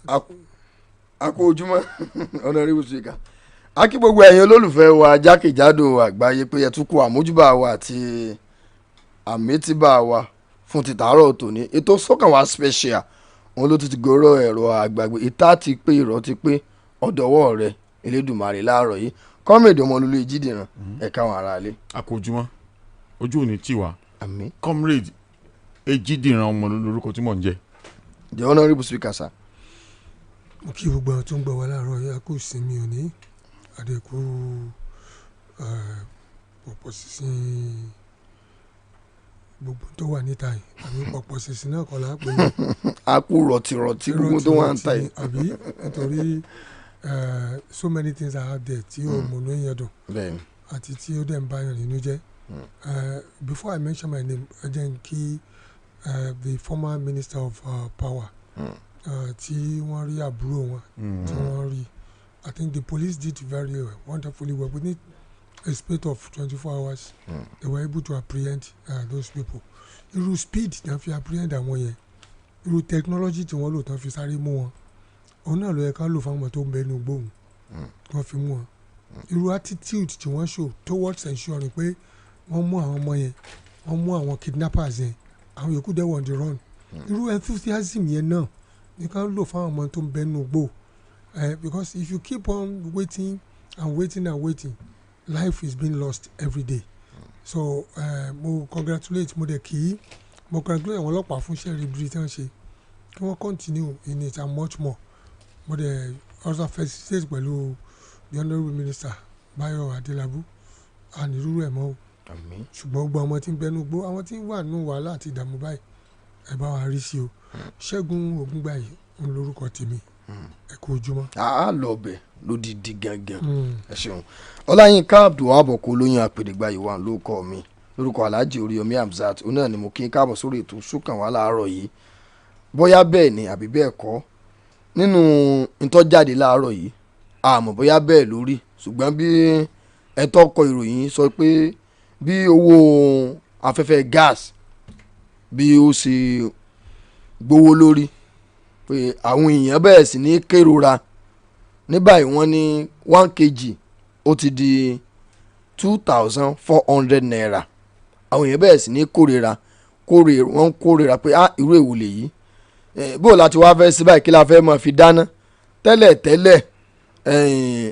Àkó ojúmọ́ Honorable Speaker. A kí gbogbo ẹ̀yin olólùfẹ́ wa jákèjádò àgbáyé pé ẹ tún kú àmójúbà wa àti àmẹ́tíbà wa fún ti tàárọ̀ tòní. Ètò Sọ́kàn Wá special òun ló ti gòrò ẹ̀rọ àgbàgbé ìta ti pé ìrọ̀ ti pé ọ̀dọ̀wọ́ rẹ̀ Elédùmarè láàárọ̀ yìí. Comrade Ọmọlúlú Ejídìran ẹ̀ka àwọn ará ilé. Àkó ojúmọ́ ojú òní tiwa. Àmín. Comrade Ejídìran Ọmọlúlú lórúkọ tí mò ń jẹ́. The Honorable Speaker sir. Mo kí gbogbo àwọn tó ń gbọ́ wa láàárọ̀ yìí, a kú ìsinmi òní, àdẹ̀kù pọ̀pọ̀ sísìn gbogbo tó wà níta yìí, àbí pọ̀pọ̀ sísìn náà kọ́ la pè é. A kú rọ̀tìrọ̀tì gbogbo tó wà níta yìí. Àbí nítorí so many things are out there tí o mọ̀ ní yẹn dùn àti tí ó dẹ̀ ń bá yàn nínú jẹ́. Before I mention my name, ẹ jẹ́ n kí the former Minister of Power. Tí wọ́n rí àbúrò wọn tí wọ́n rí, I think the police did very well, wonderfully well. Within a space of 24 hours, they were able to apprehend those people. Irú speed tí wọ́n fi apprehend àwọn yẹn, irú technology tí wọ́n lò tí wọ́n fi sáré mú wọn, òun náà ló yẹ ká lò fáwọn ọmọ tó ń bẹ inú gbóhùn tí wọ́n fi mú wọn. Irú attitude tí wọ́n show towards ensuring pé wọ́n mú àwọn ọmọ yẹn, wọ́n mú àwọn kidnappers yẹn, àwọn yòókù dẹ̀ wọ́n on the run. Irú enthusiasm yẹn náà you can look for a man to bend no go, because if you keep on waiting and waiting and waiting, life is being lost every day. So mo congratulate mo de kí mo congratulate àwọn ọlọ́pàá fún iṣẹ́ ribiri tí wọ́n ṣe kí wọ́n continue in it and much more. Mo de also felicitate pẹ̀lú the Honourable Minister Bayo Adelabu and irú ẹ̀ mọ́ o. Ṣùgbọ́n gbogbo àwọn tí ń bẹnu gbó àwọn tí ń wà nínú wàhálà àti ìdààmú báyìí ẹ bá wa rí sí o. Ṣẹ́gun Ògúngbàyí ń lórúkọ tèmi. Ẹ kú ojúmọ́. A lọ bẹ̀ lódìdí gangan. Ẹ ṣeun. Ọláyínká Abdulwahab Oko-Oloyun Apèdègbàyí wà lórúkọ mi lórúkọ Alhaji Oríyọmí Hamzat òun náà ni mo kí n káàbọ̀ sórí ètò Sọ́kàn Wá láàárọ̀ yìí. Bóyá bẹ́ẹ̀ ni àbí bẹ́ẹ̀ kọ́ nínú ìtọ́jáde láàárọ̀ yìí àmọ́ bóyá bẹ́ẹ̀ lórí ṣùgbọ́n bí ẹ̀tọ́ kọ ìròyìn sọ pé bí owó afẹ́fẹ́ gas bí ó ṣe gbówó lórí pé àwọn èèyàn bẹ̀rẹ̀ sí ní kérora ní báyìí wọ́n ní 1 kg ó ti di 2,400 naira. Àwọn èèyàn bẹ̀rẹ̀ sí ní wọ́n kórera pé irú èwo lèyí bó láti wá fẹ́ sí báyìí kí la fẹ́ máa fi dáná tẹ́lẹ̀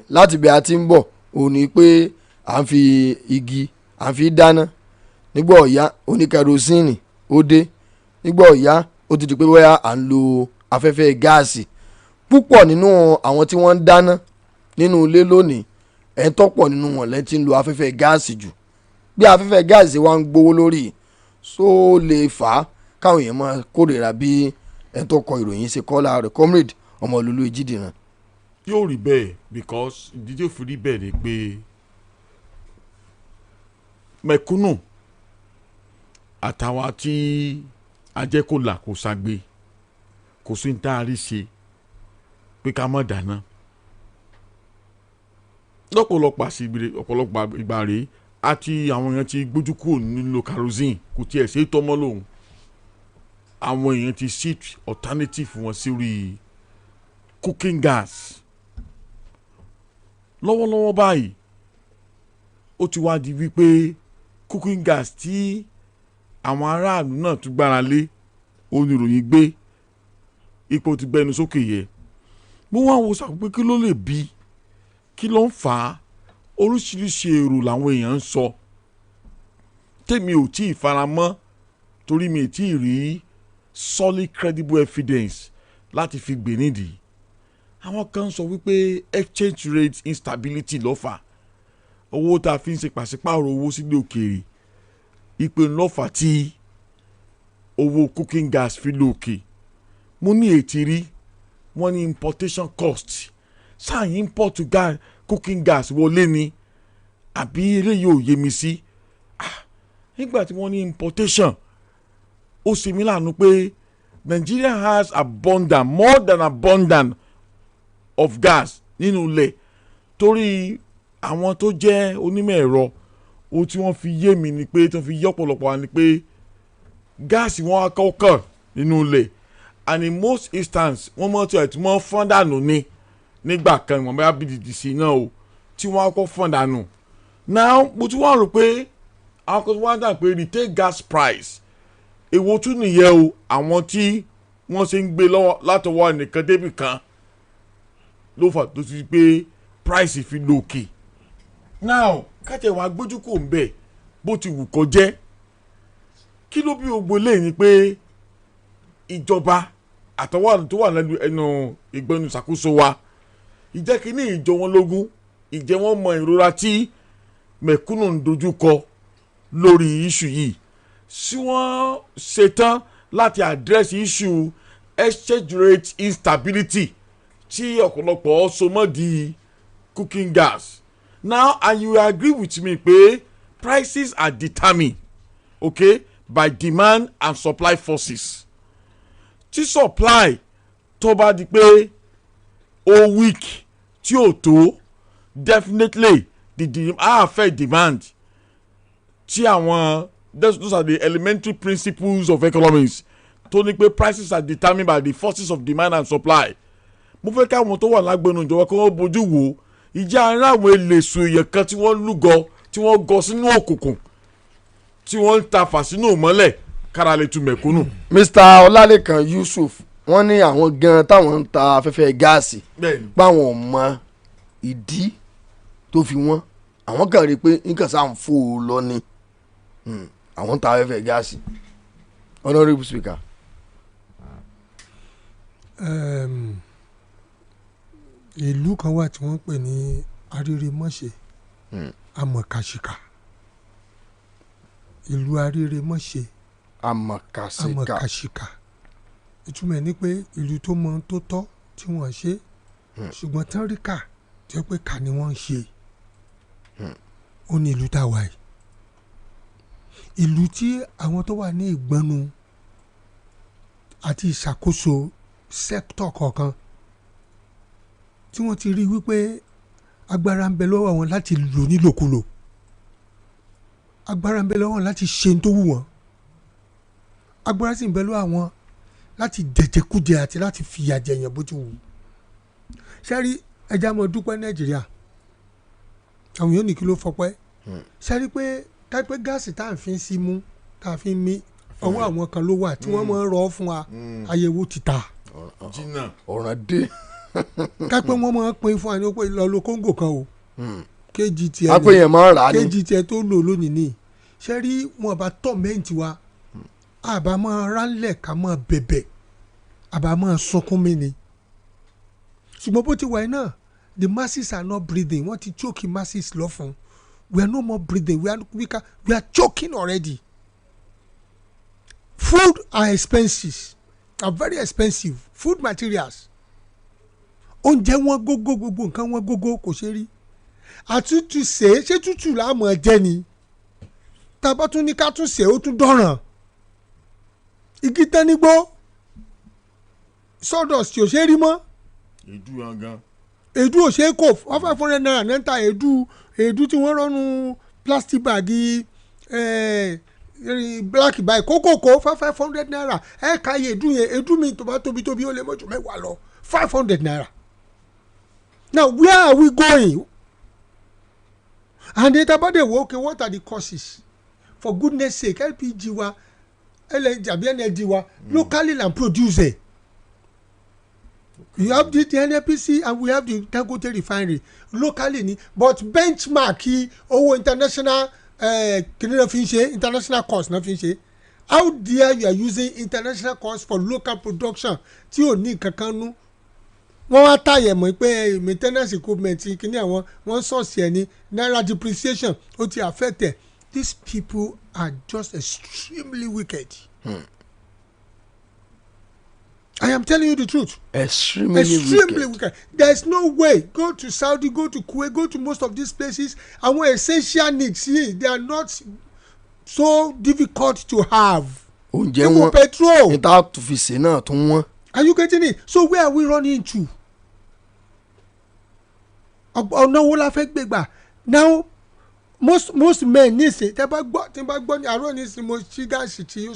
láti bí a ti ń bọ̀ ò ní pé à ń fi igi à ń fi dáná nígbà ọ̀yá oníkẹrosíìnì ó dé nígbà ọ̀yá ó ti di pé bóyá à ń lo afẹ́fẹ́ gáàsì. Púpọ̀ nínú àwọn tí wọ́n ń dáná nínú ilé lónìí ẹ̀ ń tọ́pọ̀ nínú wọn lẹ́yìn tí ń lo afẹ́fẹ́ gáàsì jù. Bí afẹ́fẹ́ gáàsì wa ń gbówó lórí só lè fà á káwọn èèyàn máa kórìíra bí ẹ̀ tó kọ ìròyìn ṣe kọ́ láàárọ̀. Comrade Ọmọlúlú Ejídìran. Yóò rí bẹ́ẹ̀ because ìdíje fi rí bẹ́ẹ̀ ni pé mẹ̀kúnnù àtàwọn tí ajẹ́kọ̀ọ́là kò ṣàgbé kò sí ní tá a rí ṣe pé ká má dáná. Ọ̀pọ̀lọpọ̀ ìgbà rèé àti àwọn èèyàn ti gbójú kúrò nílò kerosene kò tiẹ̀ ṣe é tọ́mọ́ lòun. Àwọn èèyàn ti shift alternative wọn sórí cooking gas. Lọ́wọ́lọ́wọ́ báyìí ó ti wá di wípé cooking gas tí àwọn aráàlú náà tún gbára lé oníròyìn gbé ipò ti gbẹnu sókè yẹ. Mo wá wo sàpé kí ló lè bí kí ló ń fà á oríṣiríṣi èrò làwọn èèyàn ń sọ tèmi ò tí ì faramọ́ torí mi ò tí ì rí solid credible evidence láti fi gbè nídìí. Àwọn kan sọ wípé exchange rate instability ló fà owó tá a fi ń ṣe pàṣípààrọ̀ owó sílé òkèèrè ìpè ńlọ́fà tí owó cooking gas fi lókè. Mo ní ètí rí wọ́n ní importation cost sáà import cooking gas wọlé ni àbí eléyìí ò yé mi sí. Nígbà tí wọ́n ní importation ó ṣe mí láàánú pé Nigeria has more than abundant of gas nínú ilẹ̀ torí àwọn tó jẹ́ onímọ̀ ẹ̀rọ ohun tí wọ́n fi yé mi ni pé tí wọ́n fi yé ọ̀pọ̀lọpọ̀ wa ni pé gáàsì wọn á kọ́kàn nínú ilẹ̀ and in most instances wọ́n mọ̀ tí ẹ̀ tí wọ́n fọ́n dànù ni nígbà kan ìwọ̀n bá BDDC náà o tí wọ́n á kọ́ fọ́n dànù. Now mo tún wá rò pé àwọn kan tí wọ́n á dà pé retail gas price èwo tún nìyẹn o àwọn tí wọ́n ṣe ń gbé lọ́wọ́ látọwọ́ ẹnìkan débì kan ló fà tó ti pé price fi lókè. Now kájẹ wàá gbójú kò ń bẹ̀ bó ti wù kó jẹ́ kí ló bí gbogbo lẹ́yìn pé ìjọba àtọwọ́ tó wà lẹ́nu ẹnu ìgbẹ́nu ìṣàkóso wa ìjẹ́ kínní ìjọ wọn lógún ìjẹ́ wọn mọ ìrora tí mẹ̀kúnnù ń dojú kọ lórí iṣu yìí sí wọ́n ṣetán láti address issue exchange rate instability tí ọ̀pọ̀lọpọ̀ so mọ́ di cooking gas. Now and you agree with me pé prices are determined okay by demand and supply forces. Tí supply tó bá di pé ó weak tí ò tó definitely the affect demand tí àwọn those are the elementary principles of economics tó ní pé prices are determined by the forces of demand and supply. Mo fẹ́ káwọn tó wà lágbẹ̀nu ìjọba kí wọ́n bójú wò ìjà àárín àwọn eléso èèyàn kan tí wọ́n lúgọ tí wọ́n gọ sínú òkùnkùn tí wọ́n ń ta fà sínú ìmọ́lẹ̀ kára lè tu mẹ̀kúnnù. Mr. Ọlálékan Yusuf wọ́n ní àwọn gan táwọn ń ta afẹ́fẹ́ gáàsì báwọn ò mọ ìdí tó fi wọ́n àwọn kan rí i pé nǹkan sáà ń fò ó lọ ni àwọn ń ta afẹ́fẹ́ gáàsì. Honourable Speaker. Ìlú kan wà tí wọ́n ń pè ní Arírèmọ́ṣẹ́ Amọ̀kàṣìkà ìlú Arírèmọ́ṣẹ́ Amọ̀kàṣìkà ìtumọ̀ ní pé ìlú tó mọ tó tọ́ tí wọ́n ṣe ṣùgbọ́n tán rí kà tí wọ́n pé kà ni wọ́n ń ṣe ó ní ìlú tá a wà yìí ìlú tí àwọn tó wà ní ìgbọ́nu àti ìṣàkóso sẹ́kítọ̀ kọ̀ọ̀kan tí wọ́n ti rí wípé agbára ń bẹ lọ́wọ́ wọn láti lò nílòkulò agbára ń bẹ lọ́wọ́ wọn láti ṣe tó wù wọ́n agbára sì ń bẹ lọ́wọ́ àwọn láti jẹjẹkújẹ àti láti fìyà jẹyàn bó ti wù sẹ́rí ẹja mọ̀ dúpẹ́ Nàìjíríà àwọn yóò ní kí ló fọpẹ́ sẹ́rí pé táìpẹ́ gáàsì tá à ń fi sí mú tá a fi ń mí ọwọ́ àwọn kan ló wà tí wọ́n máa ń rọ́ fún wa àyẹ̀wò ti ta ọ̀ràn dé kápẹ́ wọ́n máa ń pín fún wa ní pé lọ lo kóńgò kan o kéjì tiẹ̀ apẹ̀yẹ̀ máa ń rà á ní kéjì tiẹ̀ tó lò lónìí ní ṣe rí wọn bá tọ́mẹ́ǹtì wa àbá máa ránlẹ̀ ká máa bẹ̀bẹ̀ àbá máa sunkún mi ni ṣùgbọ́n bó ti wà náà the masses are not breathing wọ́n ti choke masses lọ́fun we are no more breathing we are choking already. Food are expensive are very expensive food materials oúnjẹ wọn gógó gbogbo nǹkan wọn gógó kò ṣe rí àtútù ṣe tútù láàmú ẹjẹ ni tábà tún ní ká tún ṣe ó tún dọ̀ràn igi tẹ́nigbó sawdust ò ṣe rí mọ́ èédú ò ṣe kò $500 náà ń ta èédú tí wọ́n rọ́nu plastic bag black bag kókòkò $500 ẹ̀ka èédú mi tó bá tóbi ó lè mọ́jú mẹ́wàá lọ $500. Now where are we going? And then about the okay, what are the causes? For goodness sake, LPG wa LNG àbí energy wa locally and produce it. You have the NNPC and we have the Dangote refinery locally ni but benchmark owó international kìnìún náà fi ń ṣe international cost náà fi ń ṣe. How dare you are using international cost for local production tí ò ní kankan nú? Wọ́n wá tàyẹ̀ mọ́ pé maintenance equipment kìíní àwọn wọ́n sọ̀sì ẹ̀ ní naira depreciation ó ti affect ẹ̀. These people are just extremely wicked. I am telling you the truth. Extremely wicked. There is no way. Go to Saudi, go to Kuwait, go to most of these places. Àwọn essential needs here, they are not so difficult to have. Oúnjẹ wọn petrol. Níta tó fi ṣe náà tó wọ́n. Are you getting it? So where are we running to? Ọ̀nà wo la fẹ́ gbé gbà? Now most men ní ìsìn tí n bá gbọ́ ní àárọ̀ ní ìsìn mo ṣí gáàsì tí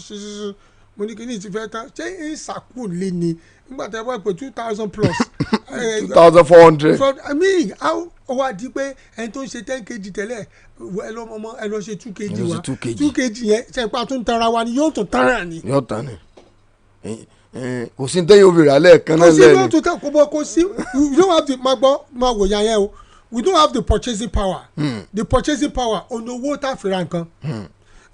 mo ní kí ni ti fẹ́ tán ṣé ìsàkó lé ni nígbà tí a bá pè 2,000 plus 2,400. I mean how ó wá di pé ẹni tó ń ṣe 10 kg tẹ́lẹ̀ ẹ lọ ṣe 2 kg wa 2 kg yẹn ṣe pa tún tara wa ni yóò tún tara ni. yóò tán ni kò sí tẹ́yìn obìnrin alẹ́ kan náà lẹ́nu. kò sí yóò tún tán kò sí you don't have the máa wò yàn yẹn o we don't have the purchasing power. The purchasing power ọ̀nà owó tá a fi ra nǹkan.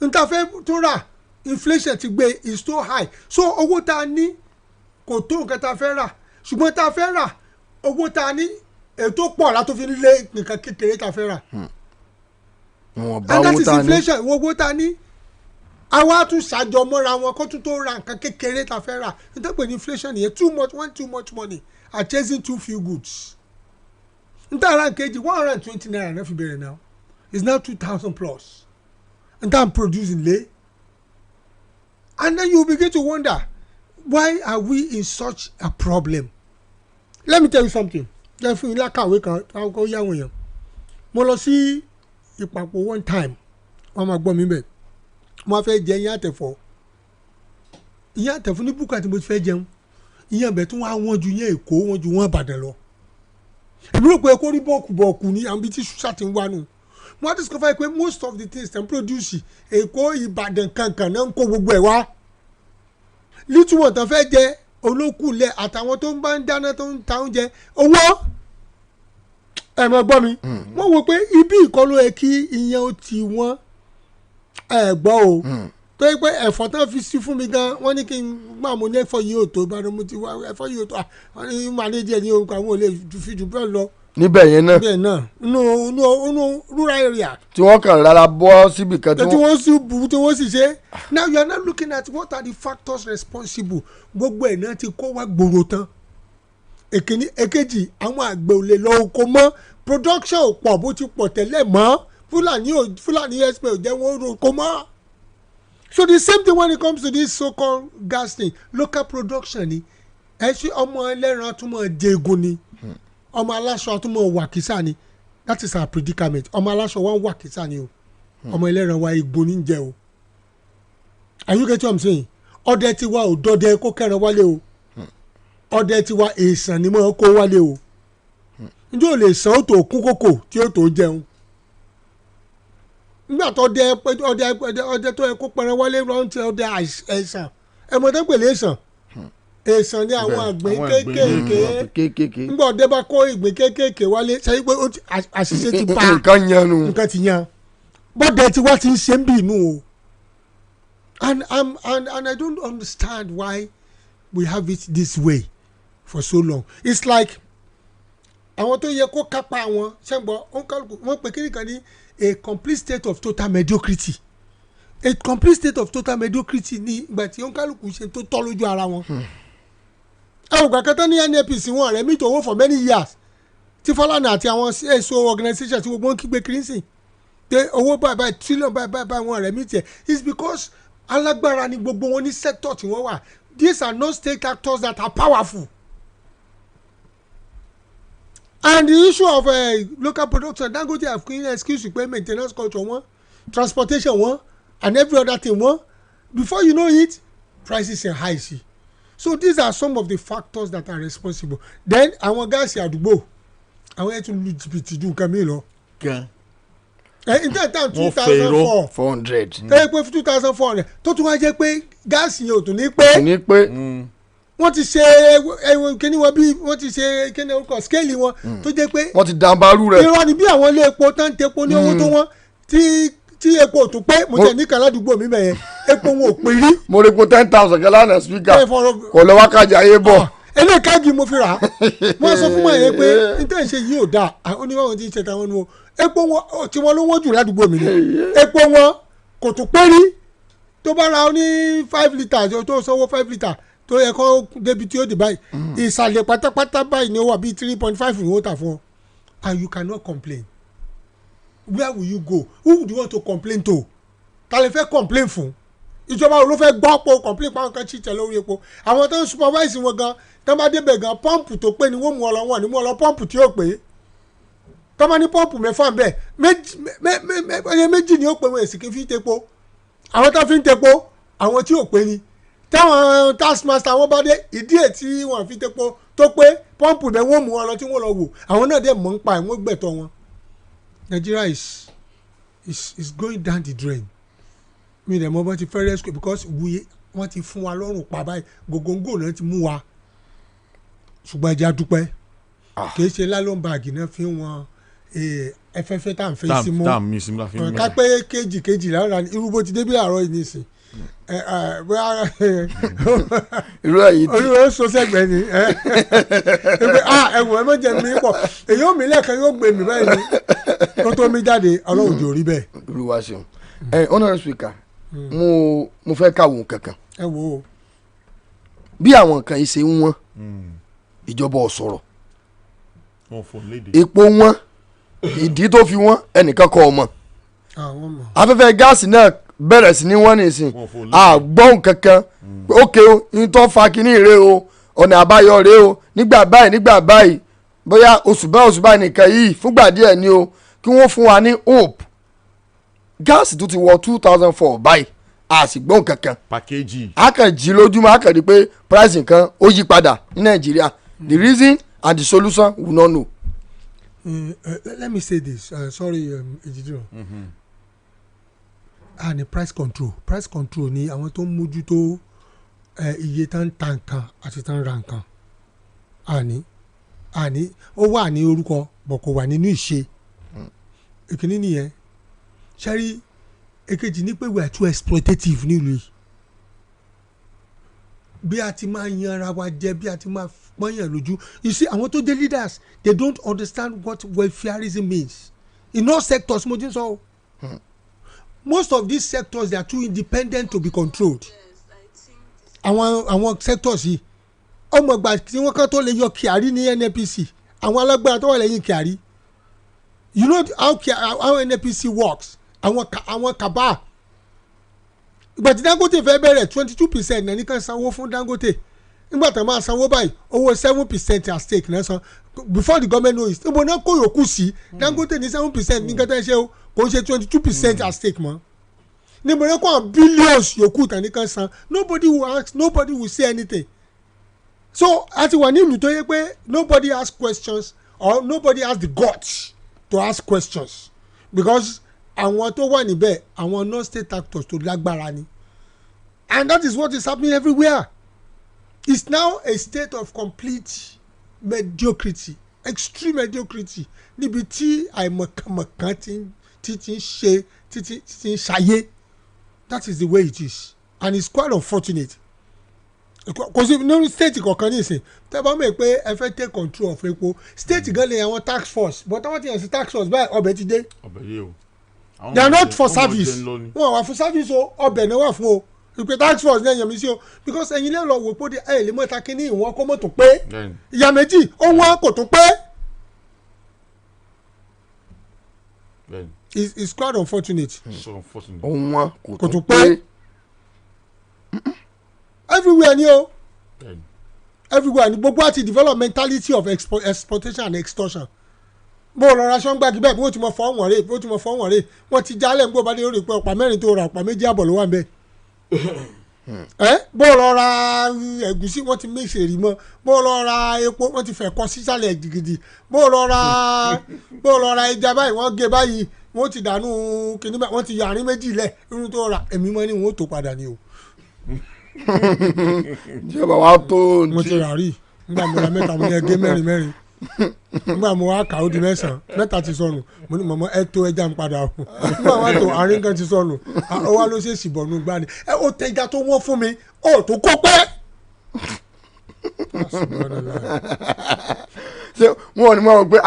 n ta fẹ́ tún rà inflation ti gbé is too high so owó tá a ní kò tó nǹkan tá a fẹ́ rà ṣùgbọ́n tá a fẹ́ rà owó tá a ní ètò pọ̀ látó fi lé nǹkan kékeré tá a fẹ́ rà. and that is inflation owó tá a ní àwa tún ṣàjọ mọ́ra wọn kó tún tó ra nǹkan kékeré tá a fẹ́ rà nítorí pé inflation yẹn too much money are chasing too few goods. nítorí ara kejì 120 naira náà fi bẹ̀rẹ̀ now is now 2,000 plus and that I'm producing lay and then you begin to wonder why are we in such a problem. Let me tell you something jẹ́ fún ilé àkàwé kan kó yáwó yẹn mo lọ sí Ìpàpọ̀ one time wọ́n máa gbọ́ mi bẹ́ẹ̀ mo fẹ́ jẹ iyán àtẹ̀fọ́ ní búkà tí mo ti fẹ́ jẹun iyán bẹ̀ tí wọ́n á wọ́n ju iyán Èkó wọ́n ju wọ́n Ìbàdàn lọ èmi rò pé kó rí bọ́ọ̀kù ní àwọn ibi tí ṣùṣà ti ń wá nù mo á discover pé most of the things dem produce Èkó Ìbàdàn kankan náà ń kó gbogbo ẹ̀ wá little one tán fẹ́ jẹ olókùnlẹ̀ àtàwọn tó ń bá ń dáná tó ń ta oúnjẹ owó ẹ̀ mọ̀ gbọ́ mi wọ́n wò pé ibi ìkọlù ẹ̀ kí iyán ó ti wọ́n ẹ̀ gbọ́ o tó yẹ pé ẹ̀fọ́ tán fi sí fún mi gan wọ́n ní kí n gbà mo ní ẹ̀fọ́ yìí ò tó Ìbàdàn mo ti wá ẹ̀fọ́ yìí ò tó wọ́n ní màlẹ́jì ẹ̀ ní orúkọ àwọn olè fi jù bẹ́ẹ̀ lọ. níbẹ̀ yẹn náà bẹ́ẹ̀ náà nínú rural area. tí wọ́n kàn rárá bọ́ síbi kan tí wọ́n sì bu tí wọ́n sì ṣe. now you are not looking at what are the factors responsible gbogbo ẹ̀ náà ti kó wá gbòòrò tán. èkejì àwọn àgbẹ̀ ò lè lọ oko mọ́ production ò pọ̀ bó ti pọ̀ tẹ́lẹ̀ mọ́ Fúlàní expo ò jẹ́ wọ́n oko mọ́. So the same thing when it comes to this so-called gas thing local production ni ẹ ṣe ọmọ ẹlẹ́ran àtúmọ̀ jẹ́gun ni ọmọ aláṣọ àtúmọ̀ wàkísà ni that is our predicament ọmọ aláṣọ wa ń wàkísà ni o ọmọ ẹlẹ́ran wa egbò ní jẹ o are you getting what I'm saying ọdẹ tiwa ò dọdẹ kó kẹran wálé o ọdẹ tiwa èèsàn ni mo kó wálé o njẹ́ o lè san ó tó kún kókò tí ó tó jẹun nígbà tó ọdẹ tó yẹ kó pẹran wálé rántí ọdẹ ẹ̀sán ẹ̀mọ́tẹ́ pèlè ẹ̀sán èsàn ni àwọn àgbẹ̀ kéékèèké nígbà ọdẹ bá kó ìgbín kéékèèké wálé ṣe pé àṣìṣe ti bá nǹkan ti yan bọ́dẹ tí wá ti ń ṣe ń bì inú o and I don't understand why we have it this way for so long it's like àwọn tó yẹ kó kápá wọn ṣẹ́gbọ́n wọ́n pè kíni kan ní a complete state of total mediocrity a complete state of total mediocrity ní ìgbà tí oníkálukú ṣe tó tọ́ lójú ara wọn. àwọn ìgbà kẹta ní NAPC wọn rẹ̀ mí tó owó for many years tí Fọlànà àti àwọn èso organisation tí gbogbo ń kígbe kiri pé owó báyìí trillion báyìí wọn rẹ̀ mí tiẹ̀ it's because alágbára ni gbogbo wọn ní sector tí wọ́n wà these are not state actors that are powerful. And the issue of local production Dangote have clean excuse pé maintenance culture wọn transportation wọn and every other thing wọn before you know it prices are high sí so these are some of the factors that are responsible then àwọn gáàsì àdúgbò àwọn ẹtù lu jìbìtì ju nǹkan mi lọ. in that time 2,400 ẹ pé 2,400 tó tún wá jẹ́ pé gáàsì yẹn ò tún ní pé wọ́n ti ṣe kíní wọn bí wọ́n ti ṣe kíní orúkọ skéèlì wọn tó jẹ́ pé wọ́n ti dàbàrú rẹ̀. irọ́ ni bí àwọn ilé epo tán ń tepo ní owó tó wọ́n tí epo ò tún pé mo tẹ̀ ní kan ládùúgbò mi bẹ̀yẹn epo wọn ò pè rí. mo rí epo 10,000 gẹ́lá náà spíkà kò lọ wákàjà ayé bọ̀. eléyìí káàgì mo fi rà á wọ́n sọ fún mọ̀ yẹn pé níta ìṣe yìí ò dáa oníwàwọ̀n ti ń ṣe táwọn nu epo wọn tí wọ́n ló wọ́n jù ládùúgbò mi ni epo wọn kò tún pé rí tó bá ra ó ní 5 litres tó sanwó 5 litres tó yẹ kó débi tí ó di báyìí ìsàlẹ̀ pátápátá báyìí ni ó wà bíi 3.5 ní ó tà fún ọ and you cannot complain where will you go who would you want to complain to ta lè fẹ́ complain fún ìjọba wo ló fẹ́ gbọ́ pé complain pa nǹkan chíchẹ́ lórí epo àwọn tó ń supervise wọn gan tó bá débẹ̀ gan pọ́ǹpù tó pé ni wọ́n mú ọ lọ wọn ni mú ọ lọ pọ́ǹpù tí ó pé tó bá ní pọ́ǹpù mẹ́fà bẹ́ẹ̀ méjì ni ó pé wọn èsì kí n fi tepo àwọn tó fi ń tepo àwọn tí ò pé ni táwọn taskmaster wọn bá dé ìdí ẹ̀ tí wọ́n fi tepo tó pé pọ́ǹpù bẹ́ẹ̀ wọ́n mú wọn lọ tí wọ́n lọ wò àwọn náà dẹ̀ mọ̀ ń pa ẹ̀ wọ́n gbẹ̀tọ̀ wọn. Nigeria is going down the drain. Mi dẹ̀ mọ̀ bọ́n ti fẹ́ rescue because wọ́n ti fún wa lọ́rùn pa báyìí gògóńgò náà ti mú wa ṣùgbọ́n ẹja dúpẹ́ kì í ṣe lálọ́ báàgì náà fi wọn ẹfẹ́fẹ́ tá à ń fẹ́ sí mú ká pé kejì lára irú bó ti dé bí àárọ̀ yìí nìsín irú ẹ̀yìn tí olùwẹ̀ sọ sẹ́gbẹ̀ẹ́ ni ẹ̀wọ̀n ẹ̀ mọ̀jẹ̀ mi pọ̀ èyí ò mí lẹ́ẹ̀kan yóò gbé mi báyìí ni kó tó mi jáde ọlọ́run jò rí bẹ́ẹ̀. olúwa ṣeun honourable speaker mo fẹ́ káwọn kankan ẹ wo bí àwọn nǹkan yìí ṣe ń wọ́n ìjọba ò sọ̀rọ̀ epo wọ́n ìdí tó fi wọ́n ẹnìkan kọ́ ọmọ afẹ́fẹ́ gáàsì náà bẹ̀rẹ̀ sí ní wọ́n nìsín àgbọ̀n kankan ókè o ní tó fa kínní rèé o ọ̀nà àbáyọ rèé o nígbà báyìí bóyá oṣù báyìí nìkan yìí fúngbà díẹ̀ ni o kí wọ́n fún wa ní hope gáàsì tó ti wọ 2004 báyìí a sì gbọ́n kankan pàkéjì a kàn jí lójúmọ́ a kàn rí pé price nǹkan ó yí padà ní Nàìjíríà the reason and the solution we no know. Let me say this sorry Ejidiro ni price control ni àwọn tó ń mójútó iye tán ta nǹkan àti tán ra nǹkan àní ó wà ní orúkọ bọ̀ kò wà nínú ìṣe ìkíní nìyẹn ṣẹ́rí èkejì ní pé we are too exploitative nílùú yìí bí a ti máa yan ara wa jẹ bí a ti máa pọ́nyàn lójú you see àwọn tó jẹ́ leaders they don't understand what welfareism means in all sectors mo ti sọ o most of these sectors they are too independent to be controlled àwọn sectors yìí ọmọ ìgbà tí wọ́n kàn tó lè yọ Kyari ní NNPC àwọn alágbára tó wà lẹ́yìn Kyari you know how NNPC works àwọn kaba ìgbà tí Dangote fẹ́ bẹ̀rẹ̀ 22% náà nìkan sanwó fún Dangote nígbà tí wọ́n máa sanwó báyìí owó 7% at stake náà san before the government knows it ìbò náà kó yòókù sí Dangote ní 7% ní kẹtẹ́ ṣe o kò ṣe 22% at stake mọ́ níbo náà kó àwọn billions yòókù tán nìkan san nobody will ask nobody will say anything so àti wà ní ìlú tó yẹ pé nobody ask questions or nobody has the guts to ask questions because àwọn tó wà níbẹ̀ àwọn non-state actors tó lágbára ni and that is what is happening everywhere it's now a state of complete mediocrity extreme mediocrity níbi tí àìmọ̀kànmọ̀kàn ti ń ṣayé that is the way it is and it's quite unfortunate kò sí ní state kọ̀ọ̀kan ní ìsìn tẹ́ bá mọ̀ pé ẹ fẹ́ take control of epo state gan lè àwọn tax force but àwọn tí yẹn sí tax force báyìí ọbẹ̀ ti dé. ọbẹ̀ yìí o. they are not for service wọn wà fún service o ọbẹ̀ náà wà fún o ìpè tax force náà yàn mí sí o because ẹ̀yin lè lọ wò pé ẹ̀ lè mọ̀ ta kí ní ìwọ̀n kó mọ̀ tó pé ìyá méjì ó wọ́n kò tó pé. it's quite unfortunate. ó wọ́n kò tó pé everywhere ni o everywhere ni gbogbo àti develop mentality of exploitation and extortion bó o lọ́ra sọ́ngbàgì bẹ́ẹ̀ bó o ti mọ fọ́ wọ̀n rè bó o ti mọ fọ́ wọ̀n rè wọ́n ti jálẹ̀ nígbà bá dé lórí pé ọ̀pá mẹ́rin tó ra ọ̀pá méjì àbọ̀ ló wà ń bẹ̀ bó o lọ́ra ẹ̀gúsí wọ́n ti mix èrì mọ́ bó o lọ́ra epo wọ́n ti fẹ́ kọ́ sísàlẹ̀ gidigidi bó o lọ́ra ẹja báyìí wọ́n gé báyìí wọ́n ti dànù kìnìún báyìí wọ́n ti yọ àárín méjì lẹ̀ irun tó ra èmi mọ́ ni wọ́n tó padà ni o. ìjọba wa tó mo ti rà rí nígbà mo ra mẹ́ta mo ní ẹgẹ́ mẹ́rin nígbà mo wá kà ó di mẹ́ta ti sọnù mo ní mọ̀mọ́ ẹ tó ẹja ń padà o nígbà wá tó àárín kan ti sọnù ó wá ló ṣe ṣìbọ̀nù gbá ni ẹ ó tẹja tó wọ́n fún mi ó tó kó pẹ́. ṣé wọn ò ní mọ̀ pé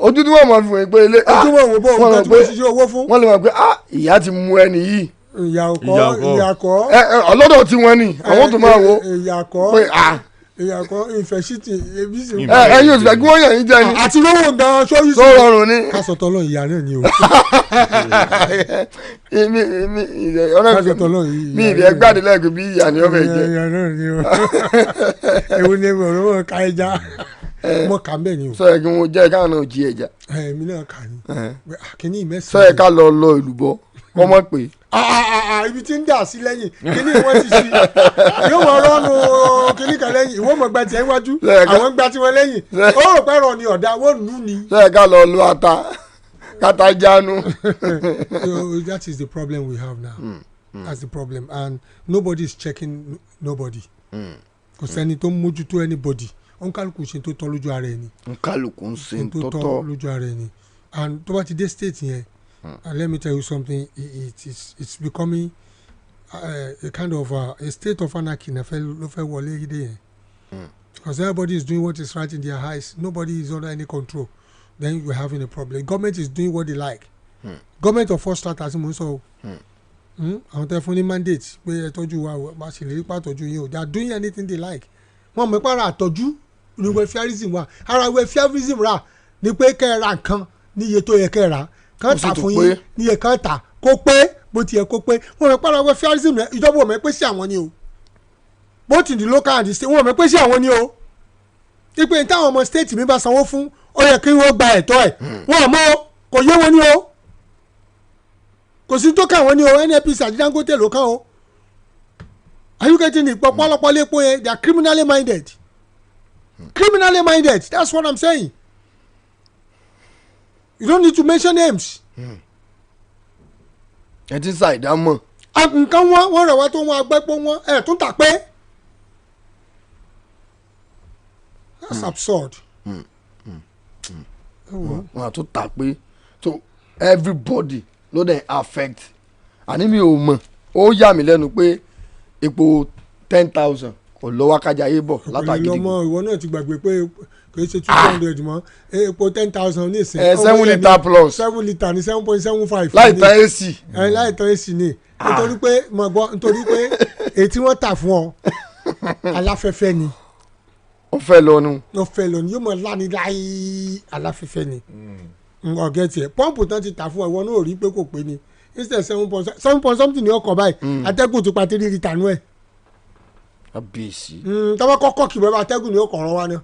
ojú tí wọ́n mọ̀ fún mi pé ilé ojú wọn wò bó nǹkan tí mo ṣiṣẹ́ owó fún. wọ́n lè mọ̀ pé ìyá ti mú ẹni yìí. ìyàkọ́ ọlọ́dọ̀ tí wọ́n ní àwọn tó máa wo pé ìyàkọ́ ìfẹ̀sìtì ebi sì. ẹ̀yin òsì kí wọ́n yàn yín jẹ ni. àti lówó gan sórí sí. tó rọrùn ni. kásọ̀tọ̀ lọ ìyá náà ni o. mi ìrẹ́ gbàdé lẹ́gbẹ̀ẹ́ bí ìyá ni ó fẹ́ jẹ. ìyá náà ni o. ewu ni ewu ọ̀rọ̀ ká ẹja mọ kà ń bẹ̀ ni o. sọ yẹ kí wọ́n jẹ́ káwọn náà jí ẹja. èmi náà kà ní. kíní ìmẹ́sàn. sọ yẹ ká lọ ìlúbọ kọ́ mọ̀ pé. ibi tí ń dà sí lẹ́yìn kíní wọ́n ti ṣí yóò mọ̀ rọ́ọ̀nù kíní kan lẹ́yìn ìwọ́n mọ̀ gba tiẹ̀ wájú àwọn gba tiwọn lẹ́yìn ó rò pé rọ̀ ni ọ̀dà wọ́n lù ní. ṣé ká lọ lu ata kata jánu. So that is the problem we have now. That's the problem, and nobody is checking nobody. Kò sẹ́ni tó ń mójútó anybody. Oníkálukú ṣe tó tọ́ lójú ara ẹni. Oníkálukú ń ṣe tó tọ́ lójú ara ẹni. And tó bá ti dé state yẹn, and let me tell you something, it's becoming a kind of a state of anarchy ló fẹ́ wọlé yìí dé yẹn. Because everybody is doing what is right in their eyes. Nobody is under any control. Then we're having a problem. Government is doing what they like. Government of first starters mo ń sọ o. Àwọn tẹ fún ní mandate pé ẹ tọ́jú wa bá ṣe lè rí pàtọ́jú yín o. They are doing anything they like. Wọ́n mọ̀ pé ara àtọ́jú ni welfareism wa. Ara welfareism ra ni pé kẹ́ ẹ ra nǹkan ní iye tó yẹ kẹ́ ẹ rà. Kàn tà fún yín ní iye kan tà kó pé bó ti yẹ kó pé. Wọ́n mọ̀ pé ara welfareism rẹ̀ ìjọba ò mọ̀ pé sí àwọn ni o. Both in the local and the state wọ́n mọ̀ pé sí àwọn ni o. Ipe táwọn ọmọ state mi bá sanwó fún ó yẹ kí wọ́n gba ẹ̀tọ́ ẹ̀ wọ́n mọ̀ kò yé wọn ni o kò sí tó káwọn ni o NNPC àti Dangote ló kàn o are you getting it pọpọlọpọ lépo yẹn they are criminally minded that's what I'm saying you don't need to mention names. ẹ ti sa ìdámọ̀. nǹkan wọn rẹ̀ wá tó wọn agbẹ́pọ̀ wọn ẹ̀ tún tà pé that's absurd. Wọn àtún tà pé so everybody ló dẹ̀ affect àní mi ò mọ̀ ó yà mí lẹ́nu pé epo 10,000 kò lọ wákàjáyé bọ̀ látàgídí. ọmọ ìwọ náà ti gbàgbé pé kò ṣe 200 mọ́ epo 10,000 ní ìsìn. 7 litre plus 7 litre ní 7.75. láì tán AC. láì tán AC ni nítorí pé mo gbọ́ nítorí pé èyí tí wọ́n tà fún ọ aláfẹ́fẹ́ ni. ó fẹ́ lọ́nu. yóò mọ̀ láni láì aláfẹ́fẹ́ ni. ọ̀gẹ́ tiẹ̀ pọ́ǹpù tán ti tà fún ọ ìwọ náà ò rí pé kò pé ni instead 7 point something ní ọkọ̀ báyìí atẹ́gùn ti pa 3 litre nú ẹ̀. abèsì. tọ́wọ́ kọ́kọ́ kì bẹ́ẹ̀ atẹ́gùn ní ọkọ̀ ọ̀rọ̀ wa ni.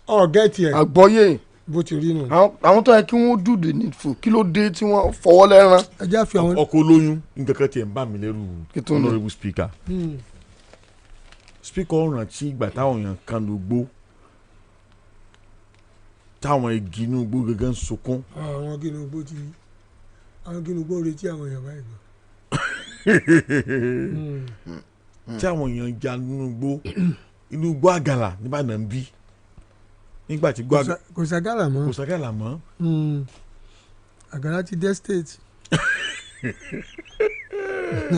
ọ̀gẹ́ tiẹ̀. àgbọ́yé bó ti rí nù. àwọn tó yẹ kí wọ́n do the needful kí ló dé tí wọ́n fọwọ́ lẹ́rán. ẹ jẹ́ àfi àwọn. Oko-Oloyun nǹkan kan tiẹ̀ ń bà mí lẹ́rù honourable speaker. speaker rántí ìgbà táwọn èèyàn kan ló gbó táwọn igi inú igbó gẹ́gẹ́ ń sunkún. àwọn igi inú igbó retí àwọn èèyàn báyìí gan. tí àwọn èèyàn ja inú igbó àgàlà nìbàdàn bí nígbà tí gbọ́ kò ságàlà mọ́. àgàlà ti dé state.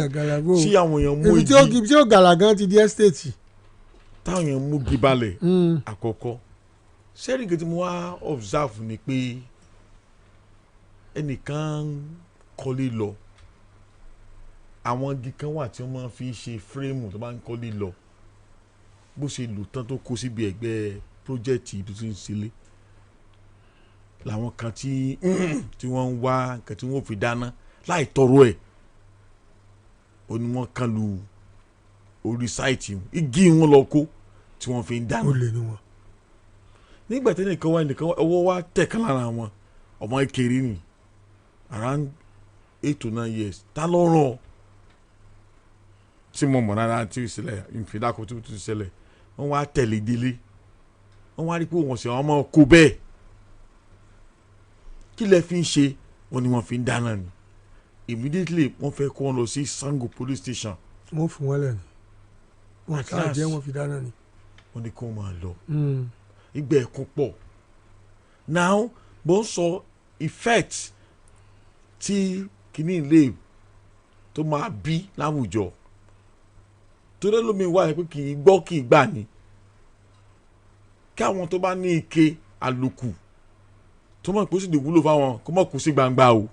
àgàlà bò tí àwọn èèyàn mú igi ibi tí ó gàlà gan ti dé state. táwọn èèyàn mú igi balẹ̀ àkọ́kọ́ sẹ́rìn kejì mo wá observe ni pé ẹnìkan kọ́lé lọ àwọn igi kan wà tí wọ́n máa fi ṣe fírémù tó bá ń kọ́lé lọ bó ṣe lò tán tó kó síbi ẹ̀gbẹ́ pírójẹ́tì tó ti ń sílé làwọn kan tí wọ́n ń wá nǹkan tí wọ́n fi dáná láì tọrọ ẹ̀ ó ní wọ́n kan lu orí sáìtì igi wọn lọ kó tí wọ́n fi ń dáná. ó lè ní wọn. nígbà tí ẹnìkan wá ọwọ́ wa tẹ̀kan lára wọn ọmọ ìkéré ni around 8 to 9 years ta ló rán tí mo mọ̀ náírà tí ìṣẹ̀lẹ̀ ìfìdákọ̀ tí ó ti ṣẹlẹ̀ wọ́n wá tẹ̀lé délé wọ́n wá rí pé wọ́n sì wọ́n máa kó bẹ́ẹ̀ kí lẹ fi ń ṣe wọ́n ní wọ́n fi ń dáná ni immediately wọ́n fẹ́ kó wọn lọ sí Sango police station. wọ́n fún wọn lẹ́nu wọ́n ká jẹ́ wọ́n fi dáná ni. wọ́n ní kó máa lọ ìgbà ẹ̀kún pọ̀ now bó ń sọ effect tí kìíní ilé tó máa bí láwùjọ tó dé lómi wá pé kì í gbọ́ kì í gbà ní kí àwọn tó bá ní ike àlòkù tó mọ̀ pé ó sì lè wúlò fáwọn kó mọ̀ kó sí gbangba o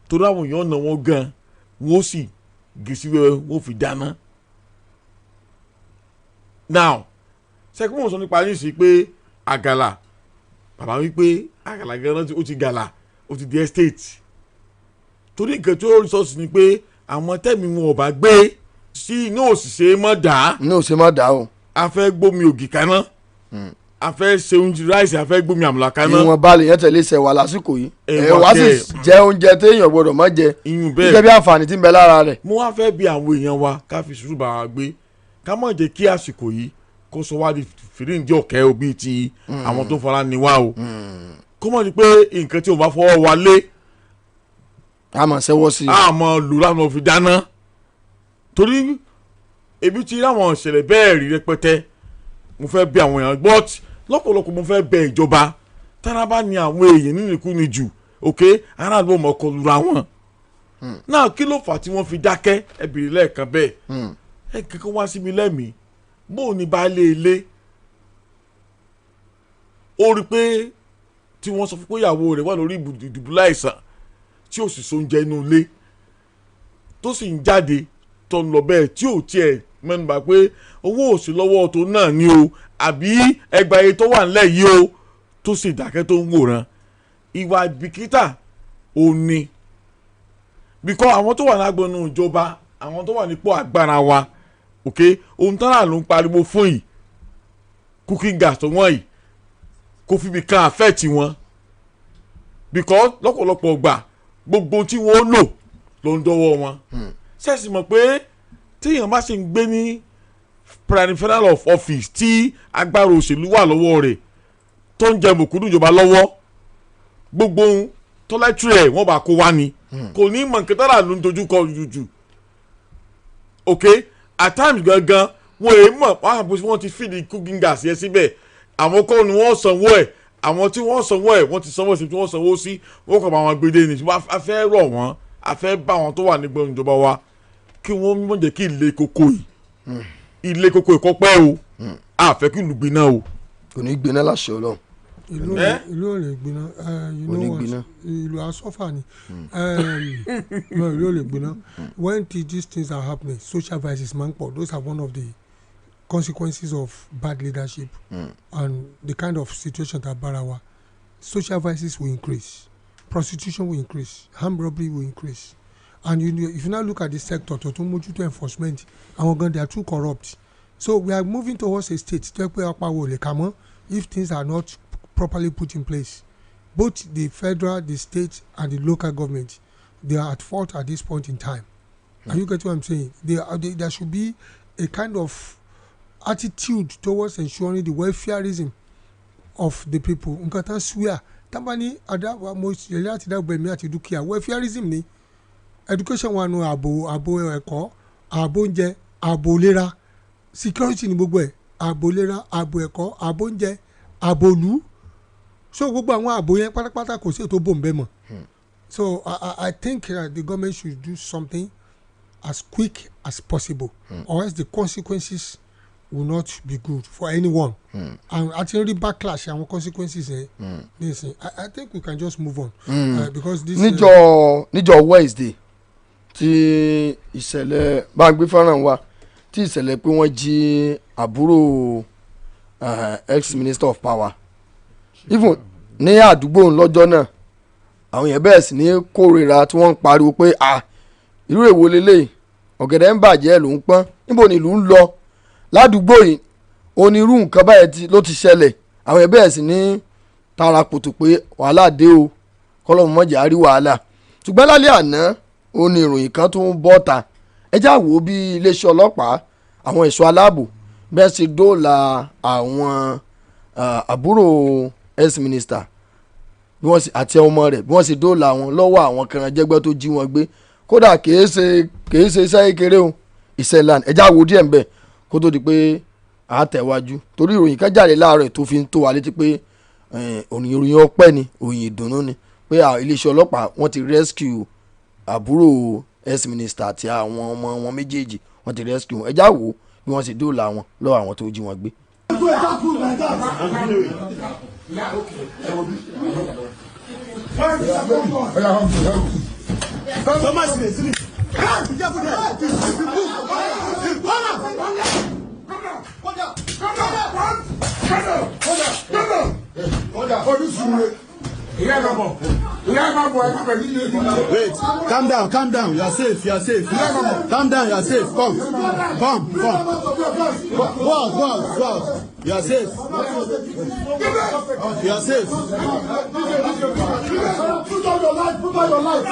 torí àwọn èèyàn náà wọ́n gan wọ́n sì gèsì wẹ́wẹ́ wọ́n fi dáná. now sẹ́kùn mọ̀ sọ nípa yín sí pé àgàlà bàbá wípé àgàlà gan-an ó ti gàlà ó ti di estate torí nǹkan tó resource ni pé àwọn tẹ́mi wọn ò bá gbé sí inú òṣìṣẹ́ mọ́ dà á. inú òṣìṣẹ́ mọ́ dà á o. a fẹ́ gbómi ògì kaná a fẹ́ ṣe oúnjẹ ráìsì a fẹ́ gbómi àmàlà kaná. ìwọ̀n balẹ̀ yẹn tẹ̀lé ṣẹ̀ wà lásìkò yìí wá sì jẹ oúnjẹ téèyàn gbọdọ̀ má jẹ gẹ́gẹ́ bí àǹfààní tí ń bẹ lára rẹ̀. mo wá fẹ́ bi àwọn èèyàn wa ká fi sùúrù bá wa gbé ká má jẹ́ kí àsìkò yìí kó sọ wá di fìdíǹdì ọ̀kẹ́ òbí ti àwọn tó fara ni wá o kó mọ̀ ní pé nǹkan tí òun bá fọwọ́ wa lé a máa ṣẹ́wọ́ sí i a máa lù lánàá fi dáná torí ebi ti ráwọn ìṣẹ̀lẹ̀ bẹ́ẹ̀ rí rẹpẹtẹ mo fẹ́ bi àwọn èèyàn gbọ́ lọ́pọ̀lọpọ̀ mo fẹ́ bẹ ìjọba tára bá ní àwọn èèyàn nínú ikú ni jù òkè aráàlú ọmọ ọkọ lura wọn náà kí ló fà tí wọ́n fi dákẹ́ ẹ bèrè lẹ́ẹ̀kan bẹ́ẹ̀ ẹ kankan wá síbi lẹ́mìí bó o ní baálé ilé ó rí pé tí wọ́n sọ fún pé ìyàwó rẹ̀ wà lórí ìdùbúlẹ̀ àìsàn tí ò sì so oúnjẹ inú ilé tó sì ń jáde tó ń lọ bẹ́ẹ̀ tí ò tiẹ̀ mẹ́nuba pé owó òsì lọ́wọ́ tó náà ni o àbí ẹgbàáyé tó wà nílẹ̀ yìí o tó sì dákẹ́ tó ń wòran ìwà bìkítà ò ní bíkọ́ àwọn tó wà lágbọnú ìjọba àwọn tó wà nípò agbára wa òkè ohun tán náà ló ń pariwo fún yìí cooking gas tó wọ́n yìí kó fi bí kan àfẹ́ẹ̀tì wọn bíkọ́ lọ́pọ̀lọpọ̀ gbà gbogbo tí wọ́n lò ló ń dọ́wọ́ wọn ṣẹ́ẹ̀sì mọ̀ pé téèyàn bá ṣe ń gbé ní peripheral of office tí agbára òṣèlú wà lọ́wọ́ rẹ̀ tó ń jẹ mòkúdù ìjọba lọ́wọ́ gbogbo tọ́lẹ́tì rẹ̀ wọ́n bá kó wá ni kò ní mọ̀ nǹkan tára ló ń dojú kọ jùjù ok at times gangan wọ́n èé mọ̀ wọ́n ti fìdí cooking gas yẹn síbẹ̀ àwọn kọ́ ni wọ́n sanwó ẹ̀ àwọn tí wọ́n sanwó ẹ̀ wọ́n ti sanwó sí tí wọ́n sanwó sí wọ́n kàn bá wọn gbé dé ní ṣùgbọ́n a fẹ́ rọ̀ wọ́n a fẹ́ bá wọn tó wà nígbà ìjọba wa kí wọ́n mọ̀ jẹ́ kí ilé koko yìí ilé koko yìí kọ́ pẹ́ o a fẹ́ kí ìlú gbiná o. kò ní gbiná láṣẹ Ọlọ́run. ìlú ò lè gbiná ìlú asọ́fà ni ìlú ò lè gbiná when these things are happening social vices man pọ̀ those are one of the consequences of bad leadership and the kind of situation that barawa social vices will increase prostitution will increase armed robbery will increase and if you now look at the sector to mojuto enforcement àwọn gan they are too corrupt so we are moving towards a state tó yẹ pé apá wo lè kà mọ́ if things are not properly put in place both the federal the state and the local government they are at fault at this point in time are you get what I'm saying there should be a kind of attitude towards ensuring the welfareism of the people nǹkan tán swear tábàní àdáwà mo ṣẹlẹ̀ àti dábò ẹ̀mí àti dúkìá welfareism ni education wa nu ààbò ẹ̀kọ́ ààbò oúnjẹ ààbò ìlera security ni gbogbo ẹ̀ ààbò ìlera ààbò ẹ̀kọ́ ààbò oúnjẹ ààbò ìlú so gbogbo àwọn ààbò yẹn pátápátá kò sí ètò bòǹbẹ mọ́ so I think the government should do something as quick as possible or else the consequences will not be good for anyone and actually backlash àwọn consequences nísìn I think we can just move on because this níjọ́ Wednesday tí ìṣẹ̀lẹ̀ bá gbé fọ́nrán wa tí ìṣẹ̀lẹ̀ pé wọ́n jí àbúrò ex-minister of power even ní àdúgbò lọ́jọ́ náà àwọn yẹn bẹ̀rẹ̀ sí ní kórìíra tí wọ́n ń pariwo pé irú èwo lélẹ̀ ọ̀gẹ̀dẹ̀ ń bàjẹ́ ló ń pọ́n níbo ni ìlú ń lọ ládùúgbò yìí onírú nǹkan báyìí ló ti ṣẹlẹ̀ àwọn yẹn bẹ̀rẹ̀ sí ní tara kùtù pé wàhálà dé o kọ́lọ́mù mọ́jà rí wàhálà ṣùgbọ́n lálẹ́ àná ó ní ìròyìn kan tó ń bọ́ ta ẹjá wò ó bí iléeṣẹ́ ọlọ́pàá àwọn ẹ̀ṣọ́ aláàbò bẹ́ẹ̀ ṣe dóòlà àwọn àbúrò ex-minister bí wọ́n sì àti ọmọ rẹ̀ bí wọ́n ṣe dóòlà wọn lọ́wọ́ àwọn kẹrànjẹ́gbẹ́ tó jí wọn gbé kódà kìí ṣe iṣẹ́ kékeré o ìṣẹ̀lẹ̀ ẹjá wò díẹ̀ ń bẹ̀ kó tó di pé àtẹ̀wájú torí ìròyìn kan jáde láàárọ̀ tó fi ń tó wa létí pé ìròyìn ọpẹ́ ni ìròyìn ìdùnnú ni pé iléeṣẹ́ ọlọ́pàá wọ́n ti rescue àbúrò ex-minister àti àwọn ọmọ wọn méjèèjì wọ́n ti rescue wọn ẹjá wò bí wọ́n sì dóòlà wọn lọ́wọ́ àwọn tó jí wọn gbé. Wait, calm down, you are safe. Calm down, you are safe. Come. Go out. You are safe. You are safe. Put on your life. Put on your life.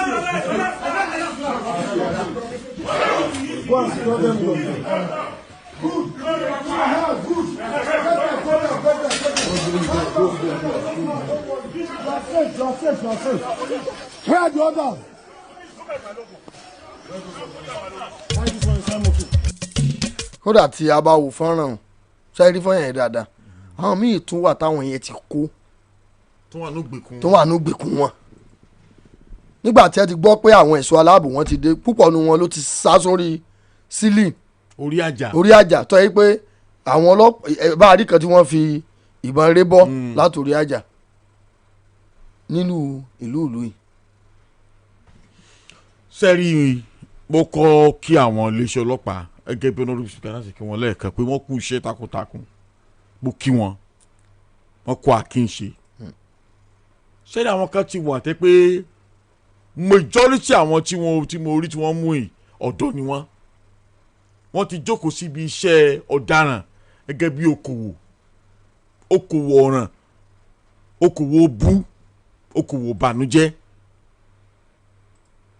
Go and secure them. Good. Good. You are safe. Where are the others? kódà tí a bá wò fọ́nrán ṣáírí fọ́nrán yẹn dáadáa àwọn míì tún wà táwọn yẹn ti kó tó wà ní gbèkùn wọn nígbà tí ẹ ti gbọ́ pé àwọn ẹ̀ṣọ́ aláàbò wọn ti dé púpọ̀ nu wọn ló ti sá sórí sílìn orí àjà tó yẹ pé àwọn ọlọ́pàá bá a rí kan tí wọ́n fi ìbọn ré bọ́ látòrí àjà nínú ìlú yìí. sẹ́rí mo kọ́ kí àwọn iléeṣẹ́ ọlọ́pàá gẹ́gẹ́ bí honourable speaker láti kí wọ́n lẹ́ẹ̀kan pé wọ́n kú iṣẹ́ takuntakun mo kí wọ́n kọ́ àkínṣe. sẹ́rí àwọn kan ti wà tẹ́ pé majority àwọn tí mo rí tí wọ́n mú yìí ọ̀dọ́ ni wọ́n ti jókòó síbi iṣẹ́ ọ̀daràn gẹ́gẹ́ bí okòwò ọ̀ràn okòwò bú okòwò bànújẹ́.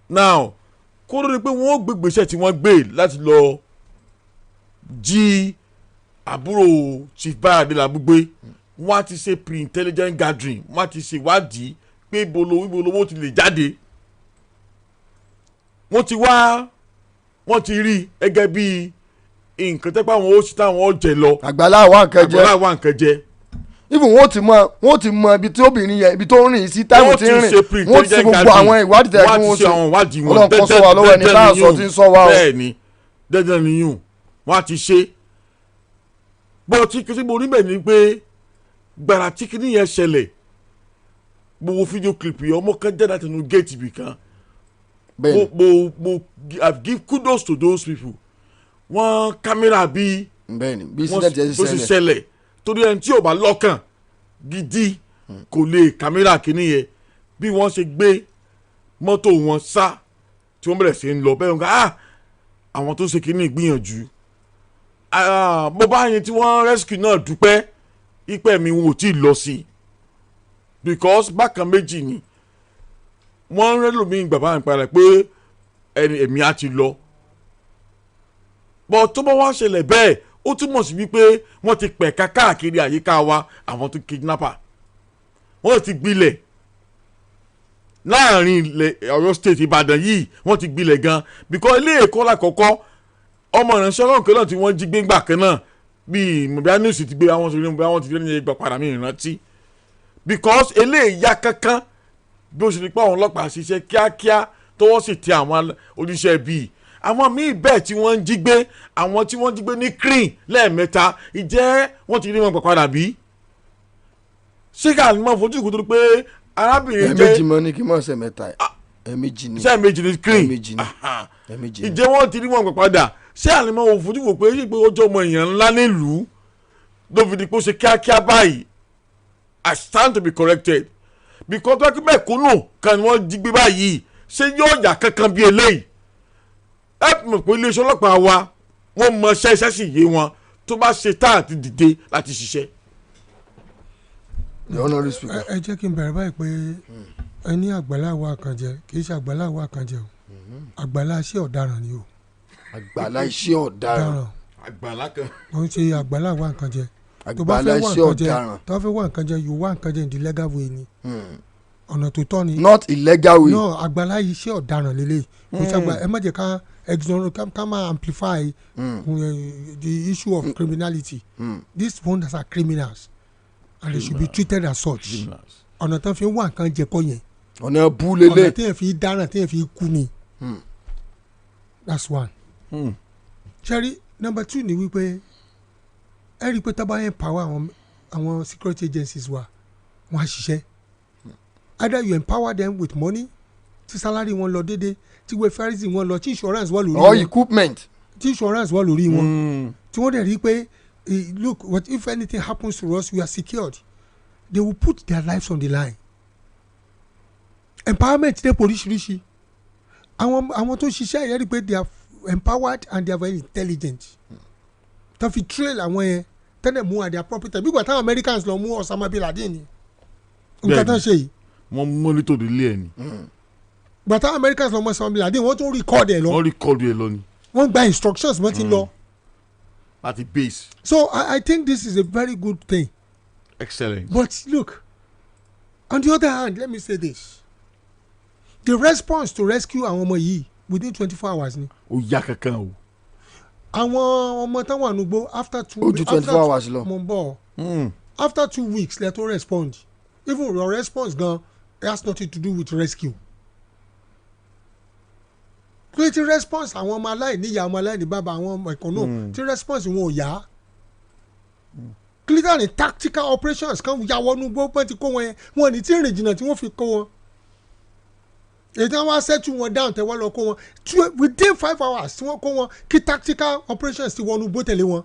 now kó ló rí pé wọ́n gbégbèsè tí wọ́n gbé láti lọ jí àbúrò chief bayade labugbe wọ́n á ti ṣe pre-intelligent gathering wọ́n á ti ṣe ìwádìí pé ibo lówó ti lè jáde wọ́n ti rí gẹ́gẹ́ bí nǹkan tẹ́pẹ́ àwọn ó sì táwọn ọ̀jẹ̀ lọ. àgbàlá wa nǹkan jẹ. even wọ́n ti mọ ibi tí obìnrin yẹn ibi tó ń rìn sí táìmù tí ń rìn wọ́n ti ṣe gbogbo àwọn ìwádìí tẹ̀ kí wọ́n ṣe ọlọ́run kọ́ sọ wa lọ́wọ́ ẹni tá a sọ ti ń sọ wa o. bẹ́ẹ̀ni dandan nìyún wọ́n á ti ṣe. bọ́ọ̀ tí kìí mo rí bẹ́ẹ̀ ni pé gbàrà tí kìíní yẹn ṣẹlẹ̀ gbogbo fídíò clip yẹn ọmọ kan jáde àtẹnu gate ibì kan mo give kudos to those people wọ́n kámẹ́rà bí wọ́n sì ṣẹlẹ̀ torí ẹni tí ò bá lọ́kàn gidi kò lè kámẹ́rà kìíní yẹn bí wọ́n ṣe gbé mọ́tò wọn sá tí wọ́n bẹ̀rẹ̀ sí ń lọ bẹ́ẹ̀ wọ́n ká àwọn tó ṣe kìíní gbìyànjú mo bá yẹn tí wọ́n rescue náà dúpẹ́ ipẹ́ mi wọn ò tí ì lọ sí because bákan méjì ni wọ́n rẹ́ lómi bàbá mi padà pé ẹ̀mí á ti lọ bọ́ tó bá wá ṣẹlẹ̀ bẹ́ẹ̀ ó túmọ̀ sí wípé wọ́n ti pẹ̀ka káàkiri àyíká wa àwọn tó kidnapper wọ́n ti gbilẹ̀ láàrin ilẹ̀ Ọ̀yọ́ state Ìbàdàn yìí wọ́n ti gbilẹ̀ gan because ilé ẹ̀kọ́ lákọ̀ọ́kọ́ ọmọ ìránṣẹ́ ọlọ́run kan náà tí wọ́n jí gbéńgbà kan náà bíi mọ̀bíà news ti gbé àwọn sọ̀rọ̀ mọ̀bíà wọ́n ti gbé gbà padà mí ìrántí because eléyìí ya kankan bí ó ṣe ní pé àwọn ọlọ́pàá ṣiṣẹ́ kíákíá tọwọ́ sì tẹ àwọn oníṣẹ́ bíi àwọn míì bẹ́ẹ̀ tí wọ́n ń jí gbé àwọn tí wọ́n jí gbé ní crane lẹ́ẹ̀mẹ́ta ìjẹ́ wọ́n ti rí wọn padà bí. ṣé ká ní máa fojú ìkútúrú pé arábìnrin jẹ́ ẹ̀ẹ̀mejì mọ́ ní kí mọ̀ ṣe mẹ́ta ẹ̀ẹ̀mejì ni ṣé ẹ̀ẹ̀mejì ní crane ìjẹ́ wọ́n ti rí wọn padà ṣé àní máa fojú wò pé ṣé pé ó jẹ́ ọmọ èèyàn ńlá nílùú ló fi di pé ó ṣe kíákíá báyìí I stand to be corrected because tó kí bẹ́ẹ̀ kúnnù kan ni wọ́n jí gbé báyìí ṣé yóò yà kankan bí eléyìí ẹ mọ̀ pé iléeṣẹ́ ọlọ́pàá wa wọ́n mọ iṣẹ́ sì yé wọn tó bá ṣe tá àti dìde láti ṣiṣẹ́. ẹ jẹ́ kí n bẹ̀rẹ̀ báyìí pé ẹ ní àgbàlá wa àkànjẹ kì í ṣe àgbàlá wa àkànjẹ o àgbàlá iṣẹ́ ọ̀daràn ni o. àgbàlá iṣẹ́ ọ̀daràn. àgbàlá kan. ó ń ṣe àgbàlá wa àkànjẹ. àgbàlá iṣẹ́ ọ̀daràn. tó bá fẹ́ wá nǹkan jẹ you wá nǹkan jẹ in the legal way ni. ọ̀nà tó tọ́ ni. not illegal way. no àgbàlá iṣẹ́ ọ̀daràn lélẹ̀ ẹ má jẹ́ ká ká máa amplify the issue of criminality. These ones are criminals and they should be treated as such. ọ̀nà tó fi ń wá nǹkan jẹ kọ́ yẹn. ọ̀nà bú lélẹ̀. ọ̀nà tí yẹn fi dáràn tí yẹn fi kú ni. That's one. Cherry number 2 ni wípé ẹ rí i pé tábà yẹn power àwọn security agencies wa wọ́n á ṣiṣẹ́. Either you empower them with money tí salary wọn lọ déédéé tí welfareism wọn lọ tí insurance wà lórí wọn. or equipment. tí insurance wà lórí wọn. tí wọ́n dẹ̀ rí i pé look what if anything happens to us we are secured. They will put their lives on the line. Empowerment dé oríṣiríṣi. àwọn tó ṣiṣẹ́ yẹn rí i pé they are empowered and they are very intelligent. tó fi trail àwọn yẹn tẹ́lẹ̀ mú at the appropriate time bí gbà táwọn Americans lọ mú Osama bin Laden ni nǹkan tán ṣe yìí. wọ́n monitor ilé ẹ̀ ni. gbà táwọn Americans lọ mú Osama bin Laden wọ́n tún record ẹ̀ lọ. wọ́n record ẹ̀ lọ ni. wọ́n gba instructions wọ́n ti lọ. at the base. So I think this is a very good thing. Excellent. But look, on the other hand, let me say this. The response to rescue àwọn ọmọ yìí within 24 hours ni. ó yá kankan o. àwọn ọmọ táwọn ànúgbó after 2 weeks. ó ju 24 hours lọ. mo ń bọ̀. After 2 weeks let us respond. Even your response gan has nothing to do with rescue. pé tí response àwọn ọmọ aláìní ìyá ọmọ aláìní bàbá àwọn ọmọ ẹ̀kọ́ náà tí response wọn ò yá. clear ní tactical operations kan ya wọnú gbogbo ti kó wọn yẹn wọn ní tí ìrìn jìnnà tí wọ́n fi kó wọn. èyí tí wọ́n wá settle wọn down tẹ́wọ́ lọ kó wọn within 5 hours tí wọ́n kó wọn kí tactical operations ti wọnú gbó tẹ̀lé wọn.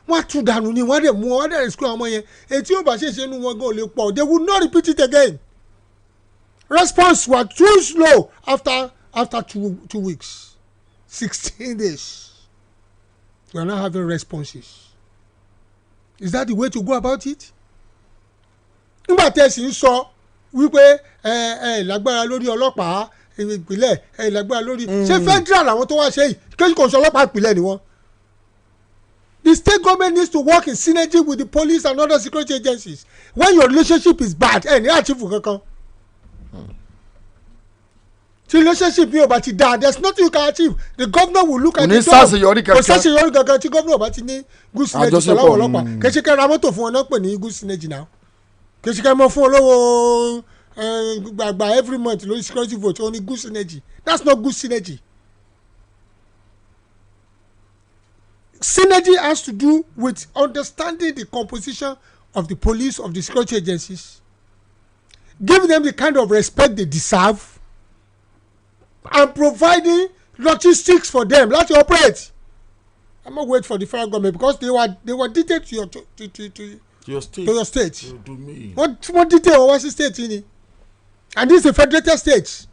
wọ́n á tún dànù ni wọ́n á dẹ̀ mú wọn wọ́n á dẹ̀ rescue àwọn yẹn èyí tí yóò bá ṣèṣe nu wọn gan ò lè pọ̀ they will not repeat it again. Response was too slow after 2 weeks 16 days we are not having responses. Is that the way to go about it? nígbà tí ẹ sì ń sọ wípé ẹ lágbára lórí ọlọ́pàá ìpínlẹ̀ ẹ lágbára lórí ṣé federal àwọn tó wá ṣe yìí kéjì kò sọ ọlọ́pàá ìpínlẹ̀ ni wọ́n. The state government needs to work in synergy with the police and other security agencies. When your relationship is bad ẹ ní àchífù kankan. tí relationship yóò bá ti dáa there is nothing you can achieve. The governor will look at the job kò sàṣeyọrí kankan tí governor bá ti ní good synergy pẹ̀lú àwọn ọlọ́pàá kèsìkẹ́ ra mọ́tò fún wọn náà pè ní good synergy now kèsìkẹ́ mọ́ fún olówó gbàgbà every month lórí security vote ó ní good synergy that's not good synergy. Synergy has to do with understanding the composition of the police of the security agencies, giving them the kind of respect they deserve and providing logistics for them láti operate. I'm not waiting for the federal government because they were detailed to your state. What detail was the state in? And this is a federated state.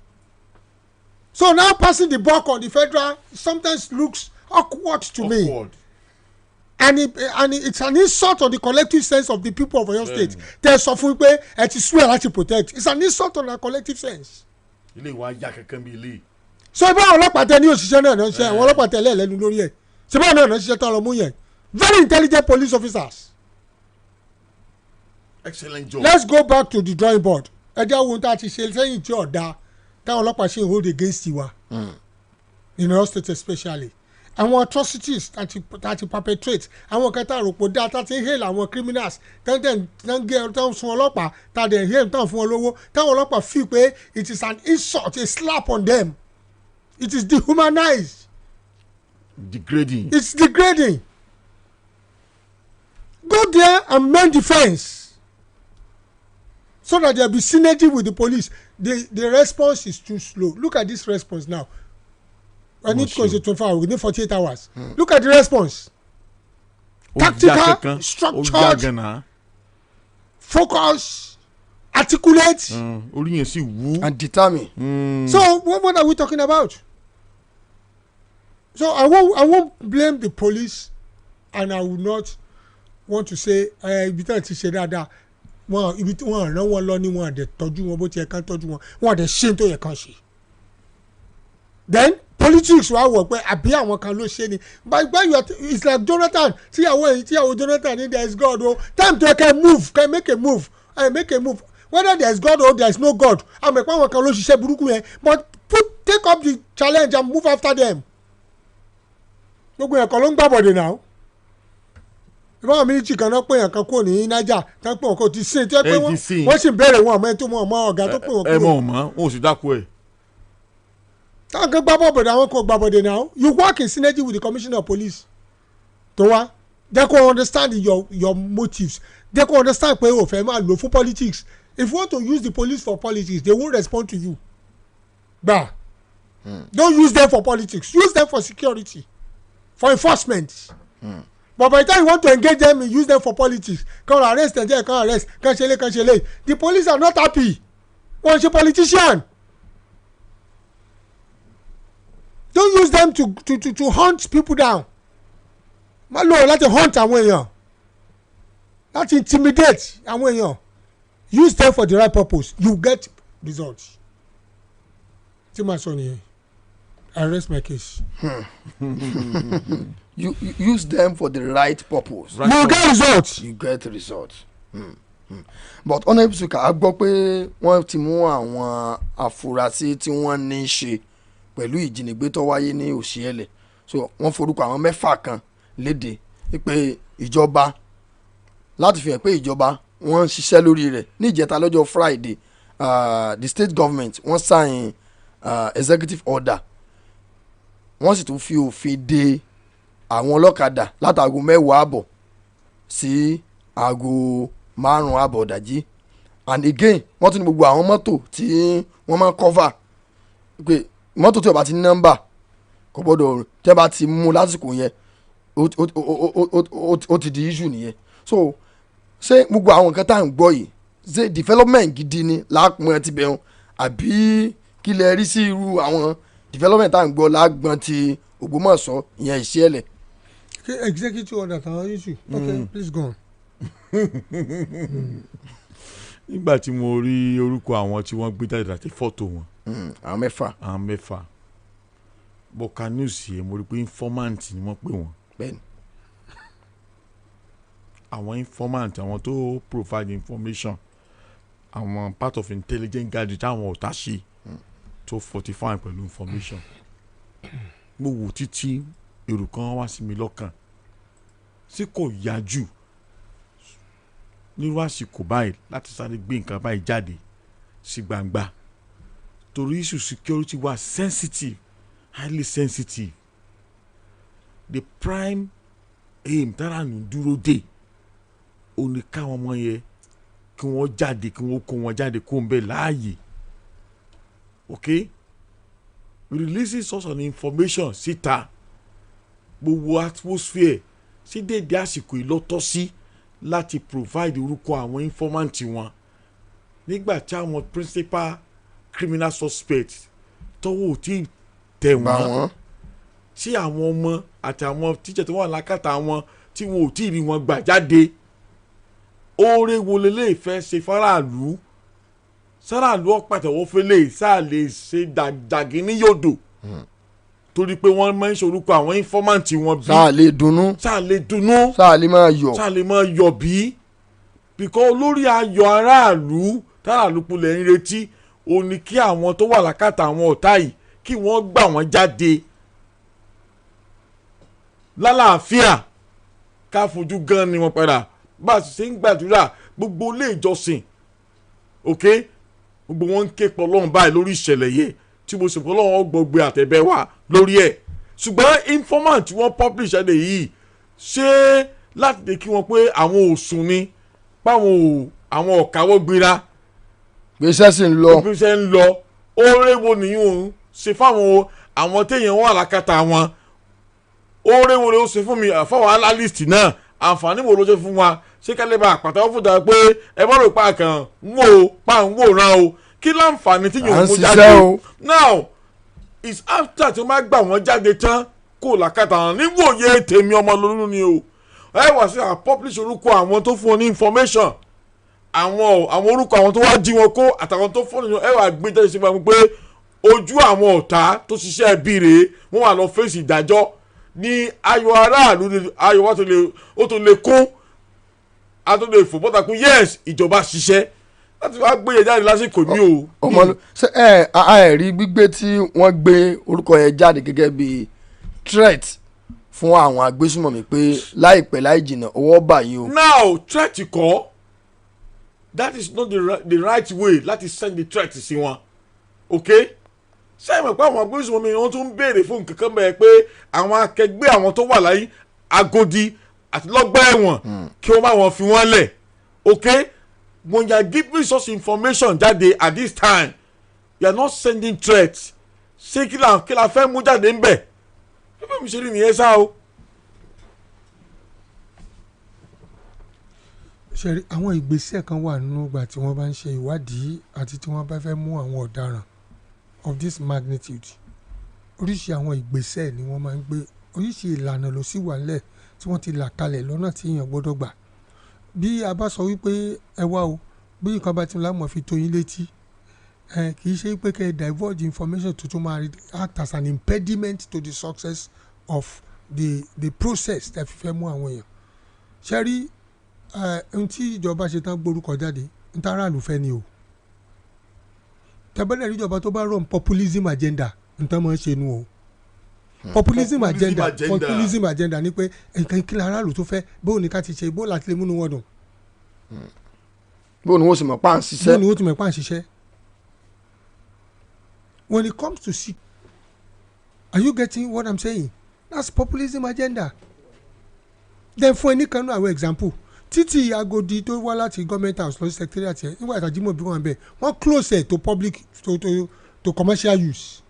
So now passing the buck on the federal sometimes looks awkward to me. And it's an insult on the collective sense of the people of your state. There's something where it is swear to protect. It's an insult on our collective sense. So if àwọn ọlọ́pàá tẹ ní òṣìṣẹ́ náà náà ṣe àwọn ọlọ́pàá tẹ lẹ́ẹ̀lẹ́nu lórí ẹ̀ ṣé báwọn náà ṣiṣẹ́ tán lọ mú yẹn very intelligent police officers. Excellent job. Let's go back to the drawing board. ẹ jẹ́ ohun tá a ti ṣe sẹ́yìn tí ọ̀dà táwọn ọlọ́pàá ṣe ń hold against wa in our state especially. Àwọn atrocities that you perpetrate àwọn kan tá a rò pé dáa tá a ti ń hail àwọn criminals tán gé tán sun ọlọ́pàá tá a dẹ̀ hail tán fún wọn lówó táwọn ọlọ́pàá feel pé it is an insult a slap on them it is dehumanized. Degrading. It's degrading. Go there and mend the fence so that there be synergy with the police. The response is too slow. Look at this response now. I need to go 24 hours within 48 hours. Look at the response. Tactical, structured, focus, articulate, and determined. So what are we talking about? So I won't blame the police, and I will not want to say ibi tí wọ́n ti ṣe dáadáa ibi tí wọ́n rán wọn lọ ni wọ́n àdẹ tọ́jú wọn bó ti yẹ ká tọ́jú wọn wọ́n àdẹ ṣe tó yẹ ká ṣe. Then politics wà wọ̀ pé àbí àwọn kan ló ṣe ni but when you are it's like Jonathan tíyàwó Jonathan ní there is God o time to move make a move whether there is God or there is no God àmọ́ ìpá àwọn kan ló ṣiṣẹ́ burúkú yẹn but take up the challenge and move after them. Gbogbo ẹ̀kọ́ ló ń gbàbọ̀dẹ̀ náà ìbáwọn mílítì kan náà pé èèyàn kan kúrò ní Niger tán pé wọn kò ti sìn tí wọ́n pé wọ́n sì bẹ̀rẹ̀ wọn àmọ́ ẹni tó mọ ọmọ ọ̀gá tó pé wọn kúrò. ẹ mọ ọmọ wọn ò sì dákú ẹ. táwọn kan gbàbọ̀dẹ̀ àwọn kan gbàbọ̀dẹ̀ náà you work in synergy with the commissioner of police tó wá they can understand your motives they can understand pé o fẹ́ máa lò fún politics if you want to use the police for politics they won't respond to you. Don't use them for politics use them for security. For enforcement. But by the time you want to engage them and use them for politics, come arrest and then come arrest, come shele. The police are not happy. Once a politician, don't use them to hunt people down. Má lò láti hunt àwọn èèyàn. láti intimidate àwọn èèyàn use them for the right purpose you get results tí màá sọ nìyẹn I rest my case. you use them for the right purpose. Right, you get results. You get results. But honourable speaker a gbọ́ pé wọ́n ti mú àwọn afurasí tí wọ́n ní í ṣe pẹ̀lú ìjínigbé tó wáyé ní Òṣìẹ̀lẹ̀ so wọ́n forúkọ àwọn 6 kan léde pé ìjọba láti fi hàn pé ìjọba wọ́n ń ṣiṣẹ́ lórí rẹ̀ ní ìjẹta lọ́jọ́ Friday the state government wọ́n sign executive order wọ́n sì tún fi òfin de àwọn ọlọ́kadà látàgò 10:00 sí aago 5:00 ìdájí and again wọ́n tún ní gbogbo àwọn mọ́tò tí wọ́n máa ń cover pé mọ́tò tí ó bá ti ní nọ́mbà kò gbọ́dọ̀ tẹ́ bá ti mú lásìkò yẹn ó ti di issue nìyẹn so ṣé gbogbo àwọn nǹkan tá à ń gbọ́ yìí ṣe development gidi ni láàpọ̀ ti bẹ̀rù àbí kí lè rí sí irú àwọn development tá à ń gbọ́ lágbọ́n ti Ògbómọ̀ṣọ́ ìyẹn Ìṣẹ̀lẹ̀. Executive order kan issue okay please go on. nígbà tí mo rí orúkọ àwọn tí wọ́n gbé jáde àti fọ́tò wọn. àwọn 6 bọ́ka news yẹn mo rí pé informant ni wọ́n pè wọ́n. bẹ́ẹ̀ni. àwọn informant àwọn tó provide information àwọn part of intelligence gathering táwọn ọ̀tá ṣe tó fortify pẹ̀lú information. mo wò títí èrò kan wá sí mi lọ́kàn sí kò yá jù nírú àsìkò báyìí láti sáré gbé nǹkan báyìí jáde sí gbangba torí issue security wà sensitive highly sensitive the prime aim tára nù dúró dé ó ní káwọn ọmọ yẹn kí wọ́n jáde kí wọ́n kó wọn jáde kó ń bẹ láàyè okay releasing source of information síta gbogbo atmosphere sí déédé àsìkò ìlọ́tọ́ sí láti provide orúkọ àwọn informant wọn nígbà tí àwọn principal criminal suspect tọ́wọ́ ò tí tẹ̀ wọ́n tí àwọn ọmọ àti àwọn tíṣẹ̀ tó wà lákàtà wọn tí wọn ò tí rí wọn gbà jáde oore wo lélẹ́yìí fẹ́ ṣe faraàlú sáràlú ọ̀pàtàwọ́ fẹ́lẹ́ sáà lè ṣe dàgí ní yòdò torí pé wọ́n máa ń ṣe orúkọ àwọn informant wọn bí sáà lè dunnú sáà lè máa yọ̀ bí bíkọ́ olórí ayọ̀ aráàlú táràlú kulẹ̀ ń retí ó ní kí àwọn tó wà lákàtà àwọn ọ̀tá yìí kí wọ́n gbà wọ́n jáde lálàáfíà ká fojú gan ni wọ́n padà bá a sì ṣe ń gbàdúrà gbogbo ilé ìjọsìn ok gbogbo wọn ń ké pọ̀ lọ́run báyìí lórí ìṣẹ̀lẹ̀ yìí tí mo sì pọ̀ lọ́run gbọ̀gbẹ́ àtẹ̀bẹ́ wà lórí ẹ̀ ṣùgbọ́n informant tí wọ́n publish ẹ̀ yìí ṣé láti lè kí wọn pé àwọn ò sùn ni báwọn àwọn ọ̀káwọ́ gbéra gbèsè sì ń lọ oore wo nìyí òun ṣe fáwọn àwọn téèyàn wà lákàtà wọn oore wo ló ṣe fún mi fáwọn analyst náà àǹfààní wo ló ṣe fún wa ṣé ká lè bá àpàtàwọ́ fún dáa pé ẹ bá rò pa kàn ń wò ràn o kí láǹfààní tí yóò mú jáde o now it's after tí wọ́n bá gbà wọ́n jáde tán kó làkàtà hàn níwòye tèmi ọmọ lónìí ni o ẹ wá sí publish orúkọ àwọn tó fún ọ ní information àwọn orúkọ àwọn tó wá jí wọn kó àtàwọn tó fún ọ ẹ wá gbé jáde sí gbàgbọ́ pé ojú àwọn ọ̀tá tó ṣiṣẹ́ bí rèé wọ́n wà lọ fèsì ìdájọ́ ní ayọ̀ aráàlú ayọ̀ wa ó tó lè kún a tó lè fò bọ́tà kún yes ìjọba ṣiṣẹ́ láti wá gbé yẹn jáde lásìkò ní o. ọmọ ẹ rí gbígbé tí wọ́n gbé orúkọ yẹn jáde gẹ́gẹ́ bí threat fún àwọn agbésùmọ̀mí pé láìpẹ́ láì jìnnà owó bà yín o. now threat kọ́ that is not the right way láti send the threat sí wọn okay ṣé ìmọ̀ pé àwọn agbésùmọ̀mí wọn tún ń béèrè fún nǹkan kan bẹ́ẹ̀ pé àwọn akẹgbẹ́ àwọn tó wà láyé Agodi àti lọ́gbà ẹ̀wọ̀n kí wọ́n bá wọn fi wọ́n lẹ̀ okay when you are giving such information jáde at this time you are not sending threats ṣé kí la fẹ́ mú jáde ńbẹ̀ bí mi ṣe rí nìyẹn sá o. ṣe àwọn ìgbésẹ̀ kan wà nínú ìgbà tí wọ́n bá ń ṣe ìwádìí àti tí wọ́n bá fẹ́ mú àwọn ọ̀daràn of this magnitude oríṣi àwọn ìgbésẹ̀ ni wọ́n máa ń gbé oríṣi ìlànà ló sì wà nílẹ̀ tí wọ́n ti là kalẹ̀ lọ́nà tí èèyàn gbọ́dọ̀ gbà bí a bá sọ wípé ẹ wá o bí nǹkan bá ti ń lámọ̀ fi tó yín létí kì í ṣe pé kẹ́ ẹ divulge information tuntun máa act as an impediment to the success of the process tẹ́ fi fẹ́ mú àwọn èèyàn ṣe rí ohun tí ìjọba ṣe tán gbórúkọ jáde ń tá aráàlú fẹ́ ni o tẹ́bẹ́lẹ̀ ìjọba tó bá run populism agenda ń tán máa ń ṣe nu o populism agenda ni pé nǹkan kí aráàlú tó fẹ́ bóun ni ká ti ṣe bóun láti lè múnú wọn dùn. bóun ni wọ́n sì mọ̀ pa à ń ṣiṣẹ́. bóun ni wọ́n ti mọ̀ pa à ń ṣiṣẹ́. When it comes to sick, are you getting what I'm saying? That's populism agenda. Then fún ẹni kan náà àwọn example títí Agodi tó wá láti government house lọ sí secretariat yẹn nígbà ìtajìmọ̀ bí wọ́n bẹ̀ wọ́n close it to public to commercial use.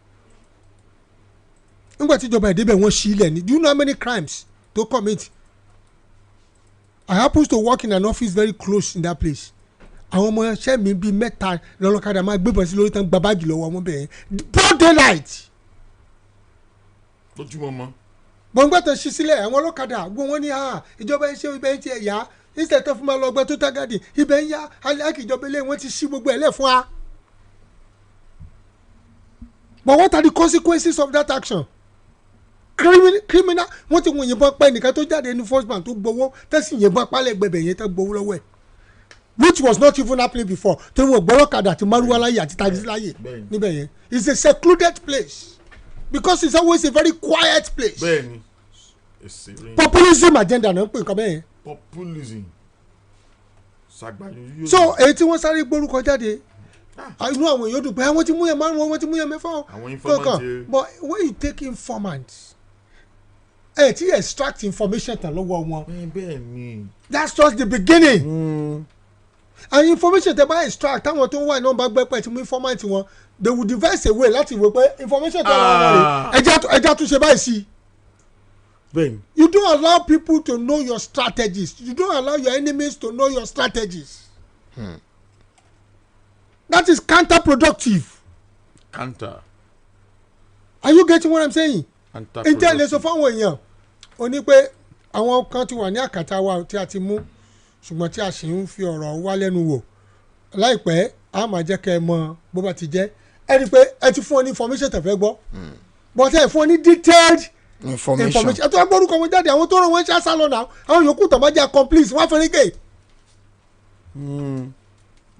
nígbà tí ìjọba ìdíbẹ̀ wọ́n ṣí ilẹ̀ ni do you know how many crimes to commit? I happen to work in an office very close in that place. àwọn ọmọ ẹṣẹ́ mi bíi mẹ́ta lọ́lọ́kadà máa gbébọn sí lórí tán gba báàgì lọ́wọ́ wọn bẹ̀rẹ̀ broad daylight. lójúmọ́ mọ́. bọ̀ǹgbà tó ṣí sílẹ̀ àwọn ọlọ́kadà gbọ́ wọn ní ìjọba ẹ̀ ṣe ibẹ̀ ń tiẹ̀ yá instead tó fún ma lọ gbẹ tó tágàdì ibẹ̀ ń yá aláàkì ìjọba ilé wọn ti ṣí gbogbo ẹ̀ lẹ̀ fún wa. But what are the consequences of that action? Criminal wọ́n ti wọ́n yìnbọn pa ẹnìkan tó jáde ní first bank tó gbowó tẹ́sí yìnbọn pálẹ̀ gbẹ̀bẹ̀ yẹn tó gbowó lọ́wọ́ ẹ̀. Which was not even happening before tí wọ́n gbọ́ ọlọ́kadà àti márùwá láyè àti taxi láyè níbẹ̀ yẹn. It's a secluded place because it's always a very quiet place. bẹ́ẹ̀ni populism agenda náà ń pè nǹkan bẹ́ẹ̀ yẹn. populism sagbayo. So èyí tí wọ́n sáré gbórúkọ jáde inú àwọn èèyàn dùn pé wọ́n ti mú yẹn márùn-ún wọ́n ti mú yẹn mẹ́fà kankan but when you take informants tí extract information tán lọ́wọ́ wọn. bẹ́ẹ̀ni. That's just the beginning. And information tẹ bá extract táwọn tó ń wá iná bá gbẹ́ pẹ̀ tí mú informant wọn they will devise a way láti wò pé information tó lọ́wọ́ rẹ̀ ẹja tún ṣe báyìí sí. bẹ́ẹ̀ni. You don't allow people to know your strategies. You don't allow your enemies to know your strategies. That is counterproductive. Counter. Are you getting what I'm saying? Counterproductive. Ǹjẹ́ ilé sọ fáwọn èèyàn ó ní pé àwọn kan ti wà ní àkàtà wa tí a ti mú ṣùgbọ́n tí a sì ń fi ọ̀rọ̀ wá lẹ́nu wò láìpẹ́ a máa jẹ́ kẹ́ ẹ mọ bó bá ti jẹ́ ẹ rí i pé ẹ ti fún ọ ní information tẹ̀fẹ́ gbọ́ but ẹ fún ọ ní detailed information ẹ tó ẹ gbórúkọ wọn jáde àwọn tó rán wọn ṣe àṣà lọ́nà àwọn yòókù tó bá jẹ́ accomplice wọ́n á fẹ́rẹ́ gé.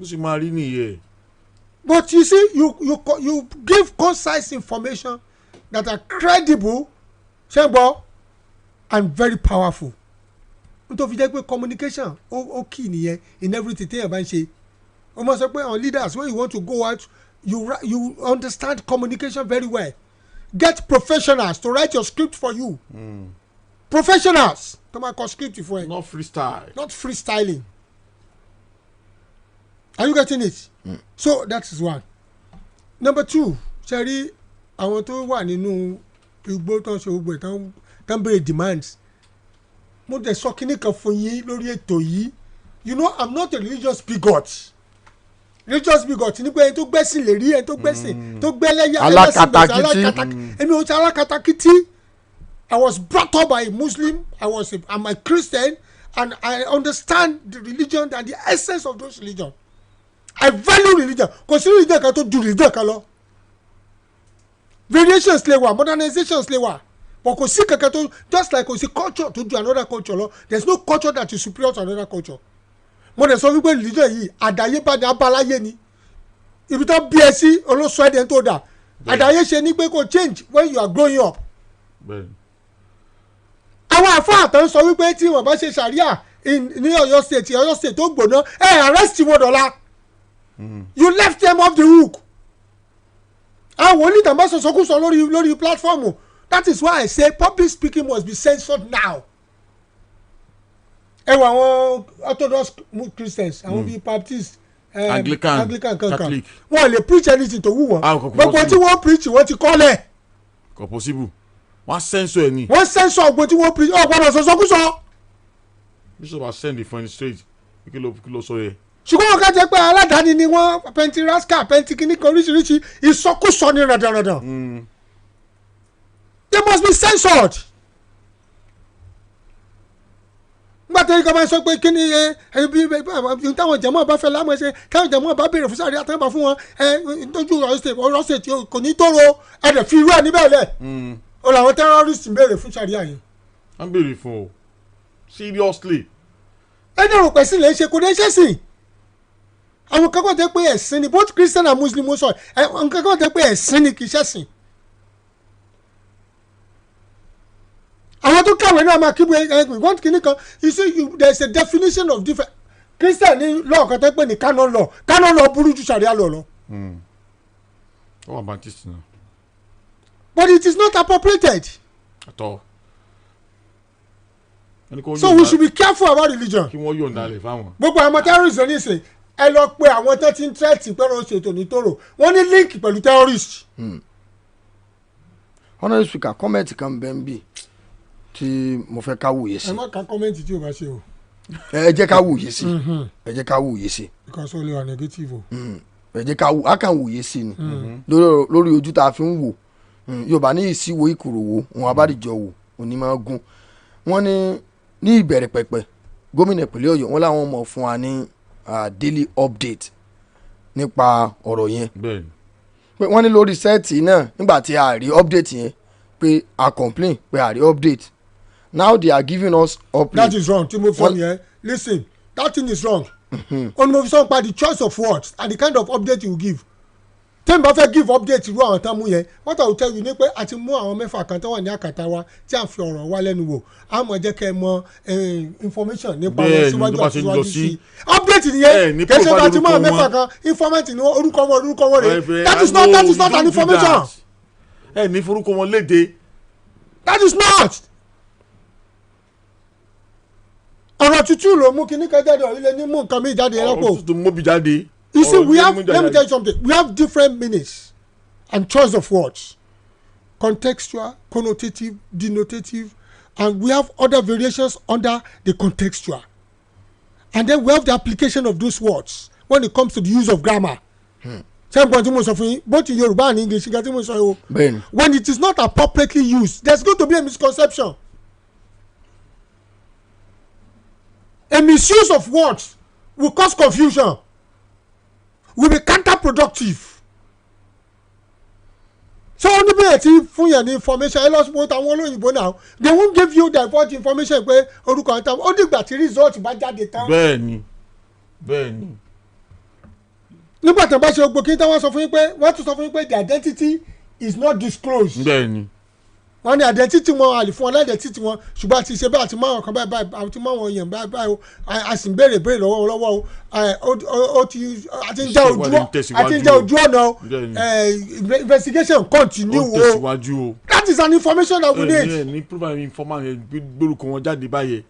ó sì máa rí nìyẹn. But you see you give concise information that are credible ṣẹ́gbọ́ and very powerful. Nítorí fi jẹ́ pé communication ó key nìyẹn in everything téèyàn bá ń ṣe. O mọ̀ sọ pé our leaders when you want to go out you understand communication very well. Get professionals to write your script for you. Professionals to máa kọ script fún ẹ. Not freestyle. Not freestyling. Are you getting it? So that is one. Number two ṣe rí àwọn tó wà nínú igbó tó ń ṣe gbogbo ẹ̀ tán béèrè demands. Mo dẹ̀ sọ kíní kan fún yín lórí ètò yìí. You know I'm not a religious bigot. Religious bigot ni pé ẹni tó gbẹ́sìn lè rí ẹni tó gbẹ́sìn tó gbẹ́lẹ́yà alákatakítí. Èmi ò ṣe alákatakítí. I was brought up by a Muslim. I'm a Christian and I understand the religion and the essence of those religion. I value religion. Kò sí religion kan tó ju religion kan lọ. Variations lè wà, modernizations lè wà. But kò sí kankan tó just like kò sí culture tó ju another culture lọ. There is no culture that is superior to another culture. Mo dẹ̀ sọ wípé religion yìí àdáyébá ni abáláyé ni. Ibi tó bí ẹ sí olóṣù ẹ̀dẹ̀ tó dà. Àdáyé ṣe ni pé kò change when you are growing up. Àwọn àfáà tó ń sọ wípé tí wọ́n bá ṣe ṣàríà ní Ọ̀yọ́ state tó gbóná arrest wọn dọ̀la. You left them off the hook. Àwọn onítàn bá sọ̀sọ́kùsọ lórí platform. That is why I say public speaking must be censored now. Ẹ wọ àwọn Orthodox Christians àwọn bíi Baptist Anglican kankan wọn lè preach anything tó wù wọ́n gbogbo tí wọ́n preach wọ́n ti kọ́lẹ̀. Kò possible wọ́n censor ẹ̀ ni. wọ́n censor gbogbo tí wọ́n preach ọ̀gbọ́dọ̀ sọ̀sọ́kùsọ. Bishop has sent the phone straight kí ló sọ yẹ. Ṣùgbọ́n wọn ká jẹ́ pé aládàáni ni wọ́n pentirasca pentikinikan oríṣiríṣi ìsọkúsọ ní ràdàràdàn. They must be censored. Nígbà tẹ́lẹ̀ ká máa sọ pé kí ni bí táwọn jẹ̀mọ́ bá fẹ́ lámọ̀ ṣe káwọn jẹ̀mọ́ bá béèrè fún sáré àtàwọn fún wọn tójú ọ̀rọ̀ ṣètì kò ní tóró ẹ̀dẹ̀ fi irú ẹ̀ níbẹ̀ lẹ̀ o làwọn terrorist ń béèrè fún sáré àyè. à ń béèrè fún o seriously. ẹni rò pẹ̀ sí lè ṣe kò dé ṣe sìn àwọn kankan tẹ́ pé ẹ̀sìn ni both Christian and Muslim sọ àwọn kankan tẹ́ pé ẹ̀sìn ni kì í ṣẹ̀sìn. àwọn tó kàwé náà máa kíbu wọ́n kìíní kan you see there is a definition of different Christian ní law kan tẹ́ pé ní canon law burú ju sharia law lọ. ó wà Baptist náà. but it is not appropriated. at all. So we should be careful about religion. kí wọ́n yọ̀ǹda rẹ̀ fáwọn. gbogbo àwọn terrorists ní ìsìn ẹ lọ pé àwọn tó ti ń tẹ́tì pẹ́rọ ṣètò ní tòrò wọ́n ní link pẹ̀lú terrorist. honourable speaker comment kan bẹ́ẹ̀ ń bì tí mo fẹ́ ká wòye sí. ẹ má ka kọ́mẹ́ǹtì tí o bá ṣe o. ẹ jẹ́ ká wòye sí ẹ jẹ́ ká wòye sí. because o lè wà negative o. ẹ jẹ́ ká kàn wòye sí ni lórí ojú tá a fi ń wò Yorùbá ní ìsíwò ìkòròwò òun abádìjọ wò òní máa gún wọ́n ní ìbẹ̀rẹ̀ pẹ̀pẹ̀ gómìnà ìpínlẹ̀ Ọ̀yọ́ wọn làwọn mọ̀ fún wa ní daily update nípa ọ̀rọ̀ yẹn pé wọ́n ní lórí sẹ́ẹ̀tì náà nígbà tí a rí update yẹn pé a complain pé a rí update now they are giving us update. That is wrong tí mo fọ yẹn listen that thing is wrong. Only mo fi sọ pa the choice of words and the kind of update you give tẹ́mi bá fẹ́ give update irú àwọn tán mú yẹn what I will tell you ni pé a ti mú àwọn mẹ́fà kan tó wà ní àkàtà wa tí a fi ọ̀rọ̀ wa lẹ́nu wò a mọ̀ jẹ́ kẹ́ ẹ mọ information nípa wọn síwájú àti síwájú sí update nìyẹn kẹsẹ̀ bá ti mú àwọn mẹ́fà kan informant ni orúkọ wọn rẹ̀ that is not an information. ẹ ní forúkọ wọn léde. that is not. ọ̀rọ̀ tútù ló mú kíní kan jáde ọ̀rílẹ̀ ní mú nǹkan mi jáde ẹ̀rọ pò. ọ̀rọ̀ tútù mú bi jáde. You see, let me tell you something. We have different meanings and choice of words. Contextual, connotative, denotative, and we have other variations under the contextual. And then we have the application of those words when it comes to the use of grammar. Same point mo sọ fún yín, both in Yoruba and English, when it is not appropriately used, there's going to be a misconception. A misuse of words will cause confusion. Will be counterproductive. So only be eti fún yẹn ní information ẹ lọ sí àwọn olóyìnbó náà they won't give you divert information pé orúkọ àtàwọn ó dìgbà tí result bá jáde tán. bẹ́ẹ̀ni. nígbà tí wọ́n bá ṣe gbogbo kí wọ́n sọ fún yín pé wọ́n tún sọ fún yín pé the identity is not disclosed. bẹ́ẹ̀ni. wọ́n ní identity wọn àlè fún wọn láì identity wọn ṣùgbọ́n àti ṣe bẹ́ẹ̀ àti máwọn kan báyìí àti máwọn èèyàn báyìí a sì ń béèrè lọ́wọ́ ó ti àti ń já ojú ọ̀nà investigation continue o that is an information that we need. ní provide information gbórúkọ wọn jáde báyẹn.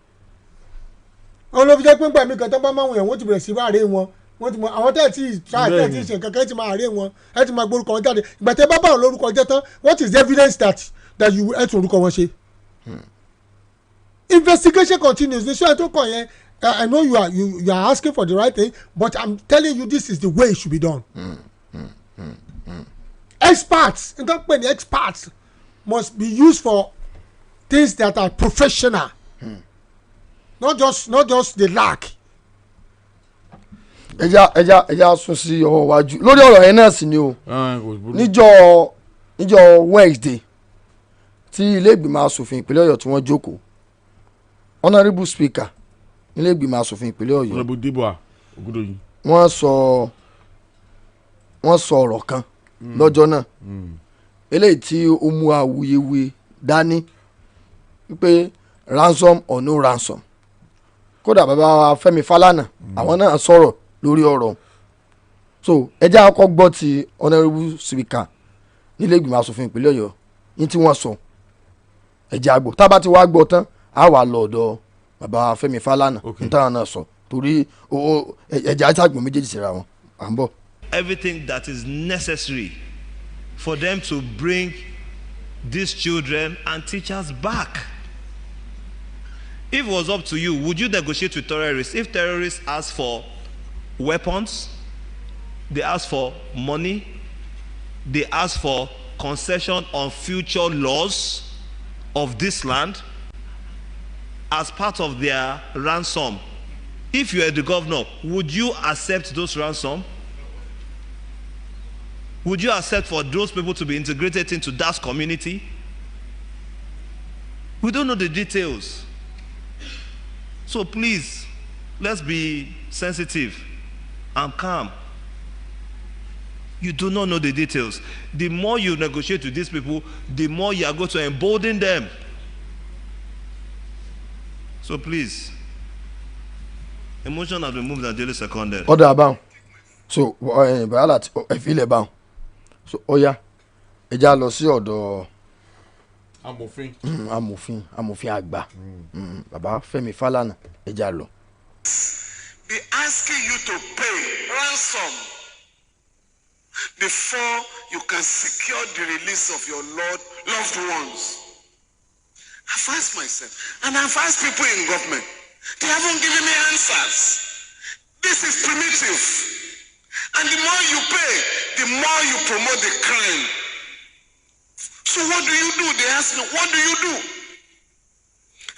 àwọn ló fi jẹ́ pé ń gbà mí kan tó bá máwọn èèyàn wọ́n ti bẹ̀rẹ̀ sí wá rèé wọn wọ́n ti mọ àwọn tẹ́ ẹ̀ tí tẹ́ ẹ̀ tí ṣe kankan ẹ̀ ti máa rèé wọn ẹ̀ ti máa gbórúkọ wọn jáde ìgbà tẹ́ bá bá wọn lórúkọ jẹ́ tán what is the evidence that you ẹ̀ tún orúkọ wọn ṣe. Investigation continues ní sọ́yìn tó kàn yẹn I know you are asking for the right thing but I'm telling you this is the way it should be done. Experts nǹkan pè ní experts must be used for things that are professional. Not just the lack. ẹja sún sí ọwọ́ iwájú lórí ọ̀rọ̀ yẹn náà sì ni o níjọ́ Wednesday tí ilé ìgbìmọ̀ asòfin ìpínlẹ̀ Ọ̀yọ́ tí wọ́n jókòó honourable speaker ilé ìgbìmọ̀ asòfin ìpínlẹ̀ Ọ̀yọ́ honourable Debo Ogudoyin wọ́n sọ ọ̀rọ̀ kan lọ́jọ́ náà eléyìí tí ó mú awuyewuye dání wípé ransom or no ransom kódà bàbá Fẹ́mi Fálànà àwọn náà sọ̀rọ̀ lórí ọ̀rọ̀ so ẹjẹ́ àkọ́kọ́ gbọ́ ti honourable speaker nílé ìgbìmọ̀ asòfin ìpínlẹ̀ Ọ̀yọ́ ní tí wọ́n sọ ẹjẹ́ àgbọ̀ tá a bá ti wá gbọ́ tán á wà lọ ọ̀dọ̀ bàbá Fẹ́mi Fálànà nítawọn náà sọ torí ẹjẹ́ àtàgbọ̀n méjèèjì síra wọn à ń bọ̀. Everything that is necessary for them to bring these children and teachers back. If it was up to you, would you negotiate with terrorists? If terrorists ask for weapons, they ask for money, they ask for concession on future laws of this land, as part of their ransom. If you are the governor, would you accept those ransom? Would you accept for those people to be integrated into that community? We don't know the details. So please, let's be sensitive and calm. You do not know the details. The more you negotiate with these people, the more you are going to embolden them. So please, emotion has been moved and daily seconded. Order about. So, Bayalat, I feel about. So, Oya, ẹja lọ sí ọ̀dọ̀ amòfin àgbà. Bàbá Fẹ́mi Fálànà, ẹja lọ. Be asking you to pay ransom before you can secure the release of your loved ones. I've asked myself, and I've asked people in government. They haven't given me answers. This is primitive. And the more you pay, the more you promote the crime. So what do you do? They ask me, what do you do?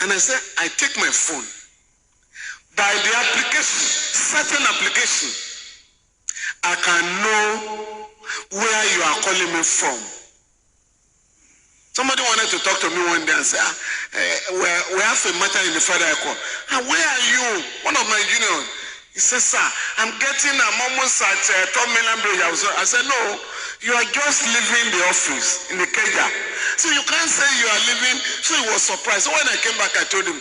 And I said, I take my phone. By the application, certain application, I can know where you are calling me from. Somebody wanted to talk to me one day and say, we have a matter in the federal court. Where are you? One of my juniors. He said, sir, I'm almost at 12 million bridge. I said, no, you are just leaving the office in the Keja. So you can't say you are leaving. So he was surprised. So when I came back, I told him,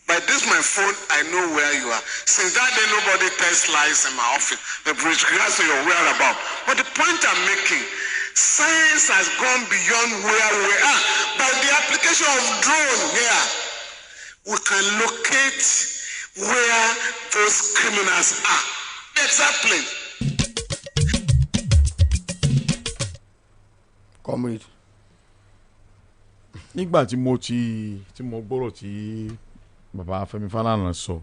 by this my phone, I know where you are. Since that day, nobody tells lies in my office. The bridge, regards to your whereabouts. But the point I'm making, science has gone beyond where we are. By the application of drone here, we can locate where those criminals are. Exactly. Comrade. Nígbà tí mo gbọ́rọ̀ tí bàbá Fẹ́mi Fálànà sọ,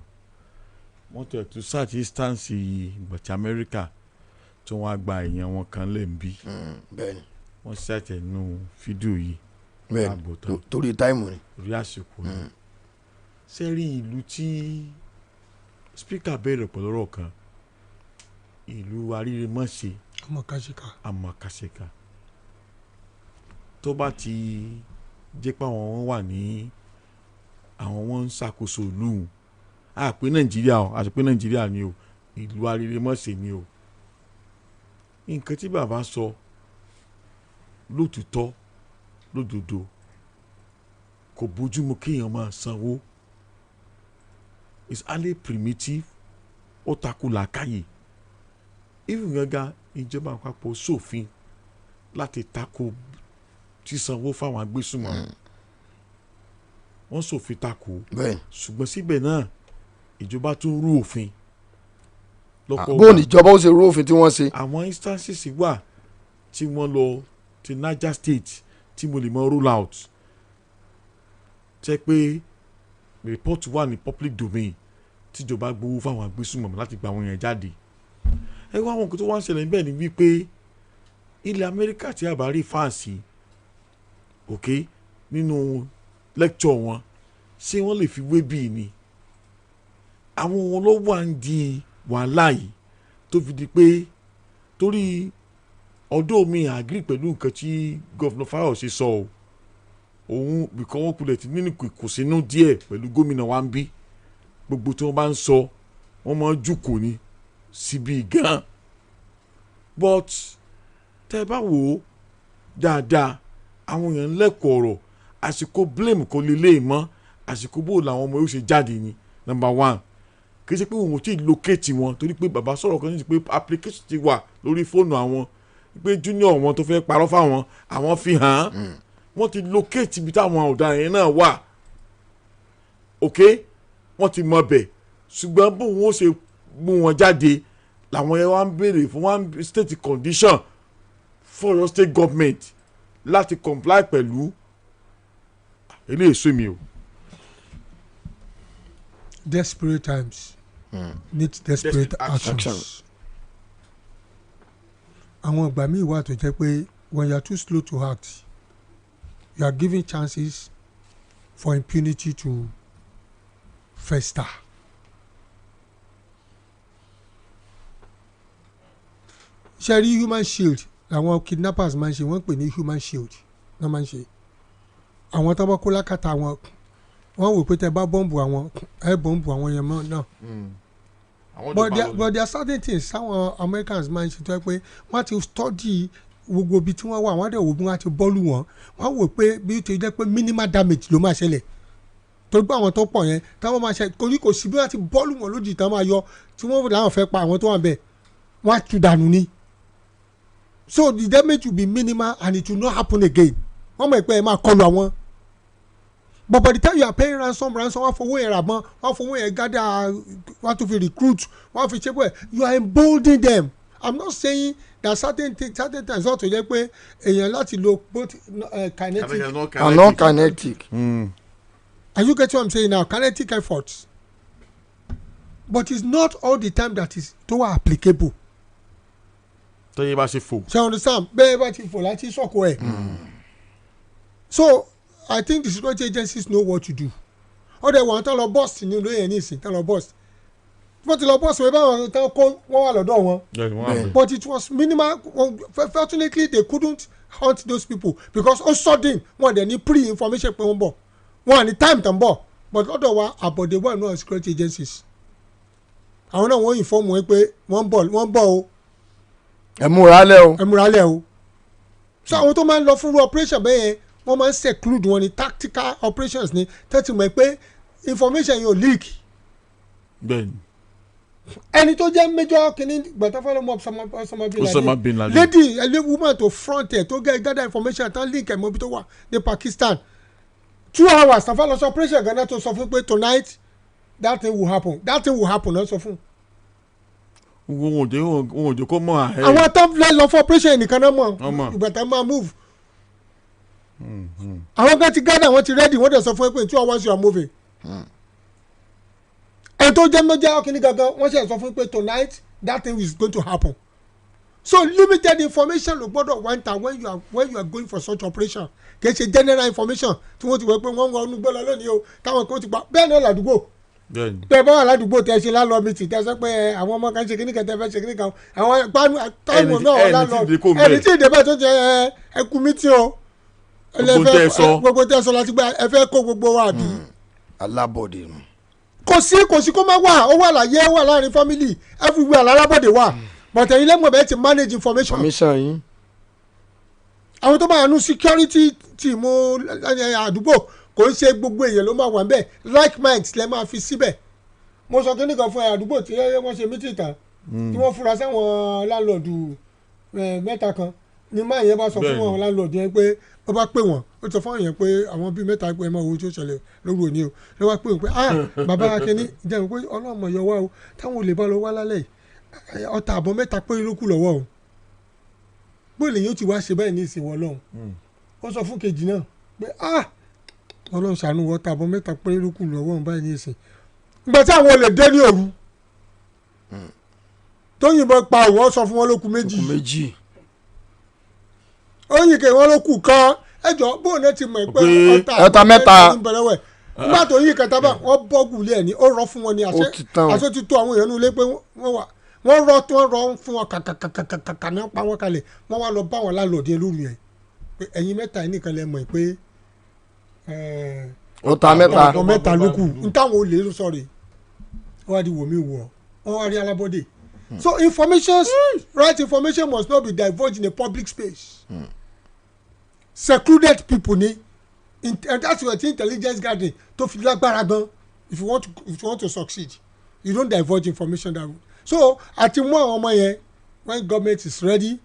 wọ́n tẹ̀ tó search instance ìgbà tí Amẹ́ríkà tí wọ́n á gba èèyàn wọn kan lè ń bí. Bẹ́ẹ̀ni. Wọ́n ṣàtẹ̀ nù fídíò yìí. Bẹ́ẹ̀ni, torí táìmù ni. Torí àsìkò ni. Sẹ́rí ìlú tí spíkà bẹ̀rẹ̀ pẹ̀lọ́rọ̀ kan, ìlú Arírèmọ́ṣẹ́. Àmọ̀kàṣèkà. Tó bá ti jẹ́ pé àwọn wà ní àwọn wọn ń ṣàkóso ìlú àpé Nàìjíríà o àti pé Nàìjíríà ni o ìlú Arírèmọ́ṣẹ́ ni o. Nǹkan tí bàbá sọ lótìtọ́ lódodo kò bójúmu kéèyàn máa sanwó. It's highly primitive. Ó takò làákàyè. Even gángan ìjọba àpapọ̀ ṣòfin láti takò sísanwó fáwọn agbésùnmọ̀. Wọ́n ṣòfin takò. Ṣùgbọ́n síbẹ̀ náà ìjọba tún rú òfin. Bó ní ìjọba ó ṣe rú òfin tí wọ́n ṣe. Àwọn instances wà tí wọ́n lọ ti Niger State tí mo lè mọ rule out. Jẹ́ pé report wà ní public domain tíjọba gbowó fáwọn agbésùnmọ̀ láti gba àwọn yẹn jáde. Ẹ wá àwọn nǹkan tó wá ń ṣẹlẹ̀ níbẹ̀ ni wípé ilẹ̀ Amẹ́ríkà tí a bá rí fáǹsì nínú lecture wọn ṣé wọ́n lè fi wé bíi ni. Àwọn wọn ló wà ń di wàhálà yìí tó fi di pé torí ọdún mi agree pẹ̀lú nǹkan tí Governor Fayose sọ o. Òun bìkan wọn kulẹ̀ tí nínú ìkùnsínú díẹ̀ pẹ̀lú gómìnà wa ń bí gbogbo tí wọ́n bá ń sọ wọ́n máa ń jùkò ní síbi gan. But tẹ́ ẹ bá wò ó dáadáa àwọn èèyàn lẹ́kọ̀ọ́ ọ̀rọ̀ àsìkò blame kò lè lè mọ́ àsìkò bó làwọn ọmọ yóò ṣe jáde ní number one. Kì í ṣe pé òun ò tí ì locate wọn torí pé bàbá sọ̀rọ̀ kan ní pé application ti wà lórí fóònù àwọn pé junior wọn tó fẹ́ parọ́ fáwọn àwọn fi hàn án. Wọ́n ti locate ibi táwọn ọ̀daràn yẹn náà wà. Wọ́n ti mọ bẹ̀ ṣùgbọ́n bó wọn ó ṣe mú wọn jáde làwọn yẹn wá ń béèrè fún one state condition for your state government láti comply pẹ̀lú eléyìí sún mi o. Desperate times need desperate actions. Àwọn ìgbà míì wà tó jẹ́ pé when you are too slow to act you are giving chances for impunity to fester. ṣe rí human shield àwọn kidnappers máa ń ṣe wọ́n pè ní human shield náà máa ń ṣe àwọn tó bá kó lákàtà wọn wọ́n wò pé tẹ́ bá bọ́ǹbù àwọn ẹ bọ́ǹbù àwọn yẹn mọ́ náà. But there are certain things sáwọn Americans máa ń ṣe tó yẹ pé wọ́n ti study gbogbo ibi tí wọ́n wà wọ́n á dẹ̀ wò bí wọ́n á ti bọ́ọ̀lù wọn wọ́n wò pé bí ó ti jẹ́ pé minimal damage ló máa ṣẹlẹ̀ torí pé àwọn tó pọ̀ yẹn táwọn máa ṣe torí kò sí bí wọ́n ti bọ́ọ̀lù wọn lójijì táwọn máa yọ tí wọ́n làwọn fẹ́ pa àwọn tó wà bẹ́ẹ̀ wọ́n á tu dànù ni so the damage will be minimal and it will not happen again wọ́n mọ̀ pé ẹ máa kọlu àwọn but by the time you are paying ransom wọ́n fowó yẹn rà mọ́ wọ́n fowó yẹn gádà wọ́n tún fi recruit wọ́n fi ṣe pé you are emboldening them. I'm not saying that certain times not to jẹ́ pé èèyàn láti lo both kinetic and non-kinetic. Are you getting what I'm saying now? Kinetic efforts, but it's not all the time that is to applicable. tó yẹ bá ṣe fò. ṣe understand bẹ́ẹ̀ bá ti fò láti sọ̀kò ẹ̀. So I think the security agencies know what to do. ọ̀dẹ̀ wọ́n tán lọ bust ní olóyè ní ìsìn tán lọ bust. wọ́n ti lọ bust wọ́n báwọn tán kó wọ́n wà lọ́dọ̀ wọn. But it was minimal. Fortunately they couldn't hunt those people because ó sudden wọn dẹ̀ ní pre-information pé wọ́n bọ̀ wọn ní time tán bọ̀ but lọ́dọ̀ wa àbọ̀dé wà náà security agencies. àwọn náà wọ́n inform wọn pé wọ́n bọ̀ o. ẹ múra lẹ́ o. So àwọn tó máa ń lọ fún operation bẹ́ẹ̀ yẹn wọ́n máa ń seclude wọn ní tactical operations ní tẹ́tí mọ̀ pé information yóò leak. bẹ́ẹ̀ni. ẹni tó jẹ́ major kìíní gbàtàfẹ́ ló mọ Osama bin Laden lady ẹlẹ́ woman to front ẹ̀ tó gather information tán link ẹ̀ mọ́ bí tó wà ní Pakistan 2 hours tàfẹ́ lọ sọ operation Ghana tó sọ fún pé tonight that thing will happen náà sọ fún. wọn ò jẹ́ kó mọ̀ àhẹ́. àwọn tó lọ fún operation nìkan náà mọ̀ ìgbà tá máa move. àwọn kan ti gather wọ́n ti ready wọ́n dẹ̀ sọ fún ẹ pé 2 hours you are moving. ẹni tó jẹ́ mọ́jà ọkùnrin gangan wọ́n ṣe sọ fún pé tonight that thing is going to happen. So limited information ló gbọ́dọ̀ wá ń ta when you are going for such operation kì í ṣe general information tí wọ́n ti wọ pé wọ́n ń wọ inú gbọ́dọ̀ lónìí o táwọn kan ti pa bẹ́ẹ̀ náà ládùúgbò. tẹ bá wà ládùúgbò tẹ ṣe lálọ́ mi tì tẹ sọ pé àwọn ọmọ kan ṣe kíní kan tẹ fẹ́ ṣe kíní kan àwọn táwọn náà lálọ́ ẹni tí ìdè bẹ́ẹ̀ tó jẹ ẹkú mi tí o gbogbo tẹ sọ láti gbà ẹ fẹ́ kó gbogbo wa bí. alábọ̀dé nù. kò sí kó má wà ó wà láyé ó wà láàrin family everywhere alábọ̀dé wà but ẹ̀yin lẹ́mọ̀ bẹ́ẹ̀ ti manage information. yín. àwọn tó máa nu security team àdúgbò kò ń ṣe gbogbo èèyàn ló máa wà ń bẹ̀ like minds lẹ́ máa fi síbẹ̀. mo sọ kíní kan fún àdúgbò tí wọ́n ṣe mítì tán tí wọ́n fura sáwọn láńlọ́ọ̀dù mẹ́ta kan ní máa yẹn bá sọ fún wọn láńlọ́ọ̀dù yẹn pé wọ́n bá pè wọ́n ó sọ fún àwọn yẹn pé àwọn bíi mẹ́ta pé ẹ máa wo ojú ìṣẹ̀lẹ̀ lóru òní o ló wá pè wọ́n pé bàbá akíní jẹun pé ọlọ́mọ yọ wá o táwọn olè bá lọ wá lálẹ́ yìí ọta àbọ̀ mẹ́ta pé ló kù lọ́wọ́ o bóyá yóò ti wá ṣe báyìí ní ìsìnwọ̀ ọlọ́run ó sọ fún kejì náà pé ọlọ́run ṣàánú ọta àbọ̀ mẹ́ta pé ló kù lọ́wọ́ báyìí ní ìsìn ìgbà tí àwọn olè dé ní òru tó yìnbọn pa òwò sọ fún wọn ló kù méjì ó yìn kè wọn ló kù kan ẹjọ bóun náà ti mọ̀ pé ọta mẹ́ta nígbà tó yìn kẹta bá wọn bọ́gùn lé ẹ̀ ní ó rọ fún wọn ní àṣẹ ti tó àwọn èèyàn nílé pé wọ́n rọ fún wọn kàkàkàkàkà náà pa wọ́n kalẹ̀ wọ́n wá lọ bá wọn lálọ́ọ̀dẹ lóru yẹn pé ẹ̀yin mẹ́ta yìí nìkan lẹ mọ̀ pé ọta mẹ́ta ló kù n táwọn olè sọ̀rọ̀ wọ́n wá di wò mí wọ̀ wọ́n wá rí alábọ́dé. So right information must not be divulged in a public space. Secluded people ni and that's what intelligence gathering to fi lágbára gan if you want to succeed you don't divulge information that way. So àti mú àwọn ọmọ yẹn when government is ready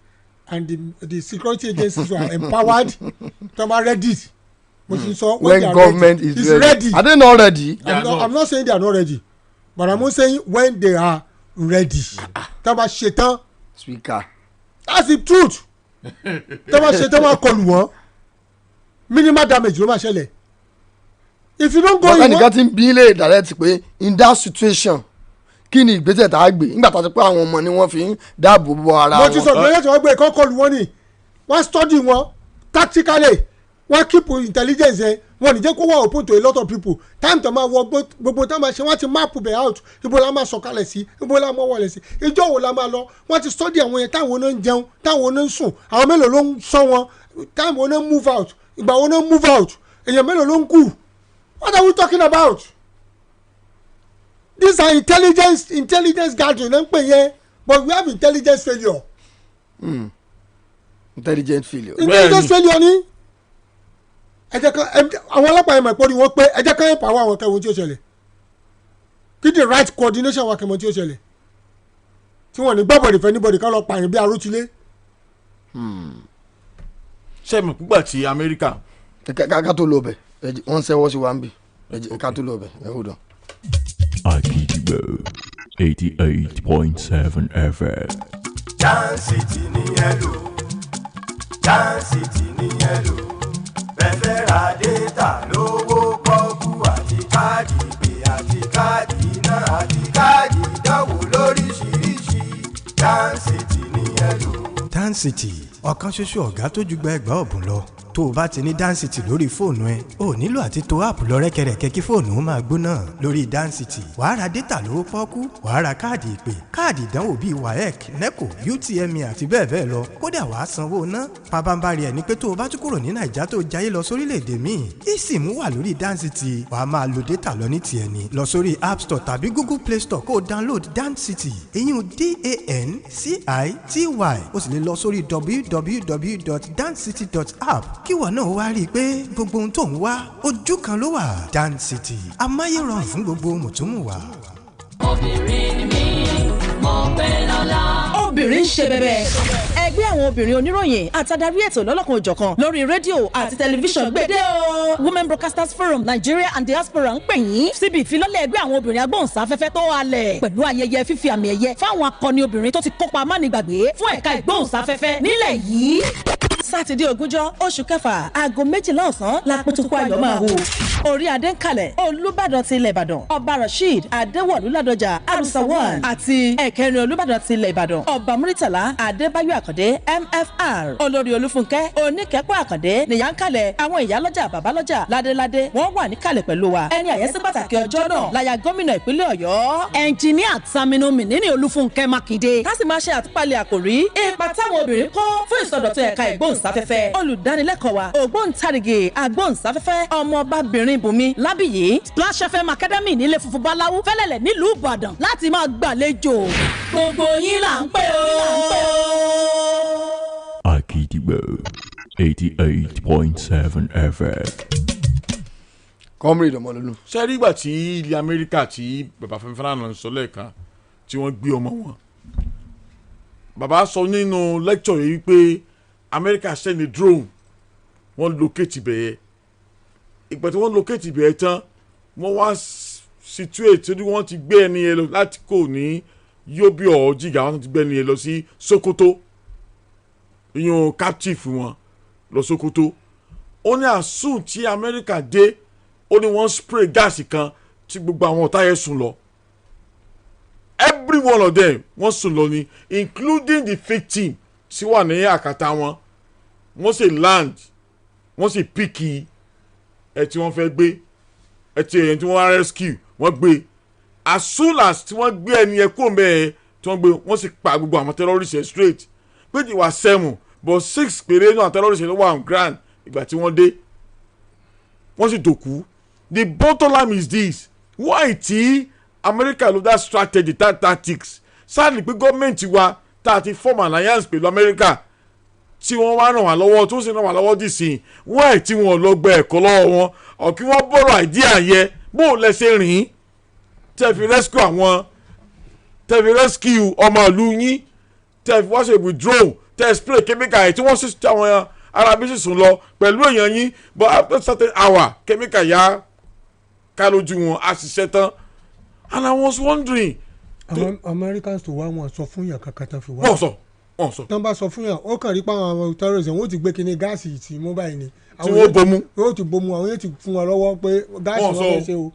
and the security agencies are empowered to be ready. When government is ready. Are they not ready? I'm not saying they are not ready but I'm saying when they are ready. Tọ́ba ṣetán. Speaker. That's the truth. Tọ́ba ṣetán máa kọlù wọ́n. Minimal damage ló máa ṣẹlẹ̀. If you don't go in. Bọ́lá nìkan ti ń bí ilé direct pé in that situation kí ni ìgbésẹ̀ tá a gbé nígbà tó ti pé àwọn ọmọ ni wọ́n fi ń dáàbò bo ara wọn. Mo ti sọ ìgbésẹ̀ tí wọ́n gbé kọ́ kọlù wọ́n ni wọ́n study wọn tactically wọ́n keep intelligence yẹn wọ́n ní jẹ́ kó wà open to a lot of people time tó máa wọ gbogbo tó máa ṣe wọ́n ti map bẹ̀ out ibo la máa sọ̀kalẹ̀ sí ibo la máa wọlé sí ìjọ wo la máa lọ wọ́n ti study àwọn yẹn táwọn náà ń jẹun táwọn náà ń sùn àwọn mélòó ló ń sọ wọn táwọn náà ń move out ìgbà wọn náà ń move out èèyàn mélòó ló ń kú what are we talking about? These are intelligence gathering ń pè yẹn but we have intelligence failure. Intelligence failure ni ẹ jẹ́ ká àwọn ọlọ́pàá yẹn mọ̀ pé wọ́n pé ẹ jẹ́ ká yẹn pàwọ́ àwọn kẹwọn tí ó ṣẹlẹ̀ kí the right coordination wa kẹwọn tí ó ṣẹlẹ̀ tí wọ́n ní gbọ́bọ̀dì fẹ́ níbọ̀dì ká lọ pààyàn bí arótilé. ṣé mo púpà tí Amẹ́ríkà. ká tó lọ bẹ̀ wọ́n ń sẹ́wọ́ sí wa ń bì ká tó lọ bẹ̀ ẹ hold on. Akidigbo 88.7 FM. Dancity ní ẹlò Dancity ní ẹlò bẹ́ẹ̀ ra data lówó pọ́kú àti káàdì ìpè àti káàdì iná àti káàdì ìdánwò lóríṣiríṣi Dancity ní ẹlò. Dancity ọ̀kan ṣoṣo ọ̀gá tó ju gbẹgbẹ́ ọ̀bùn lọ tó o bá ti ní Dancity lórí fóònù ẹ o nílò àti to app lọ rẹ́kẹrẹ́kẹ́ kí fóònù máa gbóná lórí Dancity wàá ra dátà lówó pọ́ọ́kú wàá ra káàdì ìpè káàdì ìdánwò bíi WAEC NECO UTME àti bẹ́ẹ̀ bẹ́ẹ̀ lọ kódà wàá sanwó ná pabambarì ẹ̀ ní pé tó o bá tún kúrò ní Nàìjíríà tó jayé lọ sórílẹ̀-èdè míì eSIM wà lórí Dancity wàá máa lo dátà lọ ní tiẹ̀ ní lọ sórí App Store tàbí Google Play Store kó o download Dancity ìyún DANCITY o sì lè lọ sórí www.dancity.app kí wọ́n náà wá rí i pé gbogbo ohun tó ń wá ojú kan ló wà. Dancity amáyérọrùn fún gbogbo mùtúmùwà. obìnrin ni mí mo pẹ́ lọ́la. obìnrin ń ṣe bẹ̀bẹ̀. ẹgbẹ́ àwọn obìnrin oníròyìn àtàdarí ètò lọ́lọ́kan òjọ̀kan lórí rédíò àti tẹlifíṣàn gbèdé o. Women Broadcasters Forum Nigeria and Diaspora ń pè yín síbi ìfilọ́lẹ̀ ẹgbẹ́ àwọn obìnrin agbóhùnsáfẹ́fẹ́ tó halẹ̀ pẹ̀lú ayẹyẹ fífi àmì ẹ̀yẹ fáwọn akọni obìnrin tó ti kópa amánigbàgbé fún ẹ̀ka ìgbóhùnsáfẹ́fẹ́ nílẹ̀ yìí. Sátidé ogúnjọ́ oṣù kẹfà aago 12 ọ̀sán lápótókó ayọ̀ máa hù. Orí adé ń kalẹ̀ Olúbàdàn ti ilẹ̀ Ìbàdàn Ọba Rasheed Adéwọ̀lú Ládọjà Arusawan àti ẹ̀kẹrin Olúbàdàn ti ilẹ̀ Ìbàdàn Ọba Muritala Adébáyọ̀ Àkàndé MFR Olórí Olúfúnkẹ́ Oníkẹ́pọ̀ Àkàndé nìyà ń kalẹ̀ àwọn ìyálọ́jà babalọ́jà ládéládé wọ́n wà níkàlẹ̀ pẹ̀lú wa ẹni àyẹ́sí pàtàkì ọjọ́ náà láya gómìnà ìpínlẹ̀ Ọ̀yọ́ ẹnjìníà Taminu Mínínì Olúfúnkẹ́ Mákindé ká sì máa ṣe àtúpalẹ̀ àkòrí ipa táwọn obìnrin kó fún ìsọdọ̀tun ẹ̀ka ìgbóhùnsáfẹ́fẹ́ olùdánilẹ́kọ̀ọ́ wa ògbóǹtarìgì agbóhùnsáfẹ́fẹ́ ọmọbabìnrin Bùnmi Lábìyí Splash FM Academy nílé funfun báláwú fẹ́lẹ́lẹ̀ nílùú Ìbàdàn láti máa gbàlejò gbogbo yín là ń pè ó. Akidigbo 88.7 FM. Comrade Ọmọlúlú. ṣé rí ìgbà tí ilẹ̀ Amẹ́ríkà tí bàbá Fẹ́mi Fálànà sọ lẹ́ẹ̀kan tí wọ́n gbé ọmọ wọn bàbá sọ nínú lecture yìí pé Amẹ́ríkà send a drone wọ́n locate ibẹ̀ ìgbà tí wọ́n locate ibẹ̀ tán wọ́n wá situate tí wọ́n ti gbé ẹni yẹn lọ láti kò ní Yobe or Jiga wọ́n ti gbé ẹni yẹn lọ sí Sokoto ìyẹn captive wọn lọ Sokoto ó ní àsùn tí Amẹ́ríkà dé ó ní wọ́n spray gáàsì kan tí gbogbo àwọn ọ̀tá yẹn sùn lọ every one of them wọ́n sùn lọ ni including the victim tí wà ní àkàtà wọn wọ́n sì land wọ́n sì píkì ẹ̀ tí wọ́n fẹ́ gbé ẹ̀ tí èyàn tí wọ́n wá rescue wọ́n gbé as soon as tí wọ́n gbé ẹni ẹ̀ kó mẹ́ẹ̀ tí wọ́n gbé wọ́n sì pa gbogbo àwọn terrorists ẹ̀ straight pé ti wà 7 but 6 péré náà terrorists ló wà on ground ìgbà tí wọ́n dé wọ́n sì dòkú. The bottom line is this why tí America ló that strategy that tactics sadly pé gọ́ọ̀mẹ̀ntì wa tá a ti form alliance pẹ̀lú America tí wọ́n wá ràn wá lọ́wọ́ tó sì ràn wá lọ́wọ́ dì sí why tí wọ́n lọ gba ẹ̀kọ́ lọ́wọ́ wọn ọ̀ kí wọ́n bọ̀rọ̀ idea yẹ bó o lẹ́sẹ̀ rìn tẹ́ fi rescue àwọn tẹ́ fi rescue ọmọ ìlú yín tẹ́ fi wá ṣe withdraw tẹ́ spray chemical yẹn tí wọ́n sì àwọn Arabi sì sùn lọ pẹ̀lú èèyàn yín but after certain hour chemical yá ká lójú wọn a ṣiṣẹ́ tán and I was wondering. Americans tó wá wọn sọ fún yàn kankan tán fi wá. wọ́n sọ. tán bá sọ fún yàn ó kàn rí pa àwọn terrorists wọ́n ti gbé kinní gáàsì tí mobile ni. tí wọ́n bomú. wọ́n ti bomú àwọn yóò ti fún wọn lọ́wọ́ pé gáàsì wọn fẹ́ ṣe o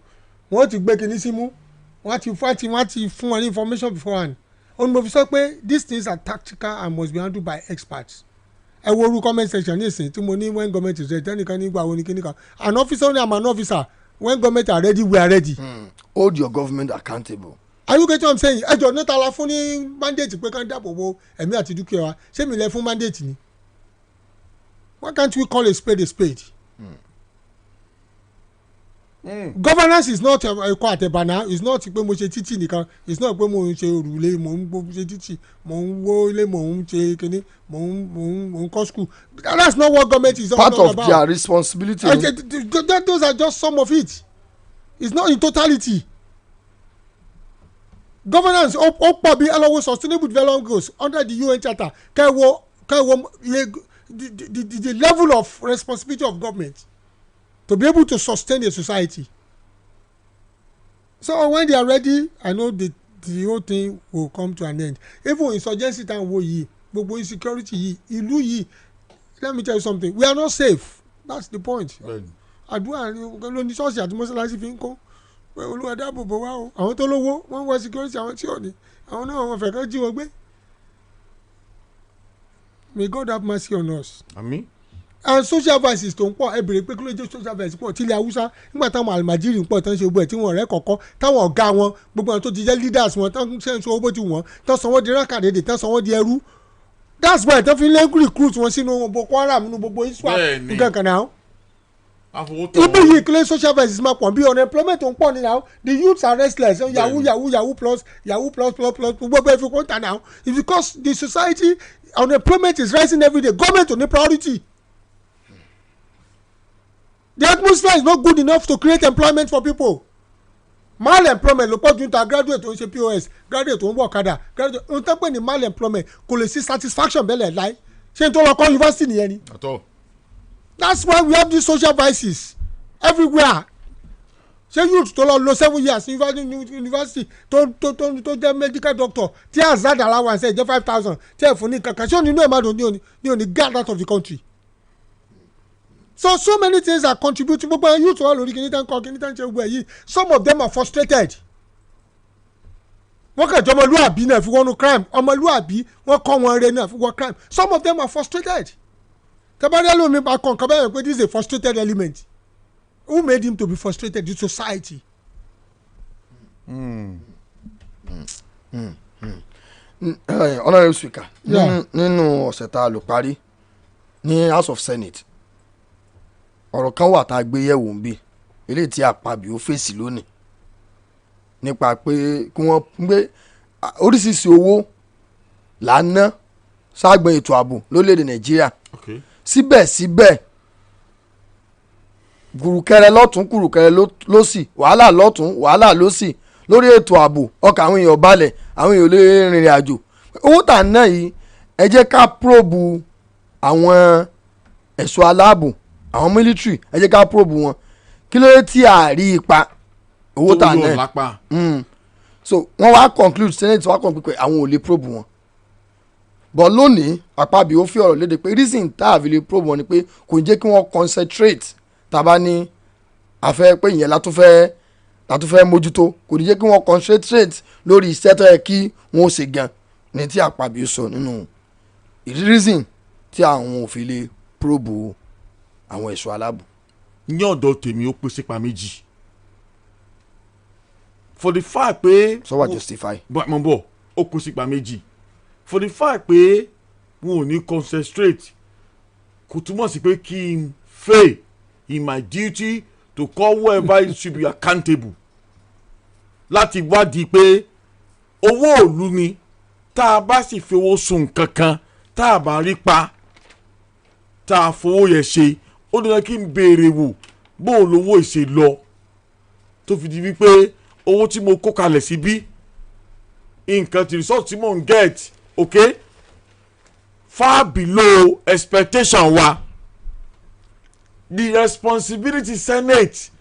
wọ́n ti gbé kinní símú wọ́n ti fún wọn ní information beforehand. òun mo fi sọ pé these things are tactical and must be handled by experts. ẹ wo orú comment section nísìnyí tí mo ní when government is ready tẹ́nìkan nígbà wo ni kíníkan an officer only am an officer when government are ready we are ready. Hold your government accountable. Are you getting what I'm saying? ẹjọ níta la fún ní mandate pé kán dáàbò bo ẹ̀mí àti dúkìá wa ṣé mi lẹ fún mandate ni why can't we call a spade a spade. Governance is not ẹ̀kọ́ àtẹ̀bànà is not pé mo ṣe títì nìkan it's not pé mo ń ṣe òrùlé mo ń ṣe títì mo ń wó ilé mo ń ṣe kíní mo ń kọ́ school that's not what government is all about. Part of their responsibility. Those are just some of it it's not in totality. Governance ó pọ̀ bí ẹlọ́wọ́ sustainable development goals under the UN charter kẹ́wọ́ the level of responsibility of government to be able to sustain a society. So when they are ready I know the whole thing will come to an end. Even insurgency tan wo yìí gbogbo insecurity yìí ìlú yìí let me tell you something we are not safe that's the point. àdúrà ló ní ṣọ́ọ̀ṣì àti mọ́sálásí fi ń kó olúwa dáàbò bò wá o àwọn tó lówó wọ́n ń wọ security àwọn tí ò ní àwọn náà wọ́n fẹ́ kán jí wọn gbé. May God have mercy on us. Àmín. And social vices tó ń pọ̀ ẹ bèrè pé kí ló jẹ́ social vices pọ̀ tílé haúsá nígbà táwọn alimajiri ń pọ̀ tán ṣe gbogbo ẹ̀ tí wọ́n rẹ́ kọ̀ọ̀kan táwọn ọ̀gá wọn gbogbo àwọn tó ti jẹ́ leaders wọn tán ṣe ń sọ owó tí wọ́n tán sanwó di rákàdédè tán sanwó di ẹrú that's why tán fi lé recruit wọn sínú Boko Haram nínú gbogbo iswap nǹkan kan náà. ibi yìí kílé social vices máa pọ̀ bí unemployment tó ń pọ̀ ní now the youths are restless yahoo plus gbogbo ẹ̀ fi kó ń tà now it's because the society unemployment is rising every day government ò ní priority. The atmosphere is not good enough to create employment for people. Mal-employment ló pọ̀ jù níta graduate tó ń ṣe POS graduate tó ń wọ ọ̀kadà graduate ohun tó ń pè ní mal-employment kò lè sí satisfaction bẹ́lẹ̀ láì ṣé n tó lọ kọ́ university nìyẹn ni. That's why we have these social vices everywhere. Ṣé youth tó lọ lo 7 years university tó jẹ́ medical doctor tí azad allowance ẹ̀ jẹ́ 5,000 tí ẹ̀ fún ní kankan ṣé onínú ẹ̀ má dùn ní òní get out of the country. So many things are contributing gbogbo àwọn youth wà lórí kìíní tán kọ kìíní tán ṣe gbogbo ẹ̀ yìí some of them are frustrated. wọ́n kàn jọ ọmọlúwàbí náà fi wọnú crime ọmọlúwàbí wọ́n kọ́ wọn rẹ náà fi wọ crime some of them are frustrated. tẹ́bárí ẹlòmíì bá kàn kàn bẹ́ẹ̀ pé this is a frustrated element who made him to be frustrated the society. Honourable Speaker nínú ọ̀sẹ̀ tá a lò parí ní House of Senate ọ̀rọ̀ kan wà tá a gbé yẹ̀wò ń bí eléyìí tí àpabì ó fèsì lónìí nípa pé kí wọ́n gbé oríṣiríṣi owó là ń ná ságbọn ètò ààbò lórílẹ̀‐èdè Nàìjíríà síbẹ̀síbẹ̀ kùrùkẹrẹ lọ́tún kùrùkẹrẹ lósì wàhálà lọ́tún wàhálà lósì lórí ètò ààbò ọkàn àwọn èèyàn balẹ̀ àwọn èèyàn lè rìnrìn àjò owó tà ń ná yìí ẹ jẹ́ ká probe àwọn ẹ̀ṣọ́ aláàbò àwọn military ẹ jẹ́ ká probe wọn kí ló dé tí a rí ipa owó tà náà so wọ́n wá conclude senate wá conclude pé àwọn ò lè probe wọn but lónìí àpábí ó fi ọ̀rọ̀ léde pé reason tá a fi lè probe wọn ni pé kò ní jẹ́ kí wọ́n concentrate tàbá ní àfẹ́ pé ìyẹn látúfẹ́ mójútó kò ní jẹ́ kí wọ́n concentrate lórí iṣẹ́ tó yẹ kí wọ́n ṣe gan ní tí àpábí sọ nínú reason tí àwọn ò fi lè probe àwọn ẹ̀ṣọ́ aláàbò. ní ọ̀dọ̀ tèmi ó pèsè pa méjì for the fact pé. so what justify. mo bọ̀ ó pèsè pa méjì for the fact pé wọn ò ní concentrate kò túmọ̀ sí pé kí n fail in my duty to call whoever it should be accountable láti wádìí pé owó òlu ni tá a bá sì fi owó sun kankan tá a bá rí pa tá a fowó yẹn ṣe ó dára kí n béèrè wò bó o lówó ìṣe lọ tó fi di wípé owó tí mo kó kalẹ̀ síbí nǹkan tí result tí mò ń get okay far below expectation wa the responsibility senate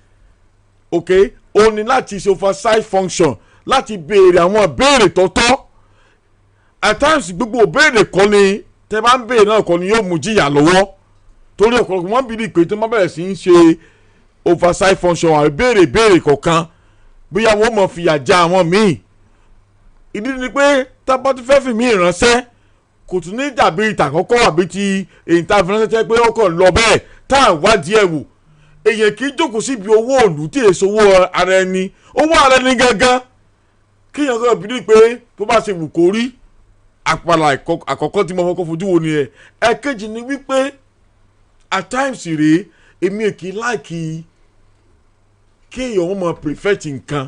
okay ó ní láti ṣe oversight function láti béèrè àwọn ìbéèrè tó tọ́ at times gbogbo ìbéèrè kọ́ ni tẹ́ bá ń béèrè náà kọ́ ni yóò mú jìyà lọ́wọ́ torí ọ̀pọ̀lọpọ̀ wọ́n bí ní ìpè tó má bẹ̀rẹ̀ sí í ṣe oversight function àwọn ìbéèrè kọ̀ọ̀kan bóyá wọ́n mọ̀ fìyà já àwọn míì ìdí ni pé tábà tó fẹ́ fi mí ìránṣẹ́ kò tún ní dàbí ìtàkọ́kọ́ àbí ti èyí tá a fi ránṣẹ́ pé ọkọ̀ lọ bẹ́ẹ̀ tá à ń wádìí ẹ̀ wò èyàn kì í jókòó síbi owó òòlù tí èso owó ara ẹni gangan kíyàn kan bí ní pé tó bá ṣe wù kó rí àpàlà àkọ́kọ́ tí mo fọkọ́ fojú wo nìyẹn ẹ̀kejì ni wípé at times rèé èmi ò kì í láìkì kéèyàn wọn máa perfect nǹkan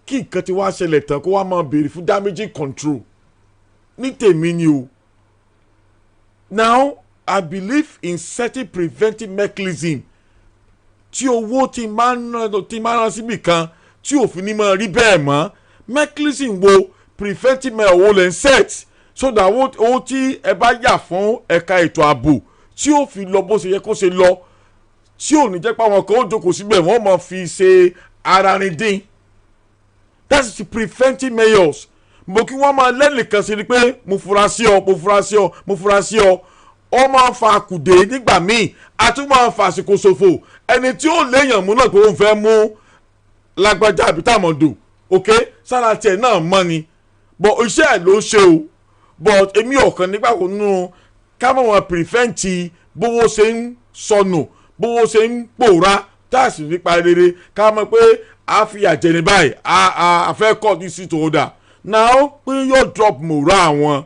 kí nǹkan ti wá ṣẹlẹ̀ tán kó wá máa béèrè fún damaging control ní tèmi ni o now I believe in certain preventive mechanism tí owó ti máa ń rán síbì kan tí òfin ní máa rí bẹ́ẹ̀ mọ́ mechanism wo preventive measure wo lè ń set so that owó tí ẹ bá yà fún ẹ̀ka ètò ààbò tí ó fi lọ bó ṣe yẹ kó ṣe lọ tí ò ní jẹ́ pé àwọn kan ó jókòó síbẹ̀ wọ́n máa fi ṣe ara rìn dín that's the preventive measures mo kí wọ́n máa lẹ́nìkan sí ni pé mo fura sí ọ ó máa fa àkùdé nígbà míì a tún máa fa àsìkò ṣòfò ẹni tí ó léèyàn mú náà pé òun fẹ́ mú lágbájá àbí tàmọ̀dò ok sára tiẹ̀ náà mọ́ ni but iṣẹ́ ẹ̀ ló ṣe o but èmi ọ̀kan nígbà wo nínú ká mọ̀ wọn prevent bówó ṣe ń sọnù bówó ṣe ń pòórá táàsì nípa rere ká mọ̀ pé a fi àjẹni báyìí a fẹ́ kọ́ ní sí tòódà now pé yóò drop mòórá àwọn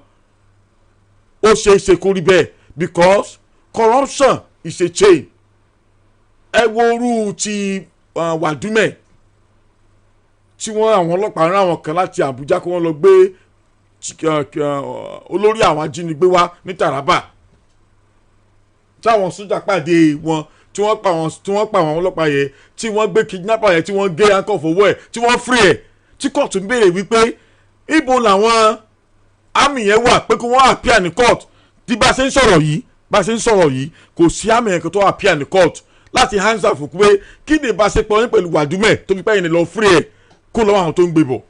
ó ṣe é ṣe kó rí bẹ́ẹ̀ because corruption is a chain ẹ wo orú ti wàdúmẹ̀ tí wọ́n àwọn ọlọ́pàá rán àwọn kan láti Àbújá kó wọ́n lọ gbé olórí àwọn ajínigbé wá ní Taraba táwọn sójà pàdé wọn tí wọ́n pa àwọn ọlọ́pàá yẹn tí wọ́n gbé kidnapper yẹn tí wọ́n gé handcuff owó ẹ̀ tí wọ́n free ẹ̀ tí kóòtù ń béèrè wípé ibo làwọn àmì yẹn wà pé kí wọ́n appear ní court tí bá a ṣe ń sọ̀rọ̀ yìí kò sí àmì yẹn tó appear ní court láti hansa fún pé kí ni ìbáṣepọ̀ yín pẹ̀lú wàdúmẹ̀ tó fi pẹ́yìn lọ free ẹ̀ kó lọ́wọ́ àwọn tó ń gbé bọ̀.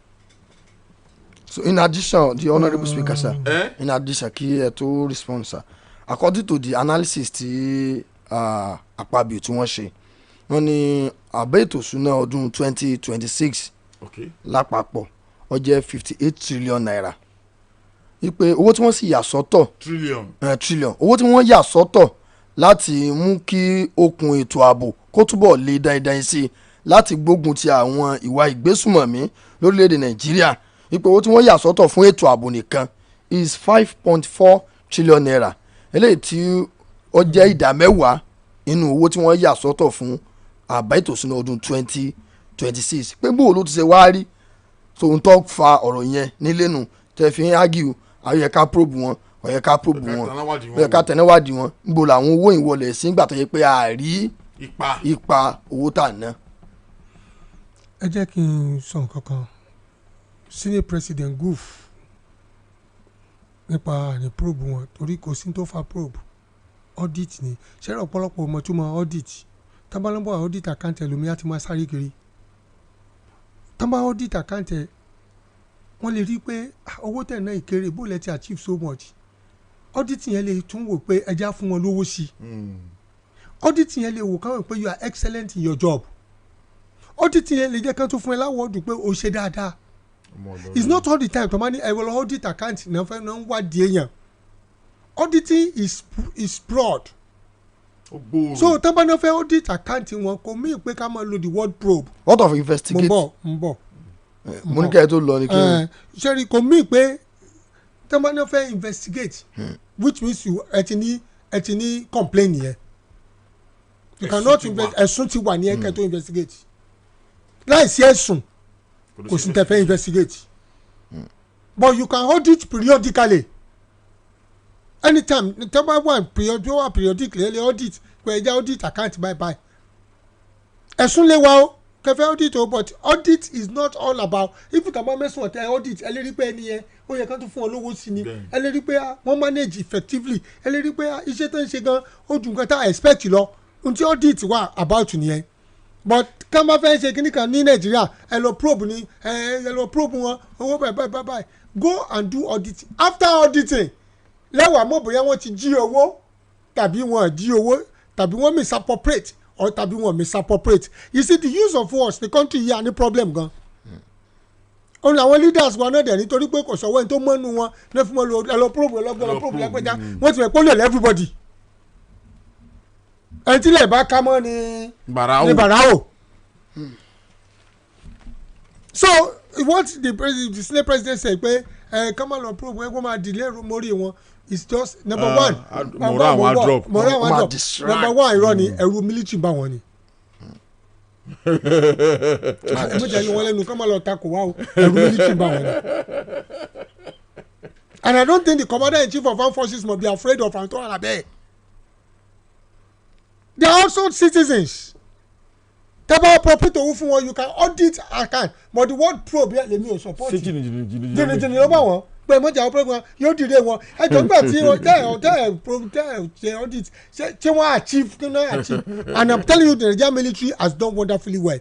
So in addition, the honourable speaker sir, in addition kí ẹ tó respond sir, according to the analysis tí Akpabio tí wọ́n ṣe wọ́n ní àbẹ́ ètò ìṣúná ọdún 2026 lápapọ̀ ó jẹ́ 58 trillion naira wípé owó tí wọ́n sì yà sọ́tọ̀ trillion owó tí wọ́n yà sọ́tọ̀ láti mú kí okùn ètò ààbò kó túbọ̀ lé dáadáa sí i láti gbógun ti àwọn ìwà ìgbésùmọ̀mí lórílẹ̀‐èdè Nàìjíríà wípé owó tí wọ́n yà sọ́tọ̀ fún ètò ààbò nìkan is 5.4 trillion naira eléyìí tí ó jẹ́ ìdá mẹ́wàá nínú owó tí wọ́n yà sọ́tọ̀ fún àbá ètò ìṣúná ọdún 2026 pé bó ló ti ṣe wá rí so n tó fa ọ̀rọ̀ yẹn nílẹ̀nu tẹ́ fi ń ágìw àyẹ̀ká probe wọn ọ̀yẹ̀ká probe wọn ọ̀yẹ̀ká tẹ̀náwádìí wọn níbo làwọn owó ìwọlẹ̀ sí ìgbà tó yẹ pé a rí ipa owó tà ná. ẹ jẹ́ kí n sọ nǹkan kan Senate President Goof nípa àní probe wọn torí kò sí tó fa probe audit ni ṣẹ́rẹ́ ọ̀pọ̀lọpọ̀ ọmọ tó máa audit tábàlọ́bọ̀ audit àkáǹtì ẹlòmí á ti máa sáré kiri tábà audit àkáǹtì ẹ wọ́n lè rí i pé owó tẹ̀ náà ìkéré bó lẹ́ ti achieve so much audit yẹn lè tún wò pé ẹja fún wọn lówó sí audit yẹn lè wò káwọn pé you are excellent in your job audit yẹn lè jẹ́ kán tún fún ẹ láwọ́ọ̀dù pé o ṣe dáadáa it's not all the time tó máa ní ẹ wọ́n audit account náà fẹ́ náà ń wádìí èèyàn auditing is broad so tábànà fẹ́ audit account wọn kò mí pé ká máa lo the word probe. what of investigate. ń bọ̀ mo ní kẹ́ ẹ tó lọ ní kí n. sẹ́rí kò mí pé tábànà fẹ́ investigate which means ẹ ti ní complain yẹn you cannot ẹ̀sùn ti wà ní ẹ̀kẹ́ tó investigate láìsí ẹ̀sùn kò sí tẹ́ fẹ́ investigate but you can audit periodically anytime tẹ́bá wà periodically ẹ lè audit pé ẹja audit account bye ẹ̀sùn lè wá o kẹfẹ́ audit o but audit is not all about if you tàbá mẹ́sùn ọ̀tẹ́ audit ẹ lè rí pé ẹni yẹn ó yẹ ká tún fún ọ lówó sí ni ẹ lè rí pé wọ́n manage effectively ẹ lè rí pé iṣẹ́ tó ń ṣe gan ó ju nǹkan tá a expect lọ ohun tí audit wà about nìyẹn but ká má fẹ́ ṣe kíní kan ní Nàìjíríà ẹ lọ probe ni ẹ lọ probe wọn owó bye go and do auditing after auditing lẹ́wàá mọ̀ bóyá wọ́n ti jí owó tàbí wọ́n jí owó tàbí wọ́n misappropriate or tàbí wọ́n misappropriate you see the use of force the country here any problem gan. òun làwọn leaders wa náà dẹ̀ nítorí pé kò sọ̀wọ́ ẹni tó mọ́nu wọn ní fún wọn lọ probe lápẹ́já wọ́n ti rẹ̀ pé ó lè lẹ́ everybody ẹni tí lè bá ká mọ́ ni Barao. So what the Senate president said pé come on probe wọn kó máa delay mórí wọn is just number one moral one drop number one irọ́ ni ẹ̀rù military bá wọn ni. mo jẹ́ ní wọn lẹ́nu kọ́ máa lọ takò wá o ẹ̀rù military bá wọn ni. And I don't think the commander-in-chief of armed forces must be afraid of Antoine Abe. They are also citizens. Tẹ́bá appropriate owó fún wọn you can audit account but the word probe yẹn lèmi ò support. jìnnìjìnnì ló bá wọn pé mọ́jà ọ̀pẹ́ wọn yóò dìde wọn ẹjọ́ gbà tí tẹ́ audit ṣé wọ́n achieve kí wọ́n achieve and I'm telling you the Nigerian military has done wonderfully well.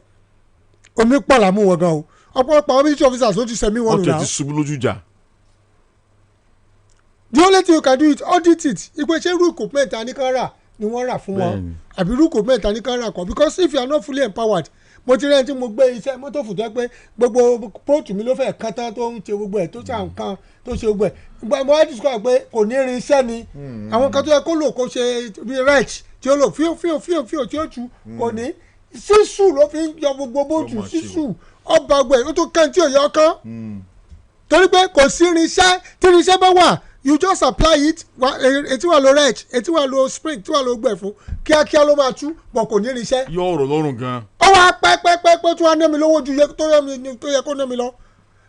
omi pàlà mú wọn gan o ọ̀pọ̀lọpọ̀ àwọn military officers ló ti sẹ́mi wọn nù náà. wọ́n ti ṣubú lójú ìjà. The only thing you can do is audit it ìpè ṣé irú equipment àníkànrà ni wọ́n rà fún wọn àbí irú equipment àníkànrà kan because if you are not fully empowered mo ti rẹ́ni tí mo gbé iṣẹ́ mọ́tò fún tó pé gbogbo pọ́ọ̀tù mi ló fẹ́ kán tán tó ń ṣe gbogbo ẹ̀ tó ṣe nǹkan tó ṣe gbogbo ẹ̀ gba mo wá discover pé kò ní irin iṣẹ́ ni àwọn kan tó yẹ kó lò kó ṣe bí right tí ó lò fíò tí ó tu kò ní sísù ló fi ń yọ gbogbo bóòtù sísù ọba ọgbẹ ó tó kàn tí ò yọ kán torí pé kò sí irin iṣẹ́ tí irin iṣẹ́ bá wà you just apply it etí wà ló right etí wà ló spring etí wà ló gbẹ fún kíákíá ló máa tú bọ̀ kò ní irin iṣẹ́. yọ ọ̀rọ̀ lọ́rùn gan. ó wá pẹ́pẹ́pẹ́ tó wá ná mi lówó ju tó yẹ kó ná mi lọ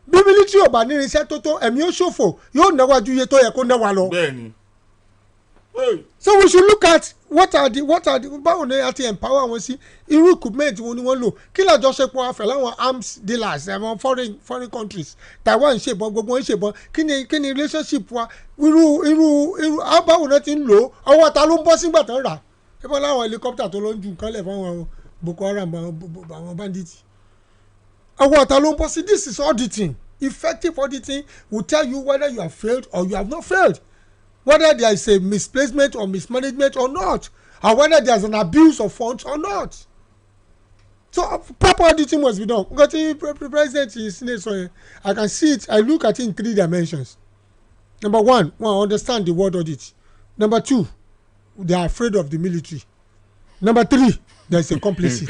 bí military ò bá ní irinṣẹ́ tó tó ẹ̀mí ó ṣòfò yóò náwó ju iye tó yẹ kó ná wa lọ. bẹ́ẹ̀ni. So we should look at what are the báwo ni a ti empower wọn sí irú equipment wọn ni wọ́n lò kí làjọṣepọ̀ afẹ́ láwọn arms dealers àwọn foreign countries Taiwan ṣèbọn gbogbo wọn ṣèbọn kí ni relationship wa irú báwo ni wọ́n ti ń lò ọwọ́ ta ló ń bọ́ sígbà tó ń rà ẹ̀fọ́ láwọn helicopter tó ló ń ju nǹkan lẹ̀ fáwọn Boko Haram àwọn bandits ọwọ́ ta ló ń bọ́ sí. This is auditing. Effective auditing will tell you whether you have failed or you have not failed, whether there is a misplacement or mismanagement or not, or whether there is an abuse of funds or not. So proper auditing must be done. Because the president is I can see it. I look at it in 3 dimensions. Number one, understand the word audit. Number 2, they are afraid of the military. Number 3, there is a complicit.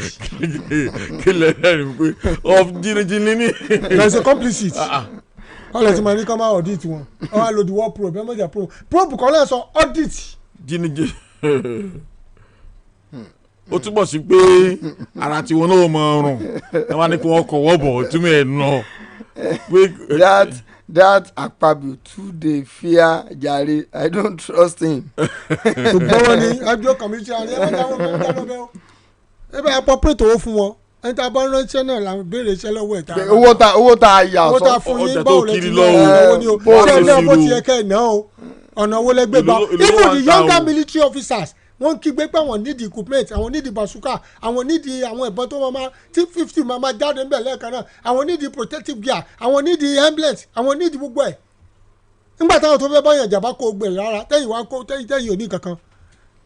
There is a complicit. Ọlọ tí mo ní kọ́ máa audit wọn ọ wá lo the word probe ẹ mọ̀jà probe kan lẹ́yìn sọ audit. jìnnìjì ó túbọ̀ sí pé ara tí wọn náà mọ ọrùn ẹ wá ní kí wọ́n kọ̀wọ́ bọ̀ túmọ̀ ẹ̀ nù. That Akpabio too dey fear jare I don't trust him. ṣùgbọ́n wọn ni ẹjọ́ kọ̀míṣẹ́ àti ẹ̀rọ dáwọn kan dáná bẹ́ẹ̀ ẹ bá appropriate owó fún wọn ẹni tá a bá ránṣẹ́ náà la béèrè iṣẹ́ lọ́wọ́ ẹ̀ tá a owó tá a yà owó tá a fún yín báwo lè ti lọ́wọ́ ni o ṣé ẹ náà bó ti yẹ kẹ́ ẹ̀ náà o ọ̀nà owó lẹ́gbẹ̀ẹ́ bá even the younger military officers wọ́n kígbe pé àwọn need equipment àwọn need bazooka àwọn need àwọn ìbọn tó máa tí 50 máa jáde ńbẹ̀ lẹ́ẹ̀kan náà àwọn need protective gear àwọn need helmet àwọn need gbogbo ẹ̀ nígbà táwọn tó fẹ́ báyàn jàmbá kó gbẹ̀ rárá tẹ́yìn wá kó tẹ́yìn ò ní kankan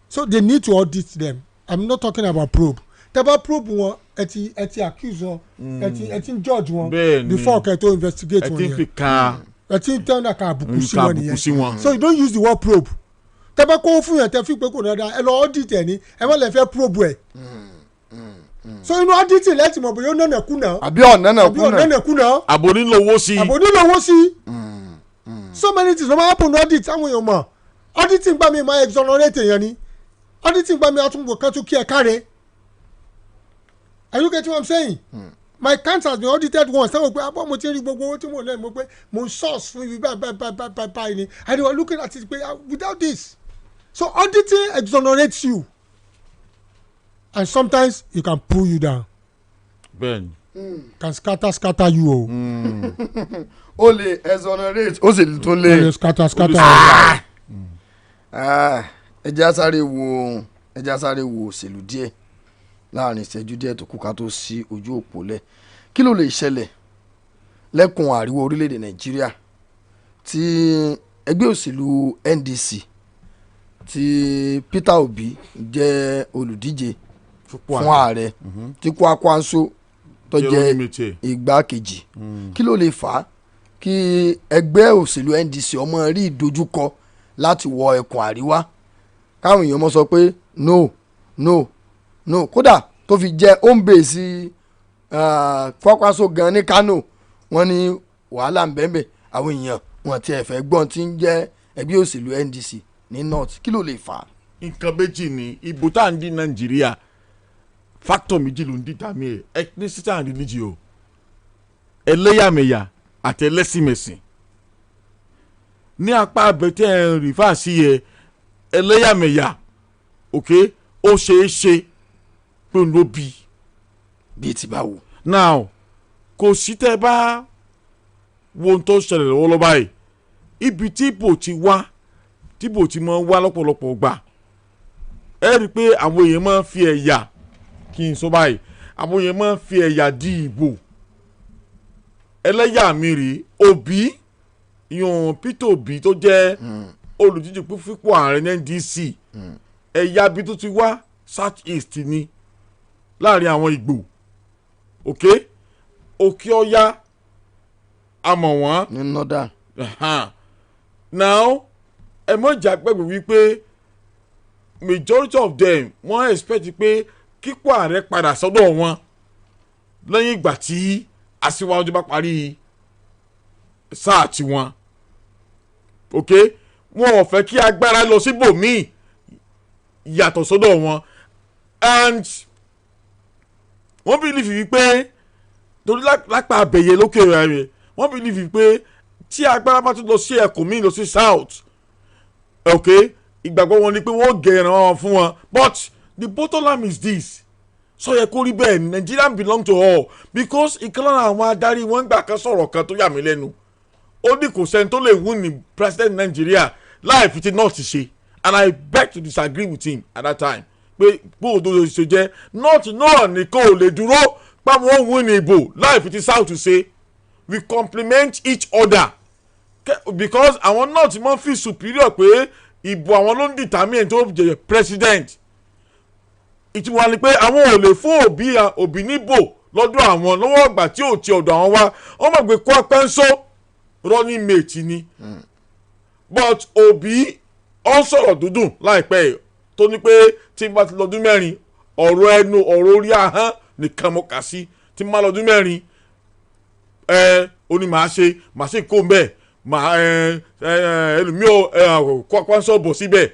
so they need to audit them. I'm not talking about probe tẹ́bá probe wọn ẹ ti accuse wọn ẹ ti judge wọn before kẹ́ tó investigate wọn yẹn ẹ ti tẹ́ ọ̀nà ká àbùkù sí wọn nìyẹn so you don't use the word probe tẹ́bá kó fún yẹn tẹ́ fi pé kò dáadáa ẹ lọ audit ẹ ní ẹ má lè fẹ́ probe ẹ so inú audit lẹ́tì mọ̀ bóyá ó nánà kú náà àbí ọ̀nánà kú náà àbò nílò owó sí so many things ló máa happen audit àwọn èèyàn mọ̀ auditing gbà mí máa exonerate èèyàn ni auditing gbà mí àtúnwò kan tún kí ẹ káre. Are you getting what I'm saying? My account has been audited once. Táwọn pé abọ́ mo ti rí gbogbo owó tí mo lẹ́nu mo pé mo source fún ibi báyìí ni and they were looking at it pé without this. So auditing exonerates you and sometimes it can pull you down. Ben. Can scatter you o. O lè exonerate o sì tún lè. O lè scatter. Ẹ jẹ́ sáré wo òṣèlú díẹ̀ láàrin ìṣẹ́jú díẹ̀ tó kù ká tó sí ojú òpó lẹ̀ kí ló lè ṣẹlẹ̀ lẹ́kùn àríwá orílẹ̀-èdè Nàìjíríà tí ẹgbẹ́ òṣèlú NDC tí Peter Obi jẹ́ olùdíje fún ààrẹ tí Kwankwaso tó jẹ́ igbákejì kí ló lè fà á kí ẹgbẹ́ òṣèlú NDC ọmọ rí ìdojúkọ láti wọ ẹkùn àríwá káwọn èèyàn mọ̀ sọ pé no kódà tó fi jẹ́ home base Kwakwanso gan ní Kano wọ́n ní wàhálà ń bẹ́ẹ̀ àwọn èèyàn wọn ti ẹ̀fẹ̀ gbọ́n tí ń jẹ́ ẹgbẹ́ òṣèlú NDC ní north kí ló lè fà á. nǹkan méjì ni ìbò tá à ń di Nàìjíríà factor méjì ló ń dìtà mí ẹ̀ ethnicity and religion ẹlẹ́yàmẹ̀yà àti ẹlẹ́sìnmẹ̀sìn ní apá abẹ́tẹ́ ẹ̀ rìfà sí ẹ ẹlẹ́yàmẹ̀yà ó ṣeé ṣe pé ń ló bí. bíi ti báwo. now kò sí tẹ́ bá wo ohun tó ṣẹlẹ̀ lọ́wọ́lọ́wọ́ báyìí ibi tí ìbò ti wá tí ìbò ti máa wá lọ́pọ̀lọpọ̀ gbà ẹ rí i pé àwọn èèyàn máa ń fi ẹ̀yà kí n sọ báyìí àwọn èèyàn máa ń fi ẹ̀yà di ìbò ẹlẹ́yà mi rèé Obi yan Peter Obi tó jẹ́ olùdíje fífipò ààrẹ ní NDC ẹ̀yà bí tó ti wá South East ni láàrin àwọn Ìgbò òkè Ọya àmọ̀ wọ́n. ní northern. now ẹ mọ̀ jà pẹ̀lú wípé majority of them wọ́n expect pé kíkó ààrẹ padà sọ́dọ̀ wọn lẹ́yìn ìgbà tí aṣíwájú bá parí sáà tiwọn ok wọn ò fẹ́ kí agbára lọ síbòmíì yàtọ̀ sọ́dọ̀ wọn and wọ́n believe wípé torí lápá abẹ̀yẹ lókè rẹ̀ wọ́n believe pé tí agbára bá tún lọ sí ẹkùn míì lọ sí south ok ìgbàgbọ́ wọn ni pé wọ́n gẹ̀rẹ̀ wọn fún wọn but the bottom line is this sọ yẹ kó rí bẹ́ẹ̀ Nigeria belong to all because ìkan lára àwọn adarí wọn gbà kan sọ̀rọ̀ kan tó yà mí lẹ́nu ó ní kò sẹ́ni tó lè win ní president Nigeria láì fi ti north ṣe and I beg to disagree with him at that time pé bóòdó ló ṣe jẹ́ north náà nìkan ò lè dúró pàmò ó win ní ìbò láì fi ti south ṣe we complement each other because àwọn north máa ń fi superior pé ìbò àwọn ló ń determine tó jẹ president ìtumọ̀ ni pé àwọn ò lè fún Obi níbò lọ́dọ̀ àwọn lọ́wọ́ ọgbà tí ò ti ọ̀dọ̀ àwọn wá wọ́n mọ̀ pé Kwakwanso running mate ni but Obi ó ń sọ̀rọ̀ dúdùn láìpẹ́ tó ní pé tí bá ti lọ́dún mẹ́rin ọ̀rọ̀ ẹnu ọ̀rọ̀ orí ahọ́n nìkan mo kà sí tí má lọ́dún mẹ́rin ó ní màá ṣe kó mbẹ́ ẹlòmíì Kwakwanso bọ̀ síbẹ̀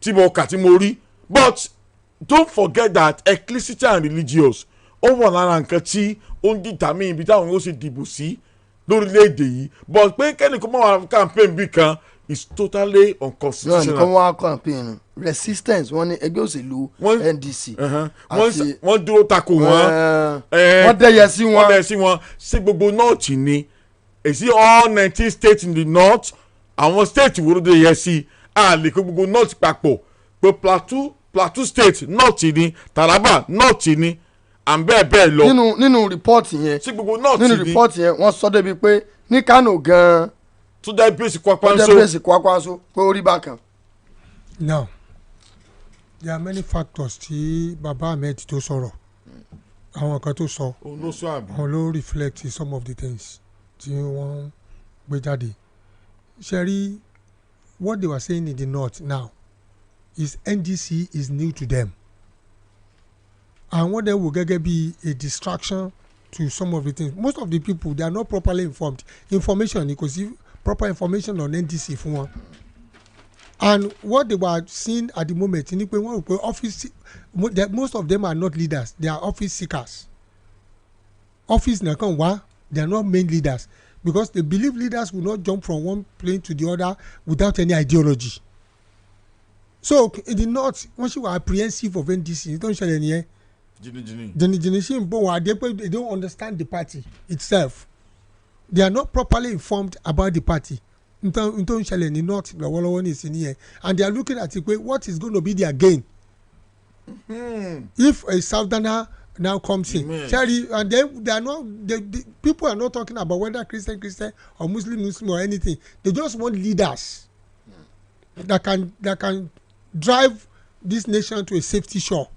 tí mo kà tí mo rí but don't forget that ethnicity and religious ó wà lára nǹkan tí ó ń determine ibi táwọn yóò ṣe dìbò sí lórílẹ̀‐èdè yìí but pé kẹ́nìkan máa wà campaign bí kan is totally unconstitutional. nǹkan wá campaign resistance wọ́n ní ẹgbẹ́ òṣèlú NDC. wọ́n dúró tako wọn. wọ́n dẹ́yẹ sí wọn. wọ́n dẹ́yẹ sí wọn sí gbogbo north ni èsì all 19 states in the north àwọn state wo ló dẹ́yẹ sí a lè kó gbogbo north papọ̀ pé Plateau state north ni Taraba north ni and bẹ́ẹ̀ bẹ́ẹ̀ lọ. nínú rìpọ́ọ̀tì yẹn sí gbogbo north ni nínú rìpọ́ọ̀tì yẹn wọ́n sọ débi pé ní Kano gan-an tó dá bẹ́ẹ̀sì Kwakwanso pé ó rí bákan. now there are many factors tí baba Ahmed tó sọ̀rọ̀ àwọn kan tó sọ àwọn ló reflect some of the things tí wọ́n gbé jáde ṣe rí what they were saying in the north now is NDC is new to them and what they will gẹ́gẹ́ bí a distraction to some of the things most of the people they are not properly informed information ni kò sí proper information on NDC fún wọn and what they were seeing at the moment ni pé wọ́n rò pé office most of them are not leaders they are office seekers office nìkan wá they are not main leaders because they believe leaders will not jump from one plane to the other without any ideology so in the north wọ́n ṣì were apprehensive of NDC tó ń ṣẹlẹ̀ nìyẹn jìnnìjìnnì ṣì ń bọ̀ wọ́n àdé pé they don't understand the party itself they are not properly informed about the party n tó ń ṣẹlẹ̀ ní north lọ́wọ́lọ́wọ́ ní ìsìn nìyẹn and they are looking at it pé what is going to be their gain if a southerner now comes in cherry and then they are not the people are not talking about whether Christian or Muslim or anything they just want leaders that can drive this nation to a safety shore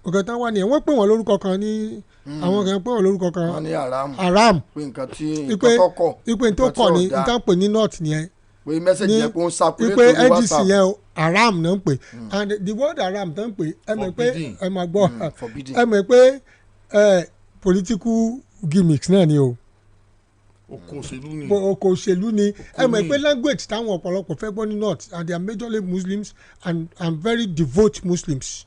ọ̀gá táwọn wà ní ẹ̀ wọ́n pè wọ́n lórúkọ kan ní àwọn kan pé olórúkọ kan wọ́n ní haram pé nǹkan tó kọ̀ ní nǹkan pè ní north nìyẹn pé mẹ́sẹ̀gì yẹn kò ń circulate pé lórí ndc WhatsApp yẹn haram náà ń pè and the word haram náà ń pè ẹ mọ̀ pé ẹ máa gbọ́ ẹ mọ̀ pé political gimmicks náà ni o oko òṣèlú ni ẹ mọ̀ pé language táwọn ọ̀pọ̀lọpọ̀ fẹ́ gbọ́ ní north and they are majorly muslims and very devout muslims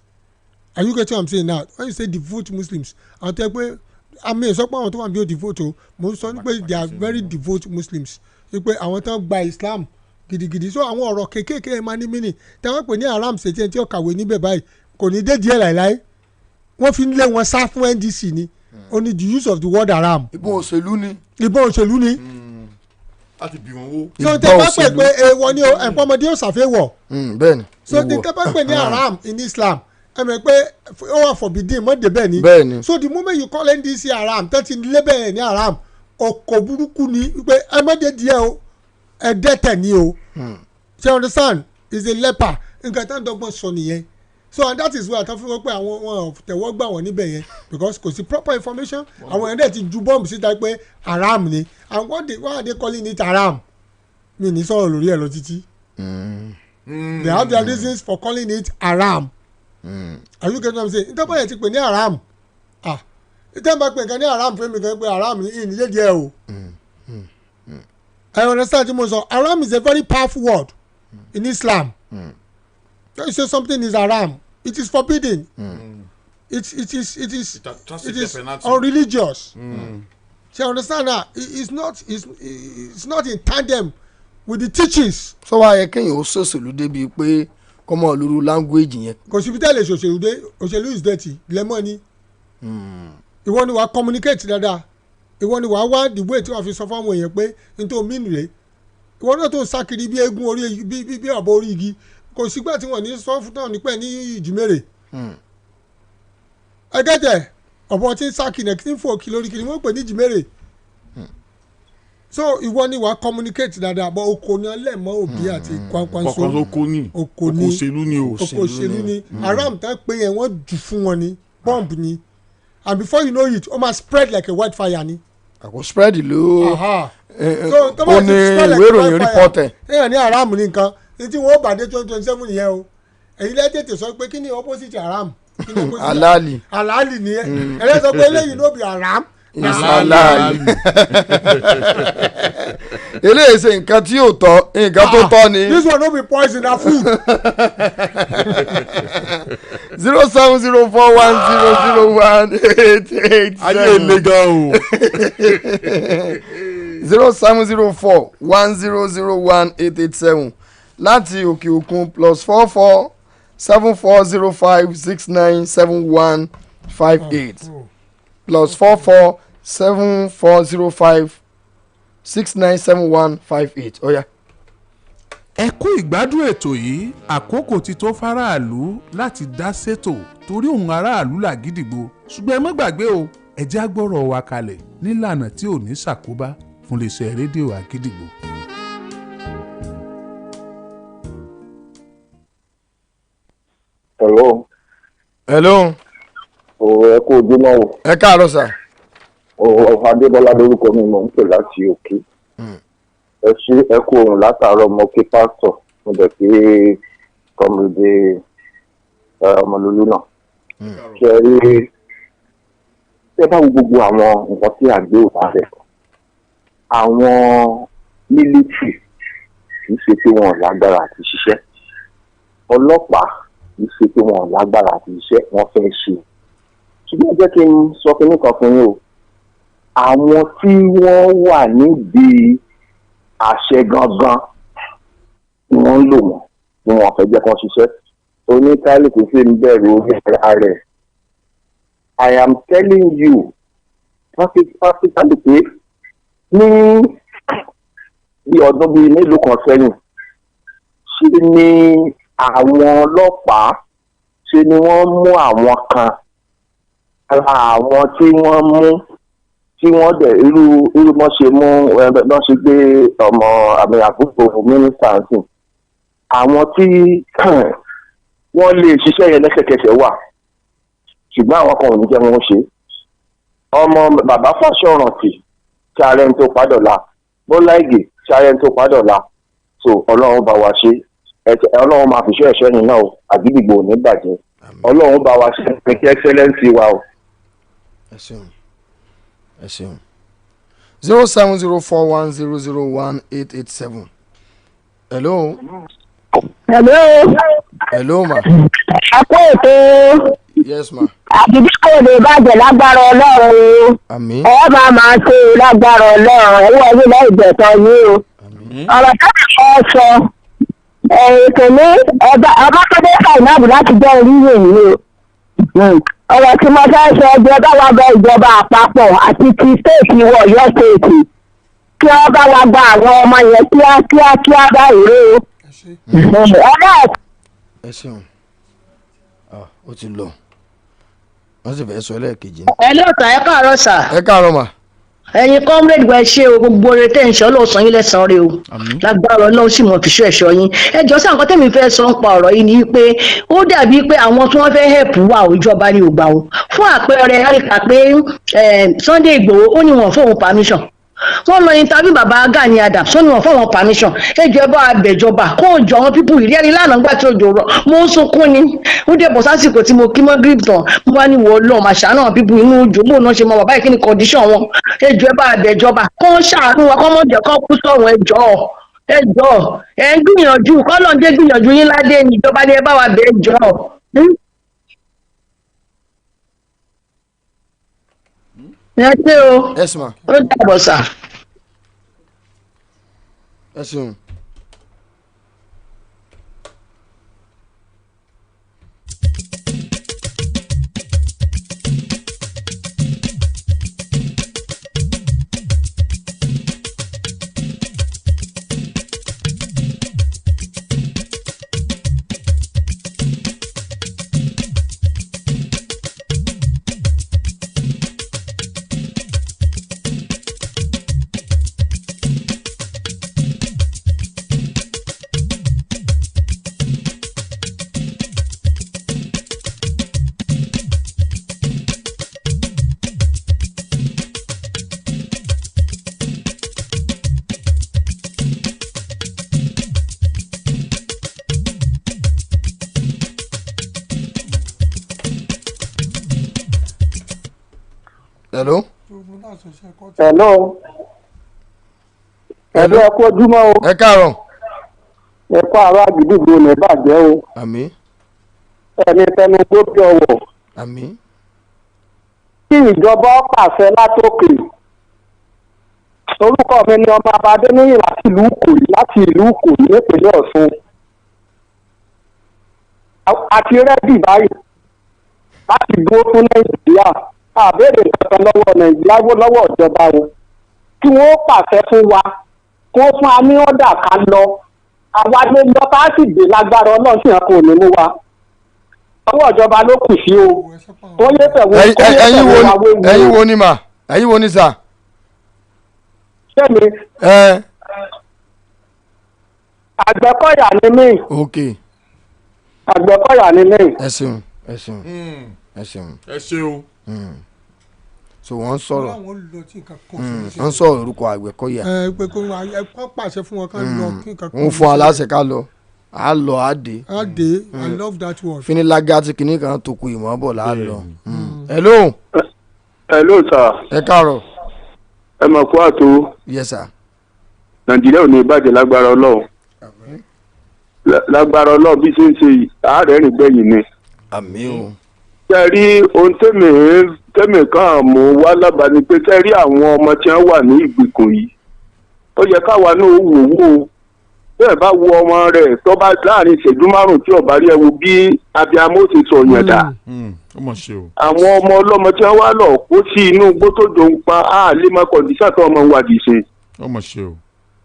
are you getting what I'm saying now when you say devout muslims àwọn tẹ́ pé àmì ìsọpọ̀ àwọn tó wà bí ó devout o mo ń sọ ní pé they are very devout muslims wípé àwọn tó ń gba islam gidigidi so àwọn ọ̀rọ̀ kéékèèké máa ní mínì táwọn pè ní haram ṣètì ẹni tí ó kàwé níbẹ̀ báyìí kò ní dé díẹ̀ láìláì wọ́n fi ń lé wọn sá fún ndc ni only the use of the word haram. ìbọn òṣèlú ni. láti bí wọn wó. so tẹ bá pè pé èèwọ̀ ni ẹ̀pọ̀ ọmọdé yóò ṣàfihàn. bẹ́ẹ̀ni. so tẹ bá pè ní haram in islam ẹ mọ̀ pé ó wà forbidden mọ́ débẹ̀ ni. bẹ́ẹ̀ni. so the moment you call ndc haram tẹ́tí lébẹ̀ ní haram ọkọ̀ burúkú ni pé ẹ má dé díẹ̀ o ẹ dẹ́tẹ̀ ni o. ṣe understand is a leper nǹkan tá à ń dọ́gbọ́n sọ nìyẹn so and that is why àtàwọn fún wọn pé àwọn wọn tẹ̀wọ́ gbà wọ́n níbẹ̀ yẹn because kò sí proper information àwọn ẹ̀dẹ̀ ti ju bọ́ọ̀mù síta pé haram ni and why are they calling it haram mi ní sọ̀rọ̀ lórí ẹ̀ lọ títí they have their reasons for calling it haram are you getting what I'm saying nítorí báyẹn ti pè ní haram nítorí bá pè nǹkan ní haram fún mi kan pé haram ní ìnílé díẹ̀ o I understand tí mo sọ haram is a very powerful word in Islam. You say something is haram, it is forbidden. It is unreligious. So you understand that it's not in tandem with the teachings. So why kéèyàn ó ṣòṣèlú débi pé kọ́mọ olórí language yẹn. Kò síbi tẹ́lẹ̀ ṣòṣèlú dé òṣèlú is dirty lẹ́mọ̀ ni. Ìwọ ni wàá communicate dáadáa. Ìwọ ni wàá wá the way tí wàá fi sọ fún àwọn èèyàn pé n tó mean rè. Ìwọ náà tó ń sá kiri bí eégún orí bí ọ̀bọ orí igi. Kò sígbà tí wọ́n ní sọ fún náà nípẹ́ ní ìjìmẹ̀rẹ̀. Ẹgẹ́tẹ̀ ọ̀bọ tí ń sá kìnìún tí ń fò kí lórí kìnìún wọ́n pè ní ìjìmẹ̀rẹ̀. So ìwọ ni wàá communicate dáadáa bọ́ oko ni ọlẹ́mọ òbí àti kwankwanso. oko ni òṣèlú ni haram tá pé yẹn wọ́n jù fún wọn ni bomb ni and before you know it ó máa spread like a wildfire ni. àkó spread ló ó ní ìwé ìròyìn reporter. ẹ̀yàn ní haram ní nǹkan tí wọ́n bá dé 2027 yẹn o èyí lẹ́ tètè sọ pé kí ni opposite haram. halali ni ẹ sọ pé eléyìí ló bí haram. halali eléyìí ṣe nǹkan tí yóò tọ́ nǹkan tó tọ́ ni. this one no be poison na food. 07041001887. ayé ilé gan o. 07041001887 láti òkè òkun +44 7405697158 +44 7405697158 ọ̀ya. ẹ kú ìgbádùn ètò yìí àkókò ti tó faraàlú láti dá sétò torí òun aráàlú làgídìgbò ṣùgbọ́n ẹ má gbàgbé o ẹ já gbọ́rọ̀ wa kalẹ̀ nílànà tí ò ní ṣàkóbá fún iléeṣẹ́ rédíò àgídìgbò. hello. ẹ kú ojúmọ́ o. ẹ káàárọ̀ sà. Adébọ́lá lórúkọ mi mò ń pè láti òkè. ẹ ṣe ẹ kú ohun látàárọ̀ mọ́ kí pásítọ̀ mo dẹ̀ pé kọ́mọdé ọmọlúlú náà. ṣe rí ṣé báwo gbogbo àwọn nǹkan tí à ń gbé òkà rẹ̀ àwọn mílítì kì í ṣe pé wọn lágbára àti ṣiṣẹ́ ọlọ́pàá kì í ṣe pé wọn lágbára àti ṣiṣẹ́ wọn fẹ́ ṣe ṣùgbọ́n jẹ́ kí n sọ kí nìkan fún yín o àwọn tí wọ́n wà nídìí àṣẹ gangan ni wọ́n ń lò wọ́n ni wọ́n fẹ́ jẹ́ kán ṣiṣẹ́ oníkálukú sì ń bẹ̀rù orí ara rẹ̀ I am telling you practically pé ní bí ọdún bíi mélòó kan sẹ́yìn ṣe ni àwọn ọlọ́pàá ṣe ni wọ́n mú àwọn kan ara àwọn tí wọ́n mú tí wọ́n dẹ̀ irú wọ́n ṣe mú wọ́n ṣe gbé ọmọ àmì àkókò mínísítà sí àwọn tí wọ́n lè ṣiṣẹ́ yẹn lẹ́sẹ̀kẹsẹ̀ wà ṣùgbọ́n àwọn kan ò ní jẹ́ wọn ṣe ọmọ bàbá Fáṣọ̀rántì tí ààrẹ ń tó padọ̀la Bọ́lá Ìgè tí ààrẹ ń tó padọ̀la so ọlọ́run bá wa ṣe ọlọ́run máa fi ṣọ́ ẹ̀ṣọ́ yìí náà o àgídìgbò ò ní bàjẹ́ ọlọ́run bá wa ṣe ẹ̀kí excellence wa o. ẹ ṣeun 07041001887. hello. hello ma. àpò ètò. yes ma. àbíbí kò lè bàjẹ́ lágbára ọlọ́run. àmín. ẹ máa ṣe lágbára ọlọ́run owó ẹgbẹ́ lẹ́yìn ìgbẹ̀tọ̀ yìí o. ọ̀rọ̀ táwọn kan sọ kìíní ọbákadé fàìnàbù láti jẹ́ orílẹ̀ yìí o. ọ̀rọ̀ tí mo fẹ́ sọ ẹgbẹ́ bá wa bẹ ìjọba àpapọ̀ àti ti stéètì wọ Ọ̀yọ́ stéètì kí wọ́n bá wa gba àwọn ọmọ yẹn kíákíá báyìí o. ẹ ṣeun ó ti lọ wọ́n sì fẹ́ sọ lẹ́ẹ̀kejì. ẹ lóòótọ́ ẹ káàárọ̀ sà. ẹ káàárọ̀ mà. ẹ̀yin comrade gba ẹṣẹ o gbogbo oore tẹ́ ń ṣe ọlọ́sàn yín lẹ́sàn-án rẹ o lágbára Ọlọ́run sì mọ̀ fìṣọ́ ẹ̀ṣọ́ yín ẹ jọ sí àwọn tẹ́mi fẹ́ sọ ń pa ọ̀rọ̀ yìí ni pé ó dàbí pé àwọn tí wọ́n fẹ́ help wà ìjọba ní ògbà o fún àpẹẹrẹ àríkà pé Sunday Igboho ó ní wọn fóun permission wọ́n lọ interview bàbá Gani Adams ó ní wọn fóun permission ẹjọba àbẹ̀jọba kó jọ àwọn pípù ìrí ẹni lánàá gbà tí ó jò rọ mo ń sunkún ni ó dẹ̀ bọ̀ sásìkò tí mo kí mọ́ grip tán mo bá ní wọ́n lọ́ọ̀ máa ṣàánú àwọn pípù inú ojú bóun náà ṣe mọ bàbá ìkíni condition wọn ẹjọba àbẹ̀jọba kó ń ṣàánú wọn kó mọ̀ jẹ́ kó kú sọ̀rọ̀ ẹjọ́ ẹ ń gbìyànjú kọ́lọ̀ ń dé gbìyànjú yín ládé ní ìjọba ní ẹ bá wa bẹ̀ ẹjọ́. ẹ ṣé o ó dàbọ̀ sà. ẹ ṣeun. hello. ẹ̀dọ́ ẹ̀kọ́ ojúmọ́ o. ẹ káàárọ̀. ẹ̀kọ́ àrà àgídìgbò ní bàjẹ́ o. àmín. ẹni tẹnu tó bí ọwọ́. àmín. kí ìjọba pàṣẹ látòkè. orúkọ mi ni ọmọ Abadéníyì láti ìlú Ìkòyí nípínlẹ̀ Ọ̀ṣun. àti rẹ́dì báyìí láti dúró fún Nàìjíríà àbẹ̀rẹ̀ kankan lọ́wọ́ Nàìjíríà lọ́wọ́ ìjọba wọn kí wọ́n pàṣẹ fún wa kó fún wa ní ọ̀dà ká lọ àwa lè lọ bá sì dé lágbára Ọlọ́run sì hàn kò ní mú wa ọwọ́ ìjọba ló kù sí o wọ́n yé tẹ̀wọ́ ẹ̀yin wo ni mà ẹ̀yin wo ni sà. sẹ́mi Àgbẹ̀kọ̀yà ni mí. ok. Àgbẹ̀kọ̀yà ni mí. ẹ ṣeun ẹ ṣeun ẹ ṣeun. ẹ ṣeun. so wọ́n sọ̀rọ̀ wọ́n sọ̀rọ̀ orúkọ Àgbẹ̀kọ̀yà. pé kó pàṣẹ fún wọn ká lọ kí nǹkan kan. wọ́n fún aláṣẹ ká lọ a lọ a dé. I love that word. finilaga ti kìnnì kan tó ku ìmọ̀ bọ̀ la lọ. hello. hello sir. ẹ káàárọ̀. ẹ mọ̀ kó àtó. yes sir. Nàìjíríà ò ní ìbàjẹ́ lágbára Ọlọ́run. lágbára Ọlọ́run bí ṣe ń ṣe àárẹ̀ rìn gbẹ̀yìn ni. àmín o. ṣe rí ohun tẹ́mi kan mú wá lábàá ni pé ṣe rí àwọn ọmọ tí wọ́n wà ní ìgbèkùn yìí ó yẹ káwa náà wò wò bẹ́ẹ̀ bá wo ọmọ rẹ̀ tó bá láàrin ìṣẹ́jú márùn-ún tí ọ̀bá rí ẹ wo bí abiyamọ ṣe sọ yẹn dà. àwọn ọmọ ọlọ́mọ tí wọ́n wá lọ kó sí inú igbó tó dòun pa á lè mọ kọ̀ǹdíṣà tó ọmọ wa dì ṣe.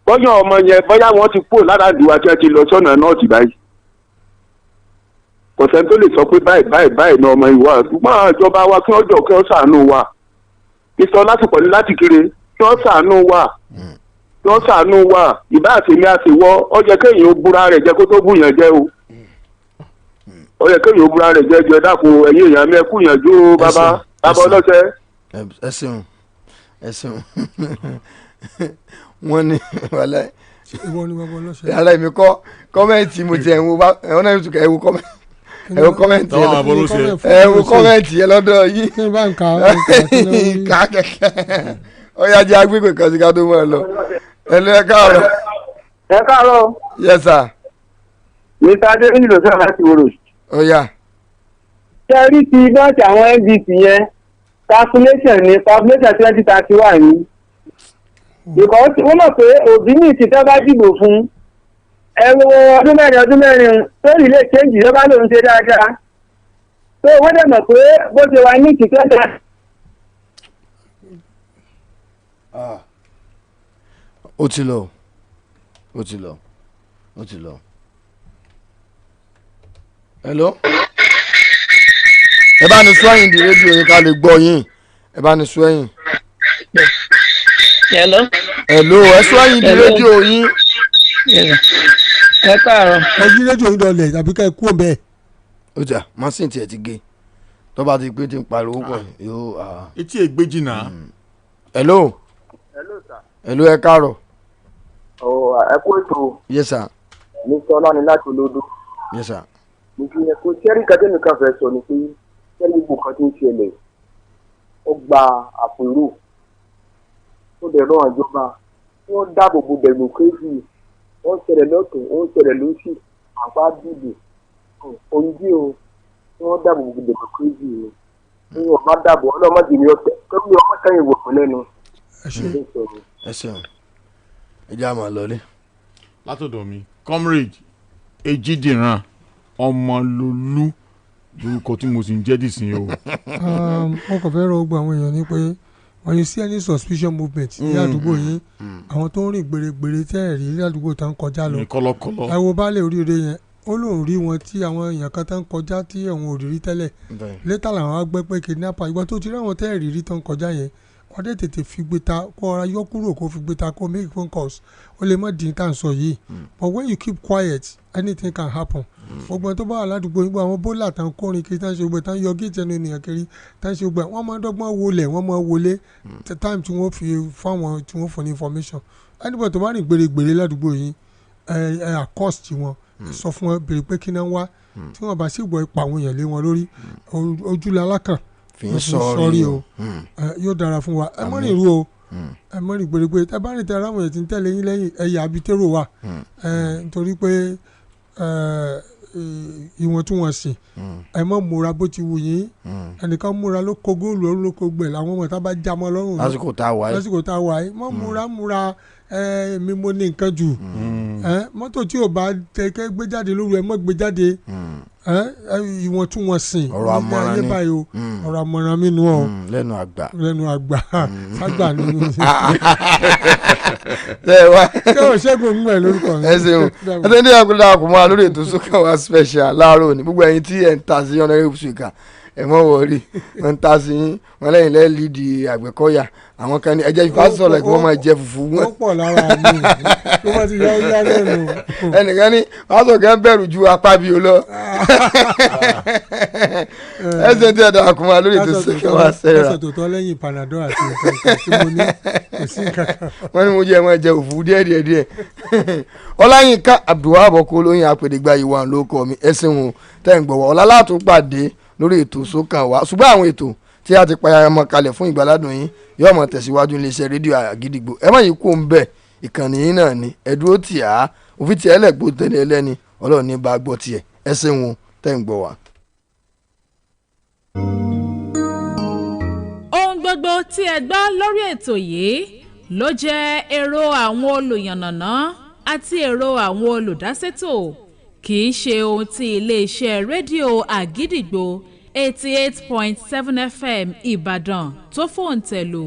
bọ́yá ọmọ yẹn bọ́yá wọ́n ti kúrò lára àdìwà tí wọ́n ti lọ sọ́nà náà ti báyìí. kò sẹ́ni tó lè sọ pé báyìí ní ọmọ ìwà ṣùgbọ́n ìjọba wa kí wọ́n jọ kí wọ́n ṣàánú wa. ìsọ lásìkò ní láti kiri kí wọ́n ṣàánú wa. wọ́n ṣàánú wa ìbá àtẹ̀mí àtiwọ́ ó yẹ kéèyàn ó búra rẹ̀ jẹ́ kó tó búyàn jẹ́ o ó yẹ kéèyàn ó búra rẹ̀ jẹ́ dákun ẹ̀yìn èèyàn mi ẹkú yànjú bàbá ọlọ́sẹ̀ ẹ ṣeun wọ́n ní wàlẹ́ yàrá èmi kọ́ kọ́mẹ́ǹtì mo ti ẹ̀wọ̀n bá ẹ̀wọ̀n náà tún kẹ́ ẹ̀wọ̀n kọ́mẹ́ǹtì yẹn lọ́dọ̀ yìí ká kẹ̀kẹ́ ọ̀yà jẹ́ agbègbè kan sí ká tó mọ̀ ẹ lọ ẹ lọ ẹ káàárọ̀. ẹ káàárọ̀. yes sir. mr adéwìn ló sọ̀rọ̀ láti wòrò. ọ̀yà. ṣé rí ti bọ́ọ̀sì àwọn ndc yẹn calculation 2031 ni because wọ́n mọ̀ pé òbí ní ìsìtẹ́ bá dìbò fún ẹ̀rọ ọdún mẹ́rin sórí ilé change ló bá lòun ṣe dáadáa tó wọ́n dẹ̀ mọ̀ pé bó ṣe wà ní ìsìtẹ́ dáa. ó ti lọ. hello. ẹ bá ní sọ́yìn di rédíò yín ká lè gbọ́ yín ẹ bá ní sọ́yìn. hello. ẹ sọ́yìn di rédíò yín. ẹ káàárọ̀. ẹ yí rédíò yín lọlẹ̀ tàbí ká ẹ kú òun bẹ́ẹ̀. ó jà machine tiẹ̀ ti gé tó bá ti pé ti ń pariwo pọ̀ yóò. etí ẹ̀ gbé jìnnà. hello. hello ẹ káàárọ̀. ẹ kú ètò. yes sir. mi sọ ọlọ́ni láti olódó. yes sir. mo fi yẹn kó sẹ́rí kẹ́tẹ́ nìkan fẹ́ sọ ni pé sẹ́rí gbogbo kan tó ń ṣẹlẹ̀ ó gba àpérò ó dẹ̀ rán ìjọba wọ́n dáàbò bo democracy wọ́n ṣẹlẹ̀ lọ́tún wọ́n ṣẹlẹ̀ lósì àpá dìbò oúnjẹ o wọ́n dáàbò bo democracy o wọ́n má dáàbò ọlọ́mọdé ni ọ̀tẹ̀ kẹ́mi ọmọ sẹ́yìn wò fún lẹ́nu. ẹ ṣeun ẹ jẹ́ àmọ́ lọ́lé. látọ̀dọ̀ mi comrade Ejidiran Ọmọlólú lórúkọ tí mo sì ń jẹ́ dìsín o. wọ́n kàn fẹ́ rọ gbogbo àwọn èèyàn ní pé when you see any suspicious movement ní àdúgbò yín àwọn tó ń rìn gbèrègbèrè tẹ́ ẹ̀ rí ládùúgbò tá ń kọjá lọ ẹ wo baálé oríire yẹn ó lóun rí wọn tí àwọn èèyàn kan tá ń kọjá tí àwọn ò rí rí tẹ́lẹ̀ létà làwọn á gbẹ́ pé kidnapper ìgbà tó ti rí àwọn tẹ́ ẹ̀ rí rí tán kọjá yẹn wọ́n dẹ̀ tètè fi gbé ta kó ọ̀rá yọ kúrò kó fi gbé ta kó make phone calls ó lè má dín tá à ń sọ yìí but when you keep quiet anything can happen gbogbo ẹ̀ tó bá wà ládùúgbò yìí gbogbo àwọn bólà tán kórin kiri tán ṣe gbogbo tán yọ géètì ẹnu ènìyàn kiri tán ṣe gbogbo ẹ̀ wọ́n máa dọ́gbọ́n wọlé wọ́n máa wọlé time tí wọ́n fi fáwọn tí wọ́n fún ní information anybody tó bá rìn gbèrègbèrè ládùúgbò yìí ẹ accost wọn sọ fún wọn béèrè pé kí náà wá tí wọ́n bá sì gbọ́ ipa àwọn èèyàn lé wọn lórí ojúlẹ̀ alákàn fi ń sọrí o yóò dára fún wa ẹ mọ́rin ìrú o ẹ mọ́rin gbèrègbè tẹ bá rìn tẹ aráwọ̀ yẹn ti ń tẹ̀lé yín lẹ́yìn ẹ̀yà abitẹ́rò wa nítorí pé ìwọ̀ntúnwọ̀nsì ẹ mọ̀ múra bó ti wù yín ẹnìkan múra ló kó góòlù ọ̀run ló kó gbẹ̀ làwọn ọmọ tá bá já mọ́ lọ́rùn lásìkò tá a wà yìí mọ̀ múra mi mo ní nǹkan jù mọ́tò tí ò bá tẹ̀kẹ́ gbé jáde lóru ẹ mọ́ gbé jáde ìwọ̀ntúnwọ̀nsì ọ̀rọ̀ àmọ̀ràn ni ọ̀rọ̀ àmọ̀ràn mi nù ọ́ lẹ́nu àgbà ságbà nínú ṣé o ṣẹ́gun ń gbẹ̀ lórúkọ mi. ẹ ṣeun ẹ tẹ́ ní àgbẹ̀dá àkùnmọ́ lórí ètò sókè wá special láàárọ̀ òní gbogbo ẹ̀yin tí ẹ̀ ń ta sí ọ̀nà ìbùsùn ẹ mọ̀ wọ̀ọ́rì wọ́n ń ta sí yín wọ́n lẹ́yìn lẹ́ẹ̀ lídì Àgbẹ̀kọ̀yà àwọn kan ní ẹjẹ́ ìfásitì ọ̀la kí wọ́n máa jẹ fùfú wọn. wọ́n pọ̀ lára mi kí wọ́n ti yọ ọ́ lẹ́nu. ẹnìkan ní pásítọ̀ kẹ́ ń bẹ̀rù ju apá bí o lọ. ẹsẹ̀ tí ẹ̀dá àkùnmọ́ lórí ètò sókè wá sẹ́ra. ẹsẹ̀ tó tọ́ lẹ́yìn Panadol àti nǹkan tí mo ní kò sí nǹkan kan. wọ́n ní mo jẹ́ ẹ̀wọ̀n ẹ̀jẹ̀ òfurufú díẹ̀. Ọláyínká Abdulwahab Oko-Oloyun àpèdègbà ìwà lóko mi ẹ̀sìn wọn tẹ̀ ń gbọ̀wọ́ ọ̀la látún pàdé lórí ètò sókàn wá ṣùgbọ́n àwọn ètò tí a ti payá ọmọ kalẹ̀ fún ìgbàládùn yín yóò mọ̀ tẹ̀síwájú iléeṣẹ́ rédíò Àgídìgbò ẹ má yìí kó ń bẹ̀ ìkànnì yín náà ni ẹ dúró tì á òfin tiẹ̀ lẹ́gbó tẹ̀lé ẹlẹ́ni Ọlọ́run ní bá gbọ́ tiẹ̀ ẹ ṣeun tẹ́ ń gbọ́ wá. ohun gbogbo tí ẹ gbọ́ lórí ètò yìí ló jẹ́ èrò àwọn olùyànnàná àti èrò àwọn olùdásètò kì í ṣe ohun tí iléeṣẹ́ rédíò Àgídìgbò 88.7 FM Ìbàdàn tó fòǹtẹ̀ lù.